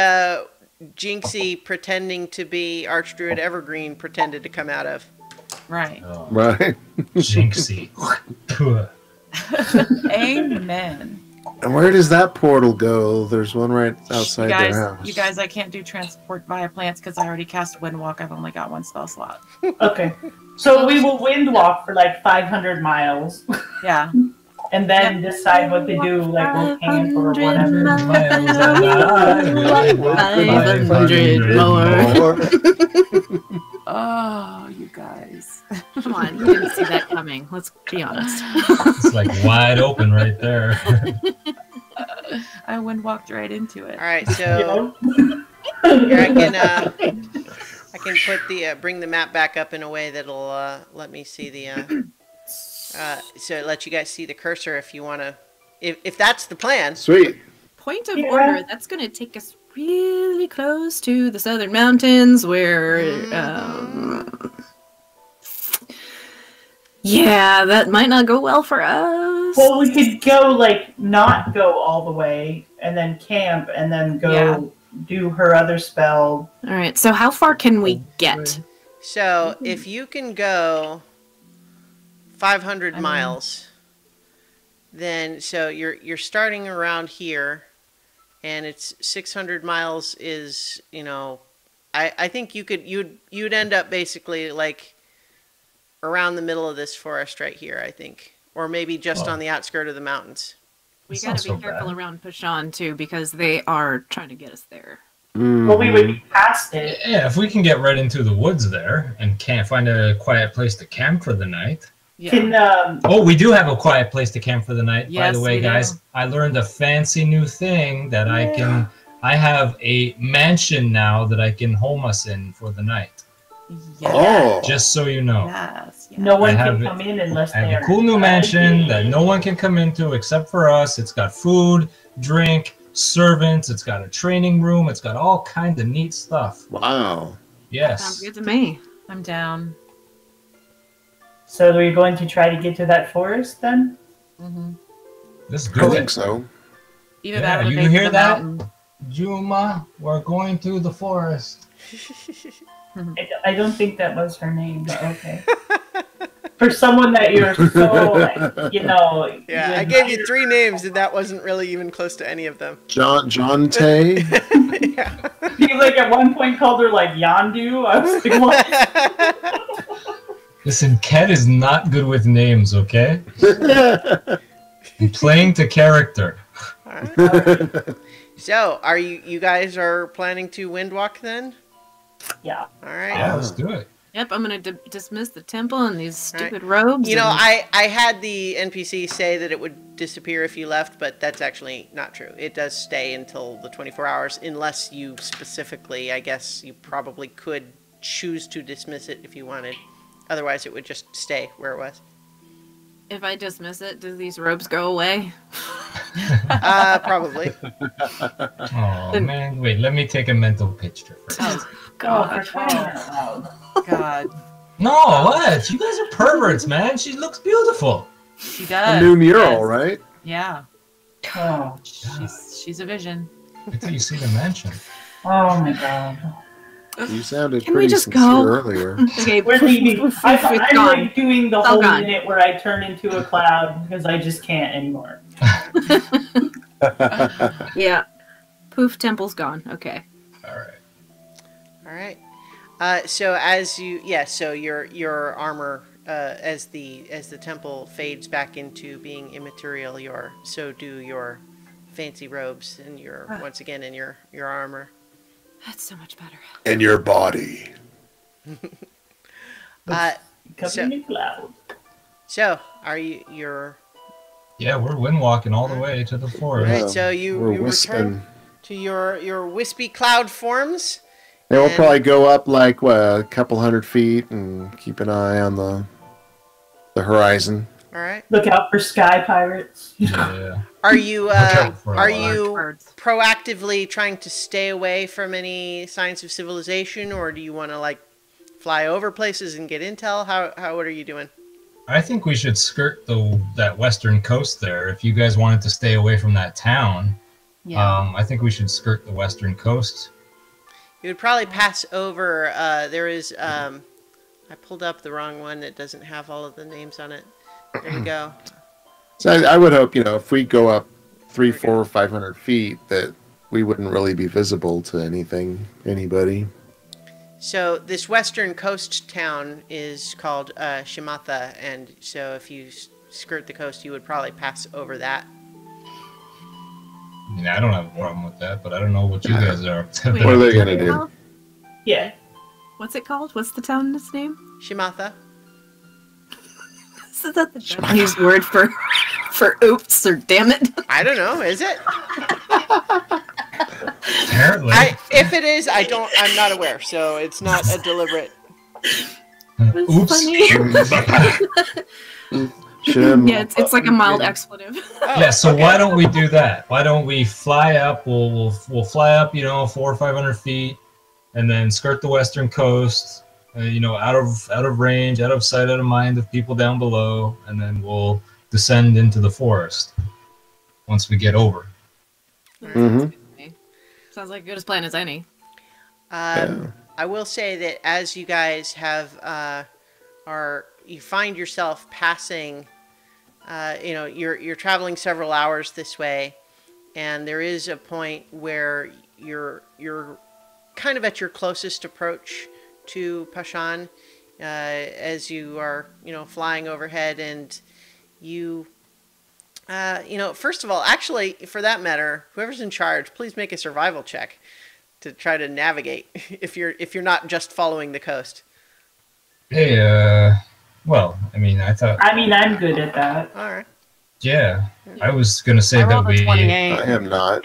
Jinxie, pretending to be Archdruid Evergreen, pretended to come out of. Right. Oh, Right. jinxie. Puh. Amen. And where does that portal go? There's one right outside their house. You guys, I can't do transport via plants because I already cast Windwalk. I've only got one spell slot. Okay. So we will wind walk for like 500 miles, Yeah. and then decide what to do, like we'll camp or 500 whatever. miles. 500 more. Oh, you guys. Come on, you didn't see that coming. Let's be honest. It's like wide open right there. I Windwalked right into it. All right, You so know? here I can put the bring the map back up in a way that'll let me see the so it lets you guys see the cursor if you want to, if that's the plan. Sweet. Point of Yeah. order, that's going to take us really close to the southern mountains where, yeah, that might not go well for us. Well, we could go like not go all the way, and then camp, and then go Yeah. do her other spell. All right, so how far can we get? So if you can go 500 I mean- miles, then so you're starting around here, and it's 600 miles is, you know, I think you'd end up basically like around the middle of this forest right here, I think, or maybe just Oh. on the outskirt of the mountains. We It's got not to be so careful bad. around Pushan too, because they are trying to get us there. Well, we would be past it. Yeah, if we can get right into the woods there and can't find a quiet place to camp for the night. Yeah. Can Oh, we do have a quiet place to camp for the night. By Yes, the way, we do. guys, I learned a fancy new thing that I have a mansion now that I can home us in for the night. Yes. Oh. Just so you know. Yes. no one I can have come in unless I they have are a cool new mansion ready. that no one can come into except for us. It's got food, drink, servants. It's got a training room. It's got all kinds of neat stuff. Wow. Sounds Yes. good to me. I'm down. So are we going to try to get to that forest then? Hmm. Let's I do think it. so. Either Yeah, that or the you base of hear the that? mountain. Juma, we're going to the forest. I don't think that was her name, but okay. For someone that you're so, like, you know. Yeah, I gave you 3 names, and that wasn't really even close to any of them. John Tay. Yeah. You like at one point called her like Yandu. I was like, what? Listen, Ket is not good with names, okay? I'm playing to character. All right. So, are you guys are planning to windwalk then? Yeah. All right. Yeah, let's do it. Yep, I'm going to dismiss the temple and these All right. stupid robes. You know, and- I had the NPC say that it would disappear if you left, but that's actually not true. It does stay until the 24 hours, unless you specifically, I guess you probably could choose to dismiss it if you wanted. Otherwise, it would just stay where it was. If I dismiss it, do these robes go away? Probably. Oh man, wait. Let me take a mental picture first. Oh, God, God. for crying out loud. God, No, what? You guys are perverts, man. She looks beautiful. she does. A new mural, yes. right? Yeah, Oh, she's a vision. Until you see the mansion. oh my God. You sounded Can we pretty just sincere go? earlier. Okay, We're leaving. It's I'm gone. like doing the It's all whole gone. minute where I turn into a cloud because I just can't anymore. Yeah. Poof, temple's gone. Okay. All right. All right. So as you, so your armor, as the temple fades back into being immaterial, so do your fancy robes, and you're once again in your armor. That's so much better. In your body. Coming in cloud. So are you're Yeah, we're windwalking all the way to the forest. right? So you We're return wisping. to your wispy cloud forms. Yeah, we'll And- probably go up like a couple hundred feet and keep an eye on the horizon. All right. Look out for sky pirates. Yeah. Are you out for are a lot. you Birds. proactively trying to stay away from any signs of civilization, or do you want to like fly over places and get intel? What are you doing? I think we should skirt that western coast there. If you guys wanted to stay away from that town, Yeah. I think we should skirt the western coast. You would probably pass over. There is. I pulled up the wrong one that doesn't have all of the names on it. There we go. So I would hope, if we go up 300, 400, 500 feet, that we wouldn't really be visible to anybody. So this western coast town is called Shimatha, and so if you skirt the coast, you would probably pass over that. I mean, I don't have a problem with that, but I don't know what you guys are up to. Wait. What are they gonna do? Yeah. What's it called? What's the town's name? Shimatha. Is that the Japanese word for oops or damn it? I don't know. Is it? Apparently. If it is, I'm not aware. So it's not a deliberate. Oops. Yeah, it's like a mild expletive. Oh, Yeah, so okay. why don't we do that? Why don't we fly up? We'll fly up, 400 or 500 feet, and then skirt the western coast. Out of range, out of sight, out of mind of people down below, and then we'll descend into the forest once we get over. Mhm. Sounds like as good a plan as any. Yeah. I will say that as you guys you find yourself passing, you're traveling several hours this way, and there is a point where you're kind of at your closest approach to Pashan, as you are, flying overhead, and you, first of all, actually, for that matter, whoever's in charge, please make a survival check to try to navigate if you're not just following the coast. Hey, well, I mean, I'm good at that. All right. yeah, I was gonna say I that rolled a we. 28. I am not.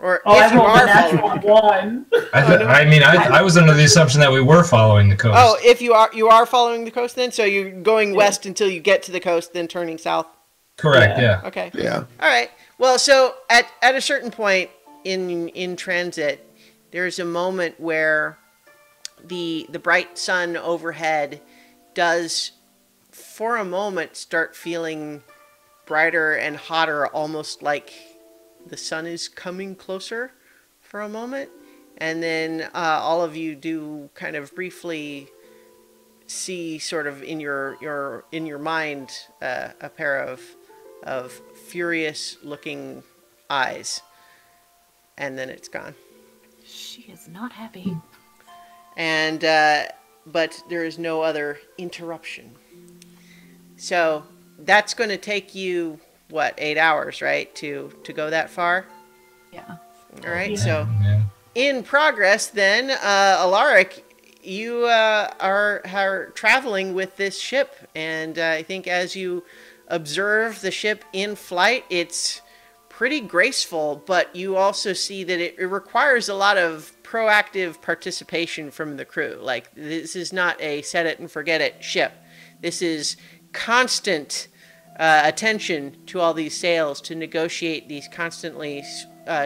Or Oh, if I you rolled a are natural following. one. I was under the assumption that we were following the coast. Oh, if you are following the coast, then so you're going west until you get to the coast, then turning south. Correct. Yeah. Okay. Yeah. All right. Well, so at a certain point in transit, there's a moment where the bright sun overhead does, for a moment, start feeling brighter and hotter, almost like the sun is coming closer for a moment. And then all of you do kind of briefly see, sort of in your mind, a pair of furious looking eyes, and then it's gone. She is not happy. And but there is no other interruption. So that's going to take you, what, 8 hours, right, to go that far? Yeah. All right. Yeah. So Yeah. in progress, then, Alaric, you are traveling with this ship, and I think as you observe the ship in flight, it's pretty graceful, but you also see that it requires a lot of proactive participation from the crew. Like, this is not a set it and forget it ship. This is constant attention to all these sails to negotiate these constantly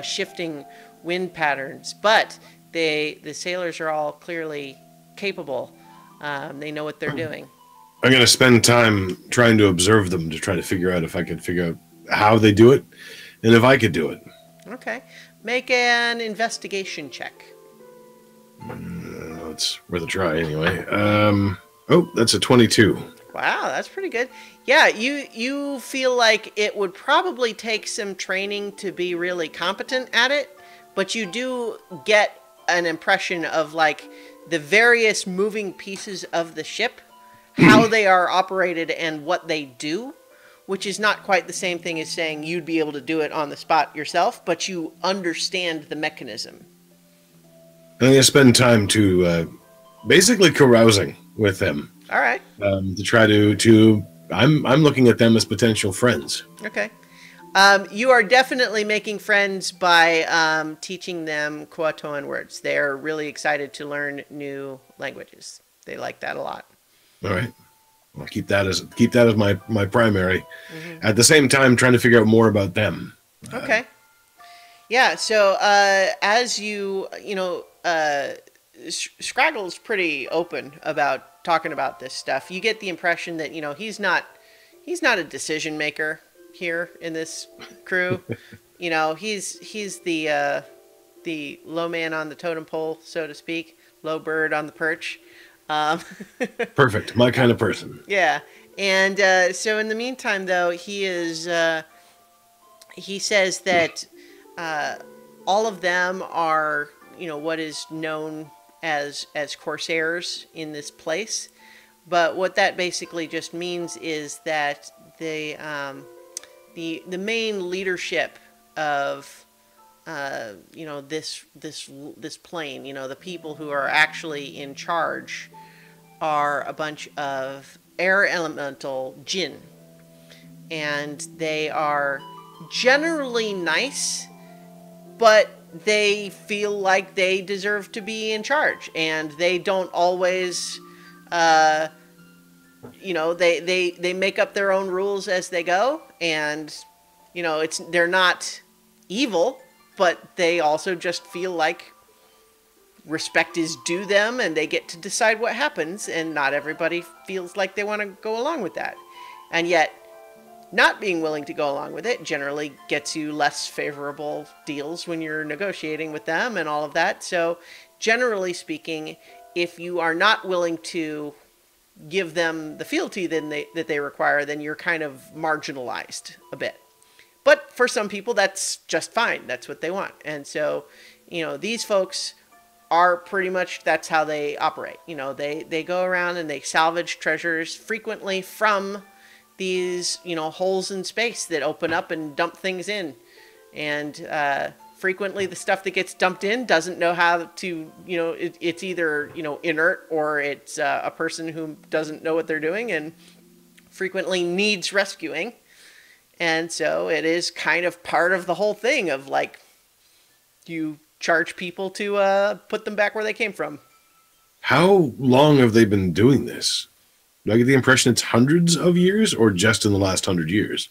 shifting wind patterns. But the sailors are all clearly capable. They know what they're doing. I'm going to spend time trying to observe them to try to figure out if I could figure out how they do it and if I could do it. Okay. Make an investigation check. It's worth a try anyway. Oh, that's a 22. Wow, that's pretty good. Yeah, you feel like it would probably take some training to be really competent at it, but you do get an impression of like the various moving pieces of the ship, how they are operated and what they do, which is not quite the same thing as saying you'd be able to do it on the spot yourself, but you understand the mechanism. I'm going to spend time to basically carousing with them. All right. To try to I'm looking at them as potential friends. Okay. You are definitely making friends by teaching them Kuatoan words. They're really excited to learn new languages. They like that a lot. All right. I'll keep that as my primary. Mm-hmm. At the same time, trying to figure out more about them. Okay. Yeah. So as Scraggle's pretty open about talking about this stuff. You get the impression that he's not a decision maker here in this crew. He's the low man on the totem pole, so to speak, low bird on the perch. Perfect, my kind of person. Yeah, and so in the meantime, though, he says that all of them are what is known as corsairs in this place, but what that basically just means is that the main leadership of this plane, the people who are actually in charge are a bunch of air elemental jinn, and they are generally nice, but they feel like they deserve to be in charge, and they don't always they make up their own rules as they go, and they're not evil, but they also just feel like respect is due them, and they get to decide what happens, and not everybody feels like they want to go along with that. And yet not being willing to go along with it generally gets you less favorable deals when you're negotiating with them and all of that. So generally speaking, if you are not willing to give them the fealty that they require, then you're kind of marginalized a bit. But for some people, that's just fine. That's what they want. And so, these folks are pretty much, that's how they operate. They go around and they salvage treasures frequently from these, holes in space that open up and dump things in. And frequently the stuff that gets dumped in doesn't know how to, it's either, inert, or it's a person who doesn't know what they're doing and frequently needs rescuing. And so it is kind of part of the whole thing of like, you charge people to put them back where they came from. How long have they been doing this? Do I get the impression it's hundreds of years or just in the last 100 years?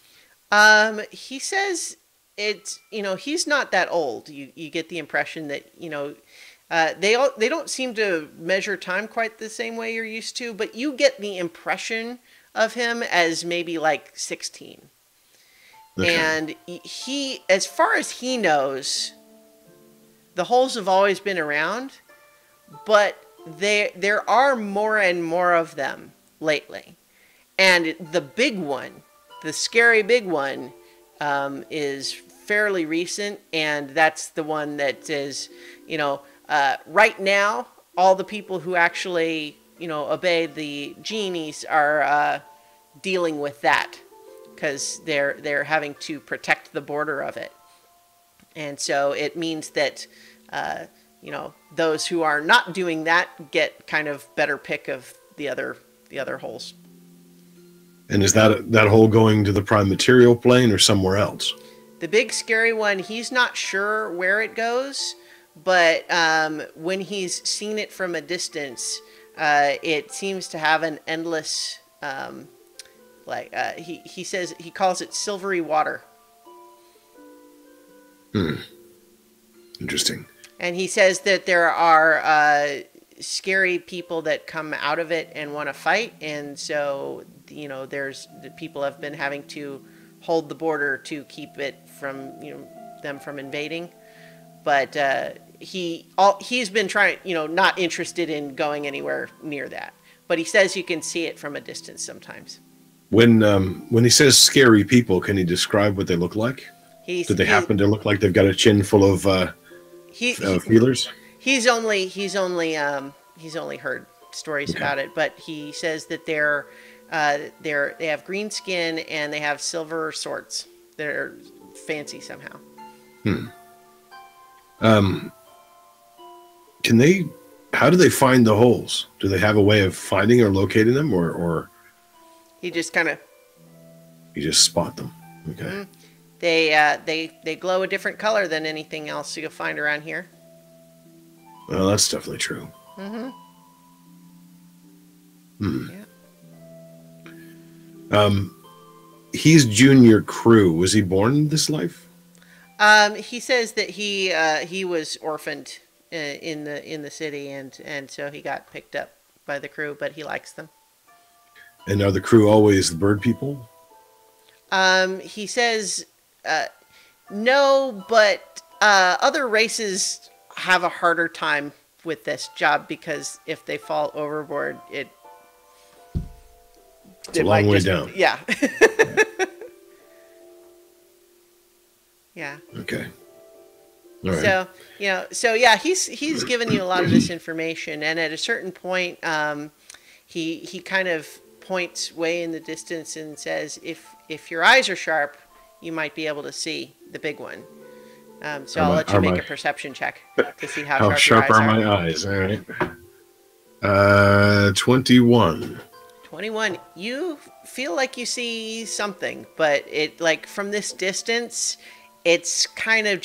He says it's, he's not that old. You get the impression that, they don't seem to measure time quite the same way you're used to, but you get the impression of him as maybe like 16. Okay. And he, as far as he knows, the holes have always been around, but there are more and more of them lately. And the big one, the scary big one, is fairly recent, and that's the one that is, right now, all the people who actually, obey the genies are dealing with that, because they're having to protect the border of it. And so it means that, those who are not doing that get kind of better pick of the other holes. And is that hole going to the prime material plane or somewhere else? The big scary one, he's not sure where it goes, but when he's seen it from a distance, it seems to have an endless, he says he calls it silvery water. Interesting. And he says that there are scary people that come out of it and want to fight, and so there's people have been having to hold the border to keep it from them from invading. But he's been trying, not interested in going anywhere near that. But he says you can see it from a distance sometimes. When he says scary people, can he describe what they look like? Do they happen to look like they've got a chin full of feelers? He's only heard stories about it, but he says that they have green skin and they have silver swords. They're fancy somehow. How do they find the holes? Do they have a way of finding or locating them, or he just kind of you just spot them? Okay. Mm-hmm. They glow a different color than anything else you'll find around here. Well, that's definitely true. Yeah. He's junior crew. Was he born in this life? He says that he was orphaned in the city, and so he got picked up by the crew, but he likes them. And are the crew always the bird people? He says no, but other races have a harder time with this job because if they fall overboard, it's a long way down. Yeah. Yeah. Okay. All right. So yeah, he's given you a lot of this information, and at a certain point, he kind of points way in the distance and says, "If your eyes are sharp, you might be able to see the big one." So I'll let you make a perception check to see how sharp your eyes are. My eyes? All right. 21. 21. You feel like you see something, but from this distance, it's kind of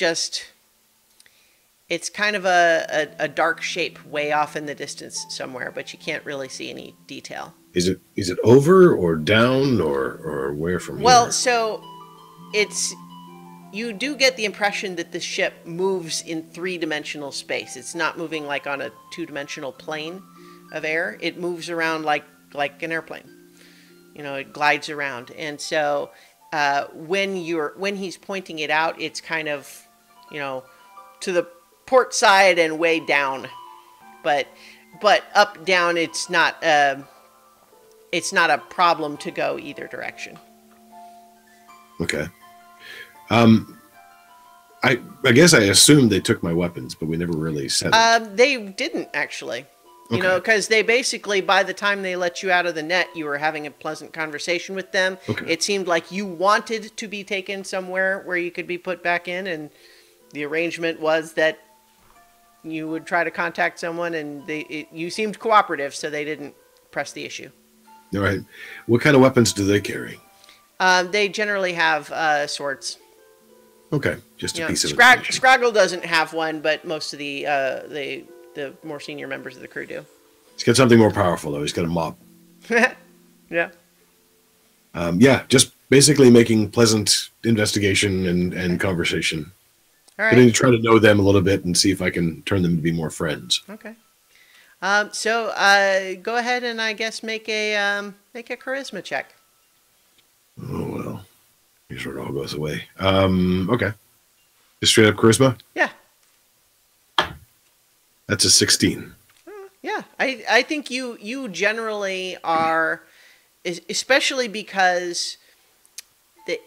a dark shape way off in the distance somewhere, but you can't really see any detail. Is it over or down or where from here? Well, so you do get the impression that the ship moves in 3-dimensional space. It's not moving like on a 2-dimensional plane of air. It moves around like an airplane. It glides around. And so when he's pointing it out, it's kind of, to the port side and way down. But up, down, it's not a problem to go either direction. Okay. I guess I assumed they took my weapons, but we never really said it. They didn't actually. Because they basically, by the time they let you out of the net, you were having a pleasant conversation with them. Okay. It seemed like you wanted to be taken somewhere where you could be put back in, and the arrangement was that you would try to contact someone, and you seemed cooperative, so they didn't press the issue. All right. What kind of weapons do they carry? They generally have swords. Okay, just a piece of Scraggle doesn't have one, but most of the more senior members of the crew do. He's got something more powerful, though. He's got a mop. Yeah. Just basically making pleasant investigation and conversation. All right. Getting to try to know them a little bit and see if I can turn them to be more friends. Okay. So go ahead and I guess make a charisma check. Oh well, here's where it all goes away. Okay, just straight up charisma. Yeah. That's a 16. Yeah, I think you generally are, especially because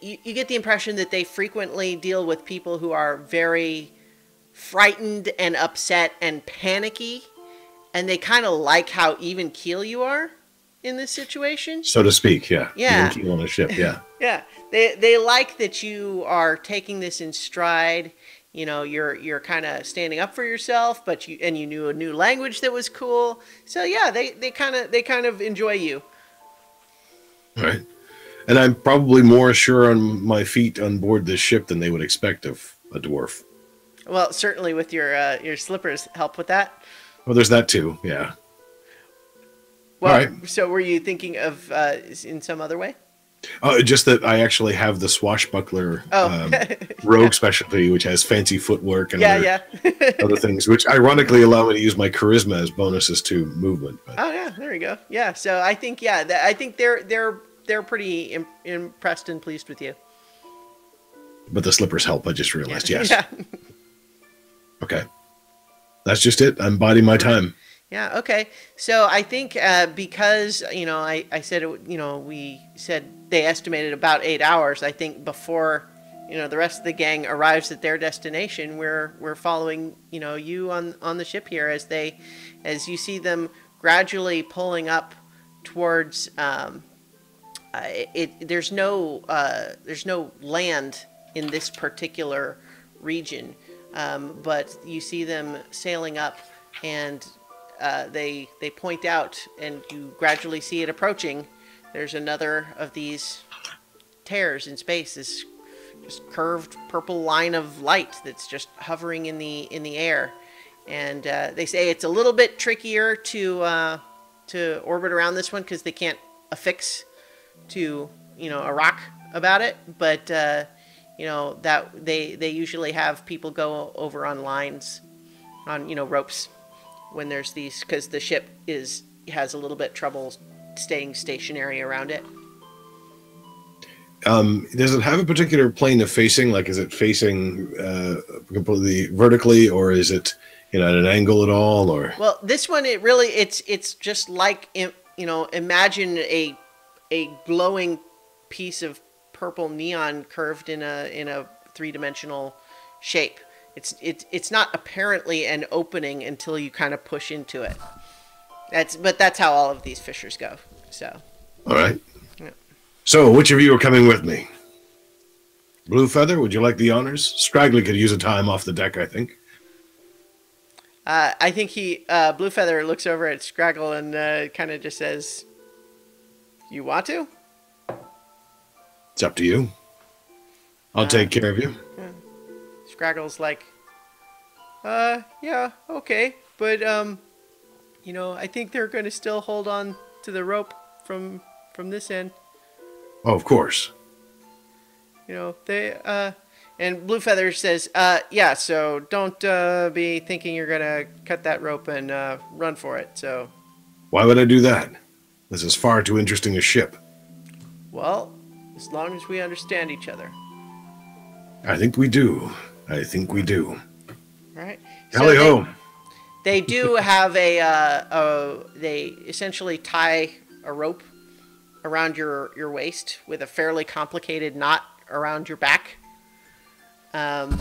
you get the impression that they frequently deal with people who are very frightened and upset and panicky, and they kind of like how even keel you are in this situation, so to speak. Yeah. Yeah. Even keel on a ship. Yeah. Yeah. They like that you are taking this in stride. You're kind of standing up for yourself, but you knew a new language that was cool. So yeah, they kind of enjoy you. All right. And I'm probably more sure on my feet on board this ship than they would expect of a dwarf. Well, certainly with your slippers help with that. Well, there's that too. Yeah. Well, All right. so were you thinking of in some other way? Just that I actually have the swashbuckler Oh. rogue specialty, which has fancy footwork and Yeah, other things, which ironically allow me to use my charisma as bonuses to movement. But, Oh yeah, there we go. Yeah, so I think I think they're pretty impressed and pleased with you. but the slippers help. I just realized. Yes. Yeah. Okay. That's just it. I'm biding my time. Yeah. Okay. So I think because I said we said they estimated about 8 hours. I think before the rest of the gang arrives at their destination, we're following you on the ship here as you see them gradually pulling up towards. There's no land in this particular region, but you see them sailing up and. They point out, and you gradually see it approaching. There's another of these tears in space, this just curved purple line of light that's just hovering in the air. And they say it's a little bit trickier to orbit around this one because they can't affix to a rock about it. But that they usually have people go over on lines, on ropes. When there's these, because the ship has a little bit trouble staying stationary around it. Does it have a particular plane of facing? Like, is it facing completely vertically, or is it at an angle at all? Or well, this one it's just like imagine a glowing piece of purple neon curved in a three-dimensional shape. It's not apparently an opening until you kind of push into it. That's how all of these fissures go. So. All right. Yeah. So, which of you are coming with me? Blue Feather, would you like the honors? Scraggly could use a time off the deck, I think. I think Blue Feather looks over at Scraggle and kind of just says, "You want to?" It's up to you. I'll take care of you. Yeah. Scraggle's like, yeah, okay, but I think they're going to still hold on to the rope from this end. Oh, of course. They and Blue Feather says, yeah, so don't be thinking you're going to cut that rope and run for it. So why would I do that? This is far too interesting a ship. Well, as long as we understand each other. I think we do. All right. Tally ho. They do have they essentially tie a rope around your waist with a fairly complicated knot around your back. And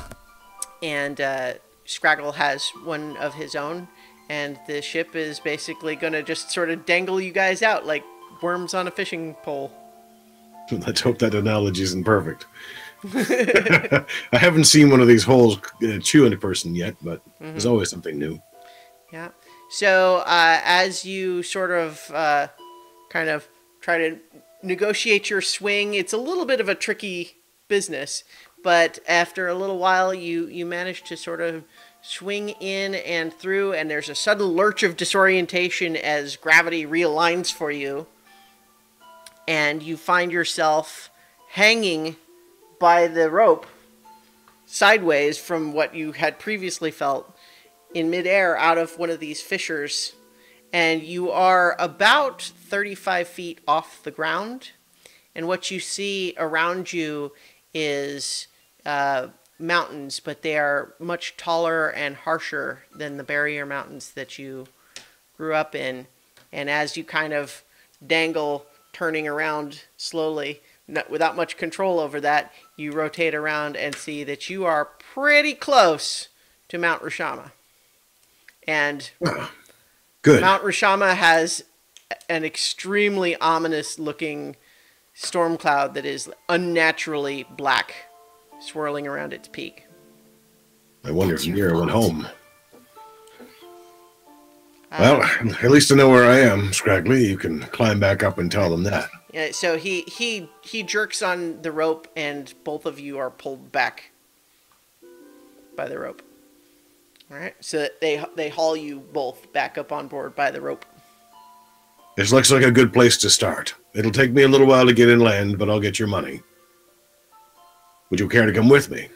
Scraggle has one of his own, and the ship is basically going to just sort of dangle you guys out like worms on a fishing pole. Let's hope that analogy isn't perfect. I haven't seen one of these holes chew into a person yet, but there's always something new. Yeah. So as you sort of kind of try to negotiate your swing, it's a little bit of a tricky business, but after a little while you manage to sort of swing in and through, and there's a sudden lurch of disorientation as gravity realigns for you, and you find yourself hanging by the rope sideways from what you had previously felt in midair out of one of these fissures, and you are about 35 feet off the ground, and what you see around you is mountains, but they are much taller and harsher than the barrier mountains that you grew up in. And as you kind of dangle, turning around slowly, without much control over that, you rotate around and see that you are pretty close to Mount Rashama. And good. Mount Rashama has an extremely ominous looking storm cloud that is unnaturally black, swirling around its peak. I wonder if Mira went home. Well, at least I know where I am, Scraggly. You can climb back up and tell them that. Yeah, so he jerks on the rope, and both of you are pulled back by the rope. All right. So they haul you both back up on board by the rope. This looks like a good place to start. It'll take me a little while to get inland, but I'll get your money. Would you care to come with me?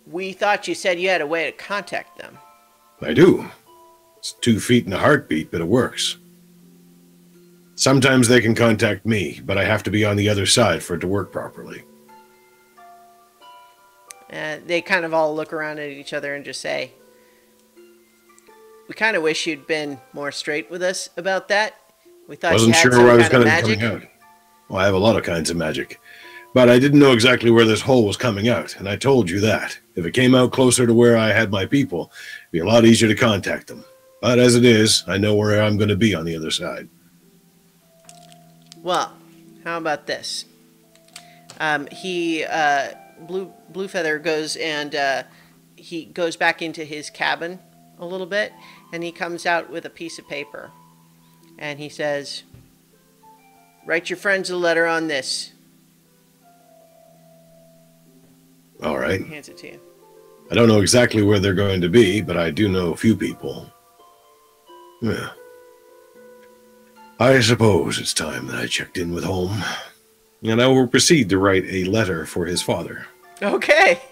We thought you said you had a way to contact them. I do. It's 2 feet and a heartbeat, but it works. Sometimes they can contact me, but I have to be on the other side for it to work properly. They kind of all look around at each other and just say, "We kind of wish you'd been more straight with us about that. We thought Wasn't you had sure some where I was kind of going to be magic." coming out. Well, I have a lot of kinds of magic. But I didn't know exactly where this hole was coming out, and I told you that. If it came out closer to where I had my people, it'd be a lot easier to contact them. But as it is, I know where I'm going to be on the other side. Well, how about this? Blue Feather goes and he goes back into his cabin a little bit, and he comes out with a piece of paper, and he says, "Write your friends a letter on this." All right. He hands it to you. I don't know exactly where they're going to be, but I do know a few people. Yeah. I suppose it's time that I checked in with home. And I will proceed to write a letter for his father. Okay.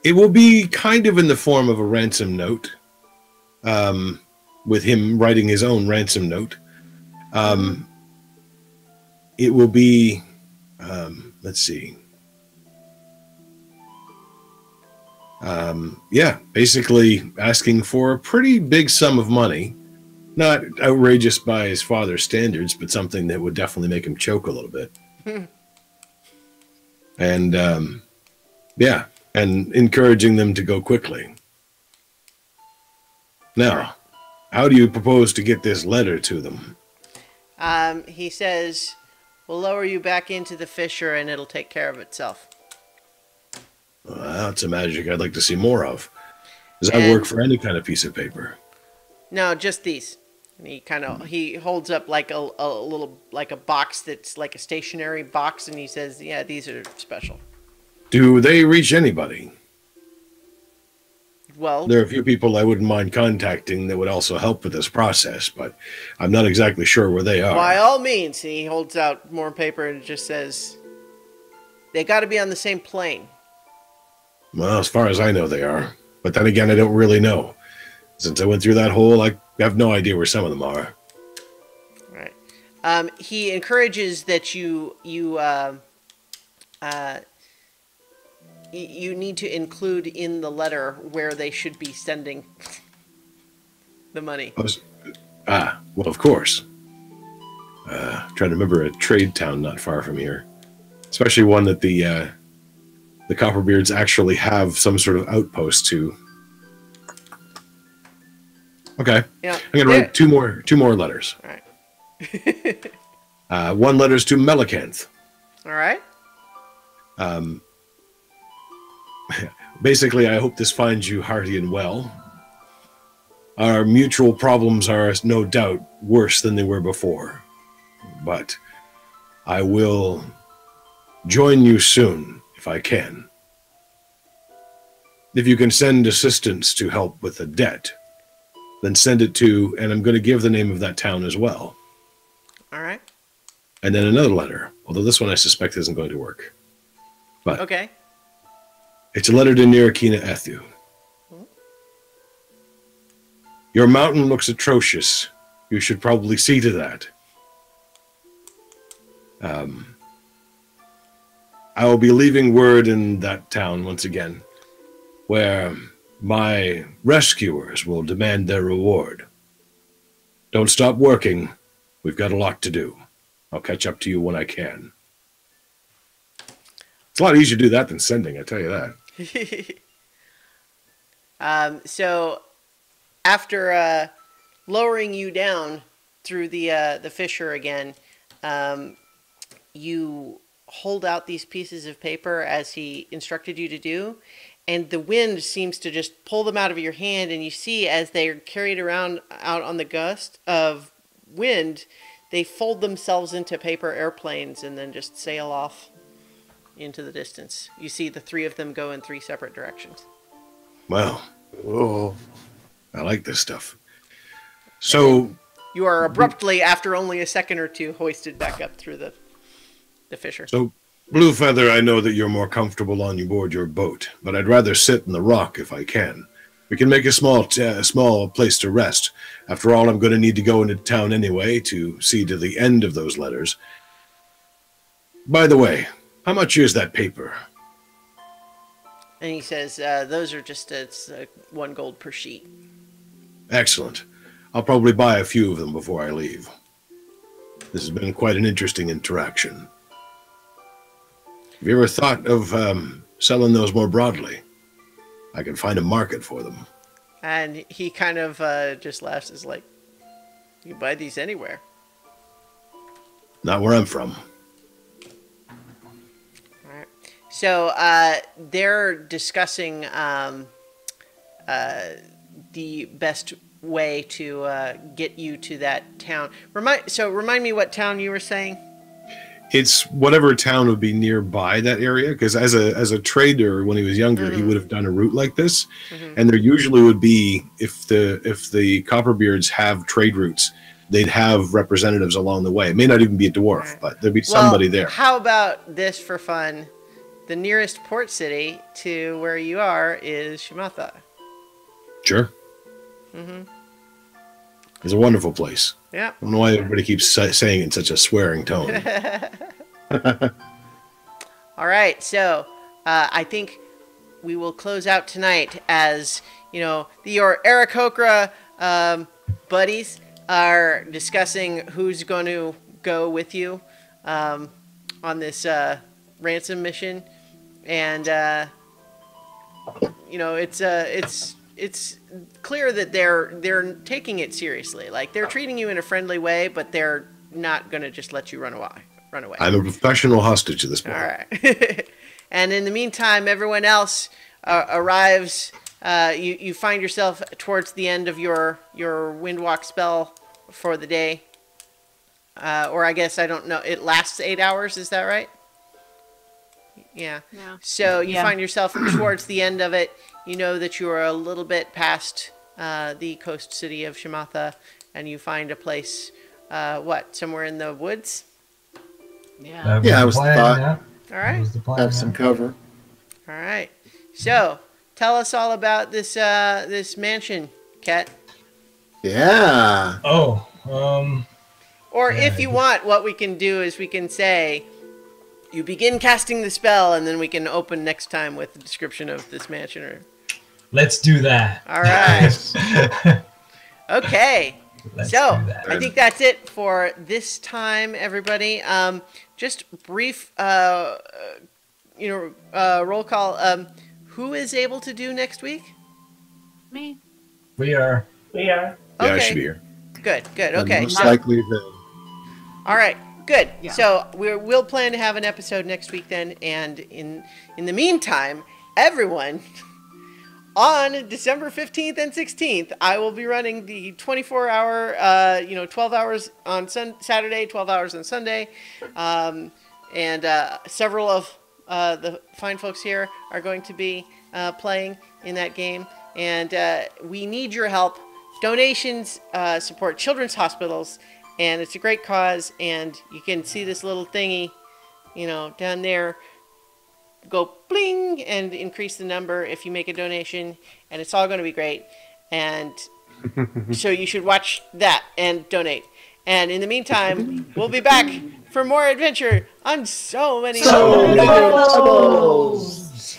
It will be kind of in the form of a ransom note, with him writing his own ransom note. It will be, let's see. Yeah, basically asking for a pretty big sum of money. Not outrageous by his father's standards, but something that would definitely make him choke a little bit. And, yeah, and encouraging them to go quickly. Now, how do you propose to get this letter to them? He says, "We'll lower you back into the fissure and it'll take care of itself." That's a magic I'd like to see more of. Does that work for any kind of piece of paper? No, just these. And he holds up like a little, like a box that's like a stationary box, and he says, "Yeah, these are special." Do they reach anybody? Well, There are a few people I wouldn't mind contacting that would also help with this process, but I'm not exactly sure where they are. by all means. He holds out more paper and just says, "They got to be on the same plane." Well, as far as I know, they are. But then again, I don't really know. Since I went through that hole, I have no idea where some of them are. Right. He encourages that you need to include in the letter where they should be sending the money. Well, of course. Trying to remember a trade town not far from here. Especially one that the Copperbeards actually have some sort of outpost to. Okay. Yeah. I'm going to write two more letters. All right. One letter's to Melicanth. All right. Basically, I hope this finds you hearty and well. Our mutual problems are no doubt worse than they were before. But I will join you soon, if I can. If you can send assistance to help with a debt, then send it to, and I'm going to give the name of that town as well. All right. And then another letter, although this one I suspect isn't going to work. But Okay. it's a letter to Nirikina Ethu. Your mountain looks atrocious. You should probably see to that. I will be leaving word in that town once again, where my rescuers will demand their reward. Don't stop working. We've got a lot to do. I'll catch up to you when I can. It's a lot easier to do that than sending, I tell you that. So after lowering you down through the fissure again, you hold out these pieces of paper as he instructed you to do, and the wind seems to just pull them out of your hand, and you see as they're carried around out on the gust of wind, they fold themselves into paper airplanes and then just sail off into the distance. You see the three of them go in three separate directions. Well, Oh, I like this stuff. So, You are abruptly, after only a second or two, hoisted back up through the fissure. so Blue Feather, I know that you're more comfortable on board your boat, but I'd rather sit in the rock if I can. We can make a small place to rest. After all, I'm going to need to go into town anyway to see to the end of those letters. By the way, how much is that paper? And he says, those are just 1 gold per sheet. Excellent. I'll probably buy a few of them before I leave. This has been quite an interesting interaction. Have you ever thought of selling those more broadly? I can find a market for them. And he kind of just laughs. Is like, you buy these anywhere. Not where I'm from. All right. So they're discussing the best way to get you to that town. Remind me what town you were saying. It's whatever town would be nearby that area, because as a trader when he was younger, he would have done a route like this, and there usually would be, if the Copperbeards have trade routes, they'd have representatives along the way. It may not even be a dwarf, but there'd be somebody there. How about this for fun? The nearest port city to where you are is Shimatha. Sure. It's a wonderful place. Yeah. I don't know why everybody keeps saying it in such a swearing tone. All right, so I think we will close out tonight as, your Eric Hokra buddies are discussing who's going to go with you on this ransom mission, and it's clear that they're taking it seriously. Like, they're treating you in a friendly way, but they're not going to just let you run away. I'm a professional hostage at this point. All right. And in the meantime, everyone else arrives. You find yourself towards the end of your windwalk spell for the day. Or I guess, I don't know, it lasts 8 hours, is that right? Yeah. So you find yourself towards the end of it. You know that you are a little bit past the coast city of Shimatha, and you find a place, somewhere in the woods? Yeah. Yeah, I was the thought. All right. Have some cover. All right. So tell us all about this this mansion, Ket. Yeah. Oh, Or Yeah, if you want, what we can do is we can say, you begin casting the spell, and then we can open next time with the description of this mansion. Or... let's do that. All right. Okay. Let's So do that. I think that's it for this time, everybody. Just brief, roll call. Who is able to do next week? Me. We are. Yeah, I should be here. Good. And Okay. most So, likely the all right. Good. Yeah. So we'll plan to have an episode next week then, and in the meantime, everyone, on December 15th and 16th, I will be running the 24-hour, 12 hours on Saturday, 12 hours on Sunday, and several of the fine folks here are going to be playing in that game, and we need your help. Donations support children's hospitals, and it's a great cause, and you can see this little thingy, down there, go bling and increase the number if you make a donation, and it's all going to be great. And so you should watch that and donate. And in the meantime, we'll be back for more adventure on so many So many levels.